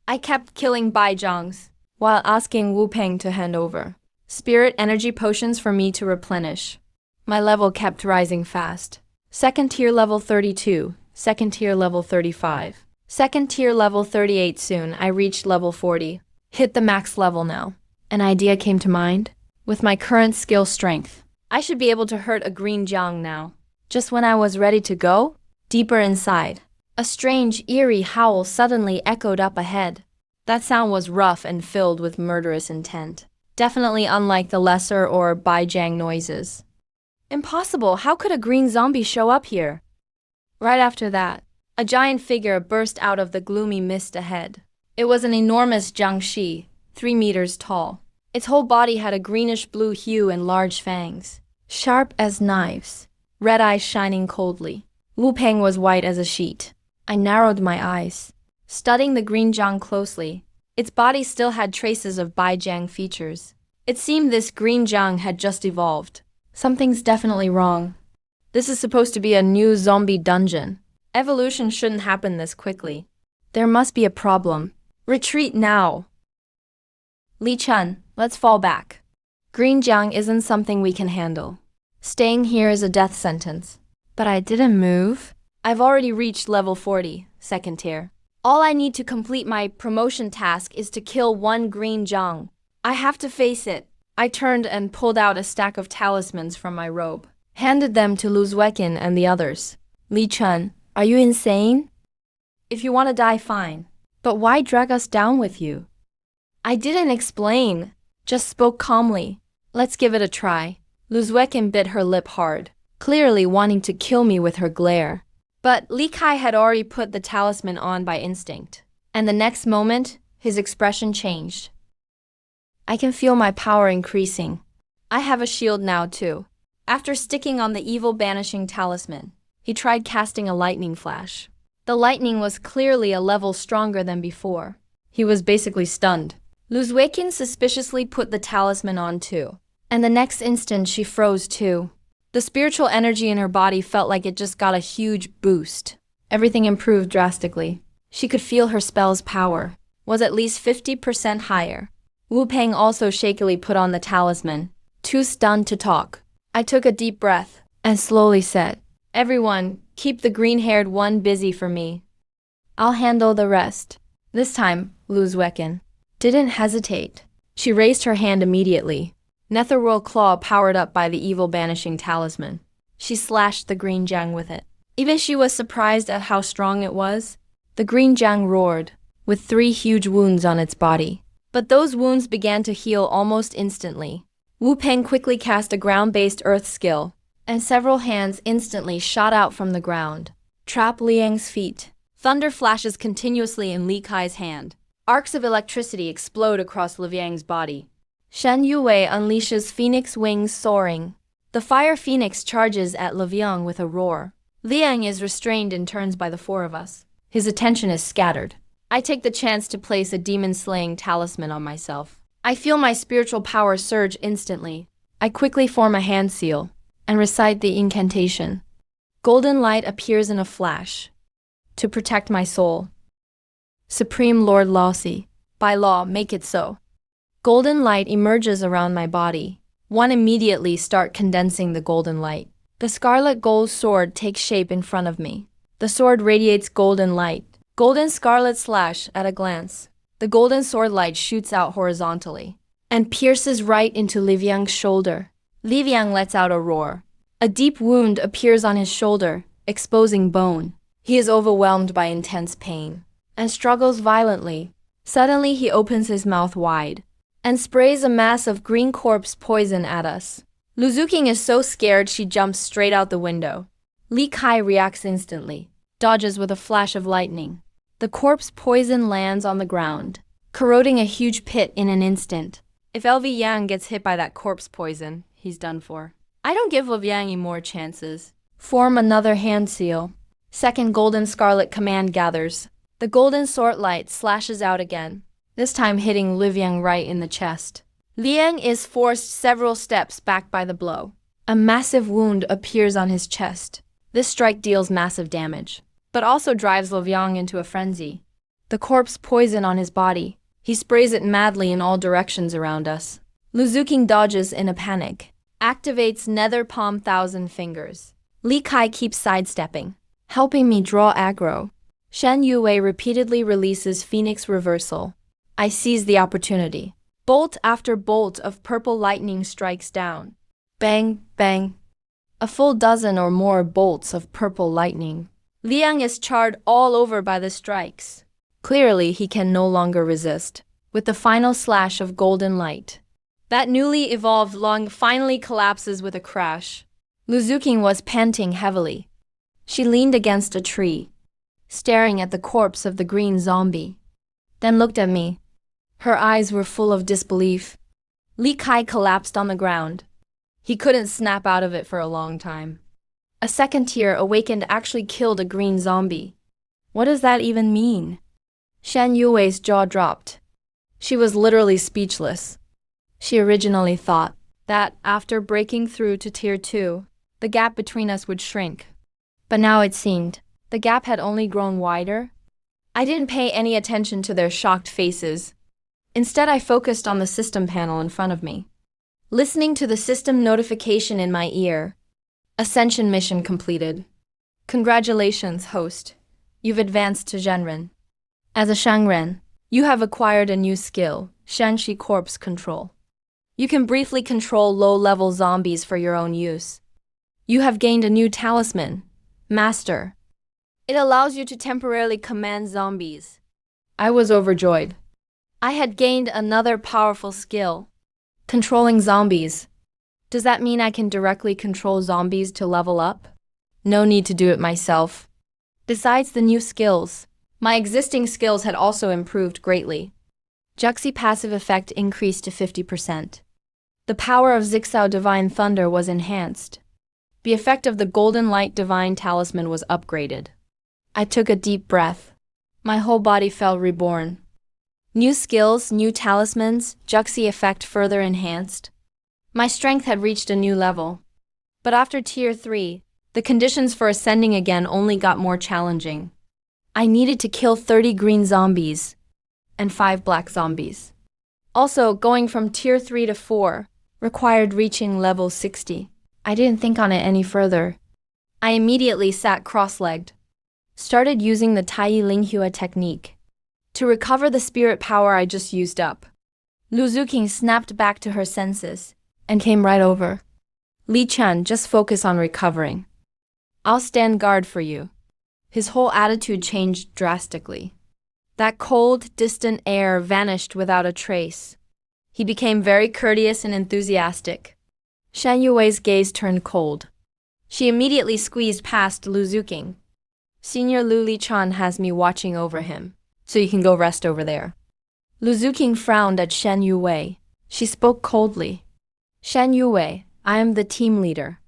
I kept killing Baijiangs while asking Wu Peng to hand over spirit energy potions for me to replenish. My level kept rising fast. 2nd tier level 32, 2nd tier level 35, 2nd tier level 38. Soon I reached level 40. Hit the max level now. An idea came to mind. With my current skill strength, I should be able to hurt a green Jiang now. Just when I was ready to go, deeper inside, a strange, eerie howl suddenly echoed up ahead. That sound was rough and filled with murderous intent. Definitely unlike the lesser or Baijiang noises. Impossible! How could a green zombie show up here? Right after that, a giant figure burst out of the gloomy mist ahead. It was an enormous jiangshi, 3 meters tall. Its whole body had a greenish-blue hue and large fangs, sharp as knives, red eyes shining coldly. Wu Peng was white as a sheet. I narrowed my eyes, studying the green jiang closely. Its body still had traces of Baijiang features. It seemed this green jiang had just evolved. Something's definitely wrong. This is supposed to be a new zombie dungeon. Evolution shouldn't happen this quickly. There must be a problem. Retreat now. Li Chun, let's fall back. Green jiang isn't something we can handle. Staying here is a death sentence. But I didn't move. I've already reached level 40, second tier. All I need to complete my promotion task is to kill one green jiang. I have to face it. I turned and pulled out a stack of talismans from my robe, handed them to Lu Zwekin and the others. Li Chun, are you insane? If you want to die, fine. But why drag us down with you? I didn't explain, just spoke calmly. Let's give it a try. Lu Zwekin bit her lip hard, clearly wanting to kill me with her glare. But Li Kai had already put the talisman on by instinct, and the next moment, his expression changed. I can feel my power increasing. I have a shield now too. After sticking on the evil banishing talisman, he tried casting a lightning flash. The lightning was clearly a level stronger than before. He was basically stunned. Lu Zwekin suspiciously put the talisman on too, and the next instant she froze too. The spiritual energy in her body felt like it just got a huge boost. Everything improved drastically. She could feel her spell's power was at least 50% higher. Wu Peng also shakily put on the talisman, too stunned to talk. I took a deep breath and slowly said, "Everyone, keep the green-haired one busy for me. I'll handle the rest." This time, Lu Zwekin didn't hesitate. She raised her hand immediately. Netherworld Claw powered up by the evil banishing talisman. She slashed the green jiang with it. Even she was surprised at how strong it was. The green jiang roared, with 3 huge wounds on its body. But those wounds began to heal almost instantly. Wu Peng quickly cast a ground-based earth skill, and several hands instantly shot out from the ground. Trap Liang's feet. Thunder flashes continuously in Li Kai's hand. Arcs of electricity explode across Liang's body. Shen Yue unleashes phoenix wings soaring. The fire phoenix charges at Liang with a roar. Liang is restrained and turns by the 4 of us. His attention is scattered. I take the chance to place a demon-slaying talisman on myself. I feel my spiritual power surge instantly. I quickly form a hand seal and recite the incantation. Golden light appears in a flash to protect my soul. Supreme Lord Lossi, by law, make it so. Golden light emerges around my body. One immediately start condensing the golden light. The scarlet gold sword takes shape in front of me. The sword radiates golden light. Golden scarlet slash at a glance. The golden sword light shoots out horizontally and pierces right into Liang's shoulder. Liang lets out a roar. A deep wound appears on his shoulder, exposing bone. He is overwhelmed by intense pain and struggles violently. Suddenly, he opens his mouth wide and sprays a mass of green corpse poison at us. Lu Zuking is so scared she jumps straight out the window. Li Kai reacts instantly, dodges with a flash of lightning. The corpse poison lands on the ground, corroding a huge pit in an instant. If LV Yang gets hit by that corpse poison, he's done for. I don't give Liang any more chances. Form another hand seal. Second golden scarlet command gathers. The golden sword light slashes out again, this time hitting Liang right in the chest. Liang is forced several steps back by the blow. A massive wound appears on his chest. This strike deals massive damage, but also drives Liang into a frenzy. The corpse poison on his body. He sprays it madly in all directions around us. Lu Zuking dodges in a panic. Activates Nether Palm Thousand Fingers. Li Kai keeps sidestepping, helping me draw aggro. Shen Yue repeatedly releases Phoenix Reversal. I seize the opportunity. Bolt after bolt of purple lightning strikes down. Bang, bang. A full dozen or more bolts of purple lightning. Liang is charred all over by the strikes. Clearly, he can no longer resist. With the final slash of golden light, that newly evolved lung finally collapses with a crash. Lu Zuking was panting heavily. She leaned against a tree, staring at the corpse of the green zombie, then looked at me. Her eyes were full of disbelief. Li Kai collapsed on the ground. He couldn't snap out of it for a long time. A second tear awakened actually killed a green zombie. What does that even mean? Shen Yuwei's jaw dropped. She was literally speechless. She originally thought that after breaking through to Tier 2, the gap between us would shrink. But now it seemed the gap had only grown wider. I didn't pay any attention to their shocked faces. Instead, I focused on the system panel in front of me, listening to the system notification in my ear. Ascension mission completed. Congratulations, host. You've advanced to Zhenren. As a Shangren, you have acquired a new skill, Shanxi Corpse Control. You can briefly control low-level zombies for your own use. You have gained a new talisman, Master. It allows you to temporarily command zombies. I was overjoyed. I had gained another powerful skill, controlling zombies. Does that mean I can directly control zombies to level up? No need to do it myself. Besides the new skills, my existing skills had also improved greatly. Juxi passive effect increased to 50%. The power of Zixao Divine Thunder was enhanced. The effect of the Golden Light Divine Talisman was upgraded. I took a deep breath. My whole body felt reborn. New skills, new talismans, Juxi effect further enhanced. My strength had reached a new level. But after Tier 3, the conditions for ascending again only got more challenging. I needed to kill 30 green zombies and 5 black zombies. Also, going from Tier 3 to 4 required reaching level 60. I didn't think on it any further. I immediately sat cross-legged, started using the Tai Linghua technique to recover the spirit power I just used up. Lu Zuqing snapped back to her senses and came right over. Li Chen, just focus on recovering. I'll stand guard for you. His whole attitude changed drastically. That cold, distant air vanished without a trace. He became very courteous and enthusiastic. Shen Yuwei's gaze turned cold. She immediately squeezed past Lu Zuqing. Senior Lu Lichan has me watching over him, so you can go rest over there. Lu Zuqing frowned at Shen Yuwei. She spoke coldly. Shen Yuwei, I am the team leader.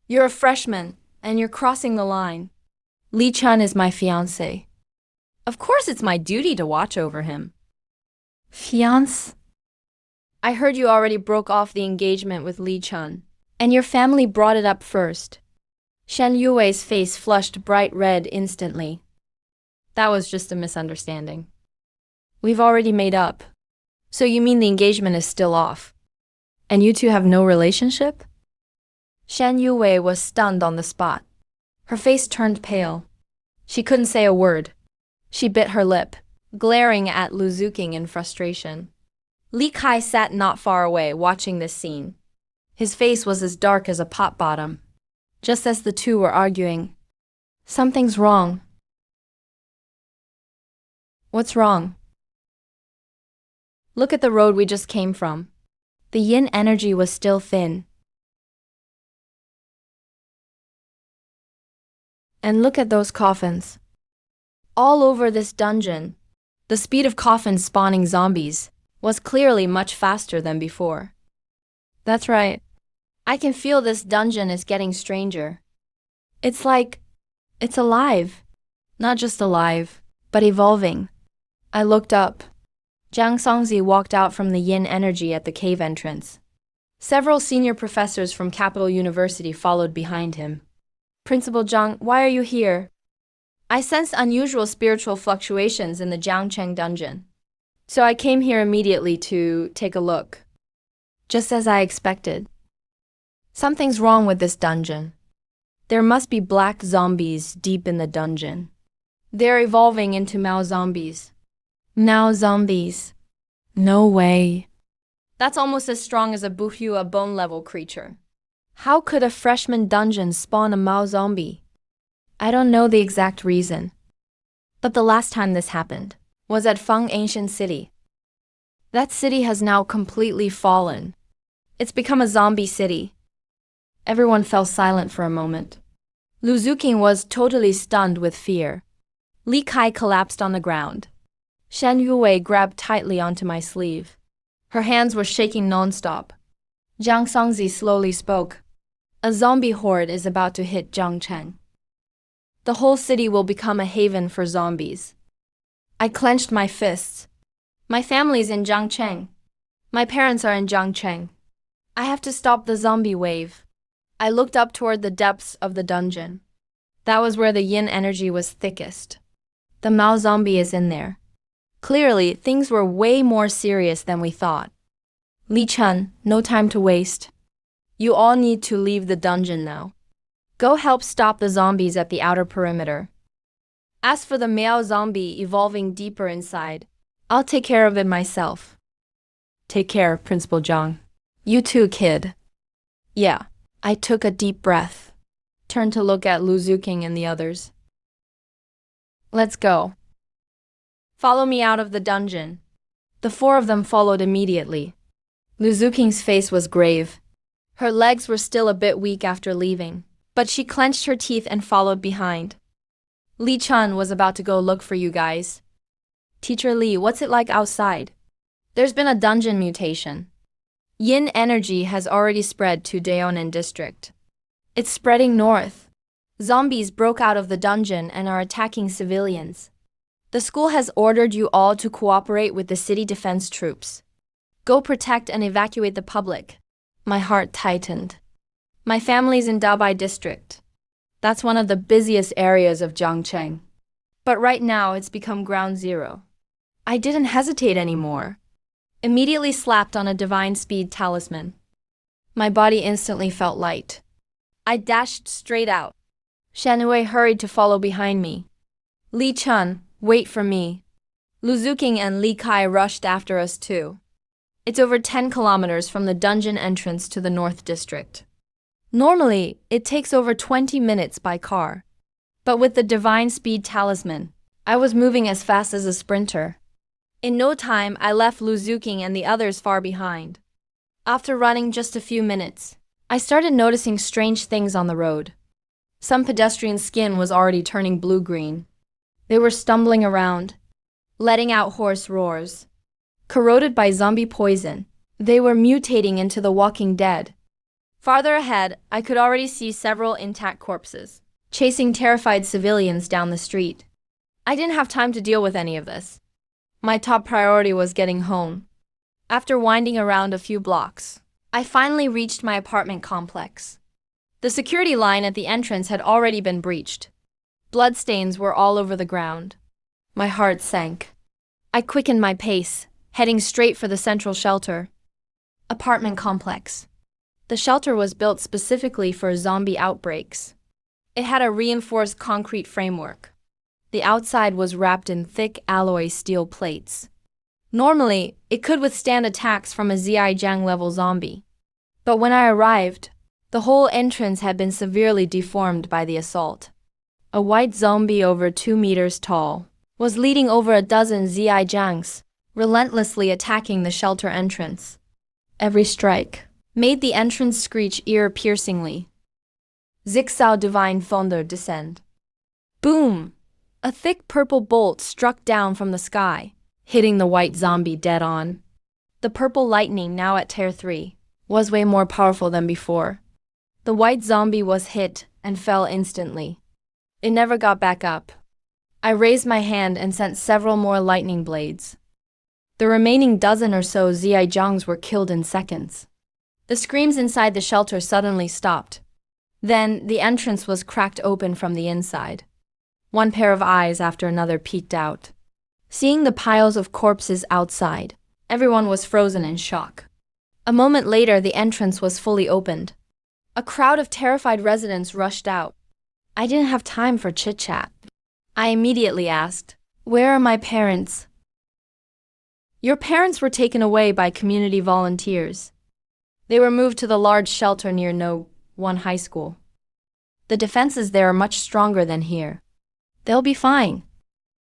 You're a freshman, and you're crossing the line. Li Chun is my fiancé. Of course it's my duty to watch over him. Fiancé? I heard you already broke off the engagement with Li Chun, and your family brought it up first. Shen Yuwei's face flushed bright red instantly. That was just a misunderstanding. We've already made up. So you mean the engagement is still off? And you two have no relationship? Shen Yuwei was stunned on the spot. Her face turned pale. She couldn't say a word. She bit her lip, glaring at Lu Zuqing in frustration. Li Kai sat not far away, watching this scene. His face was as dark as a pot bottom. Just as the two were arguing, something's wrong. What's wrong? Look at the road we just came from. The yin energy was still thin. And look at those coffins. All over this dungeon, the speed of coffins spawning zombies was clearly much faster than before. That's right. I can feel this dungeon is getting stranger. It's like it's alive. Not just alive, but evolving. I looked up. Jiang Songzi walked out from the yin energy at the cave entrance. Several senior professors from Capital University followed behind him. Principal Zhang, why are you here? I sensed unusual spiritual fluctuations in the Jiangcheng dungeon. So I came here immediately to take a look. Just as I expected. Something's wrong with this dungeon. There must be black zombies deep in the dungeon. They're evolving into Mao zombies. Mao zombies. No way. That's almost as strong as a Buhua bone-level creature. How could a freshman dungeon spawn a Mao zombie? I don't know the exact reason. But the last time this happened was at Feng Ancient City. That city has now completely fallen. It's become a zombie city. Everyone fell silent for a moment. Lu Zuqing was totally stunned with fear. Li Kai collapsed on the ground. Shen Yuwei grabbed tightly onto my sleeve. Her hands were shaking non-stop. Jiang Songzi slowly spoke. A zombie horde is about to hit Zhangcheng. The whole city will become a haven for zombies. I clenched my fists. My family's in Zhangcheng. My parents are in Zhangcheng. I have to stop the zombie wave. I looked up toward the depths of the dungeon. That was where the yin energy was thickest. The Mao zombie is in there. Clearly, things were way more serious than we thought. Li Chen, no time to waste. You all need to leave the dungeon now. Go help stop the zombies at the outer perimeter. As for the Miao zombie evolving deeper inside, I'll take care of it myself. Take care, Principal Zhang. You too, kid. Yeah, I took a deep breath. Turned to look at Lu Zuqing and the others. Let's go. Follow me out of the dungeon. The four of them followed immediately. Lu Zuqing's face was grave. Her legs were still a bit weak after leaving, but she clenched her teeth and followed behind. Li Chun was about to go look for you guys. Teacher Li, what's it like outside? There's been a dungeon mutation. Yin energy has already spread to Daonan district. It's spreading north. Zombies broke out of the dungeon and are attacking civilians. The school has ordered you all to cooperate with the city defense troops. Go protect and evacuate the public. My heart tightened. My family's in Dabai district. That's one of the busiest areas of Zhangcheng. But right now it's become ground zero. I didn't hesitate anymore. Immediately slapped on a divine speed talisman. My body instantly felt light. I dashed straight out. Shanwei hurried to follow behind me. Li Chun, wait for me. Lu Zuqing and Li Kai rushed after us too. It's over 10 kilometers from the dungeon entrance to the North District. Normally, it takes over 20 minutes by car. But with the divine speed talisman, I was moving as fast as a sprinter. In no time, I left Lu Zuqing and the others far behind. After running just a few minutes, I started noticing strange things on the road. Some pedestrian skin was already turning blue-green. They were stumbling around, letting out hoarse roars. Corroded by zombie poison, they were mutating into the walking dead. Farther ahead, I could already see several intact corpses, chasing terrified civilians down the street. I didn't have time to deal with any of this. My top priority was getting home. After winding around a few blocks, I finally reached my apartment complex. The security line at the entrance had already been breached. Bloodstains were all over the ground. My heart sank. I quickened my pace, heading straight for the central shelter. Apartment complex. The shelter was built specifically for zombie outbreaks. It had a reinforced concrete framework. The outside was wrapped in thick alloy steel plates. Normally, it could withstand attacks from a Zhejiang-level zombie. But when I arrived, the whole entrance had been severely deformed by the assault. A white zombie over 2 meters tall was leading over a dozen Zhejiangs, relentlessly attacking the shelter entrance. Every strike made the entrance screech ear-piercingly. Zixao Divine Thunder descend. Boom! A thick purple bolt struck down from the sky, hitting the white zombie dead on. The purple lightning, now at Tier 3, was way more powerful than before. The white zombie was hit and fell instantly. It never got back up. I raised my hand and sent several more lightning blades. The remaining dozen or so Zhejiangs were killed in seconds. The screams inside the shelter suddenly stopped. Then the entrance was cracked open from the inside. One pair of eyes after another peeked out. Seeing the piles of corpses outside, everyone was frozen in shock. A moment later, the entrance was fully opened. A crowd of terrified residents rushed out. I didn't have time for chit-chat. I immediately asked, "Where are my parents?" "Your parents were taken away by community volunteers. They were moved to the large shelter near No. 1 high school. The defenses there are much stronger than here. They'll be fine."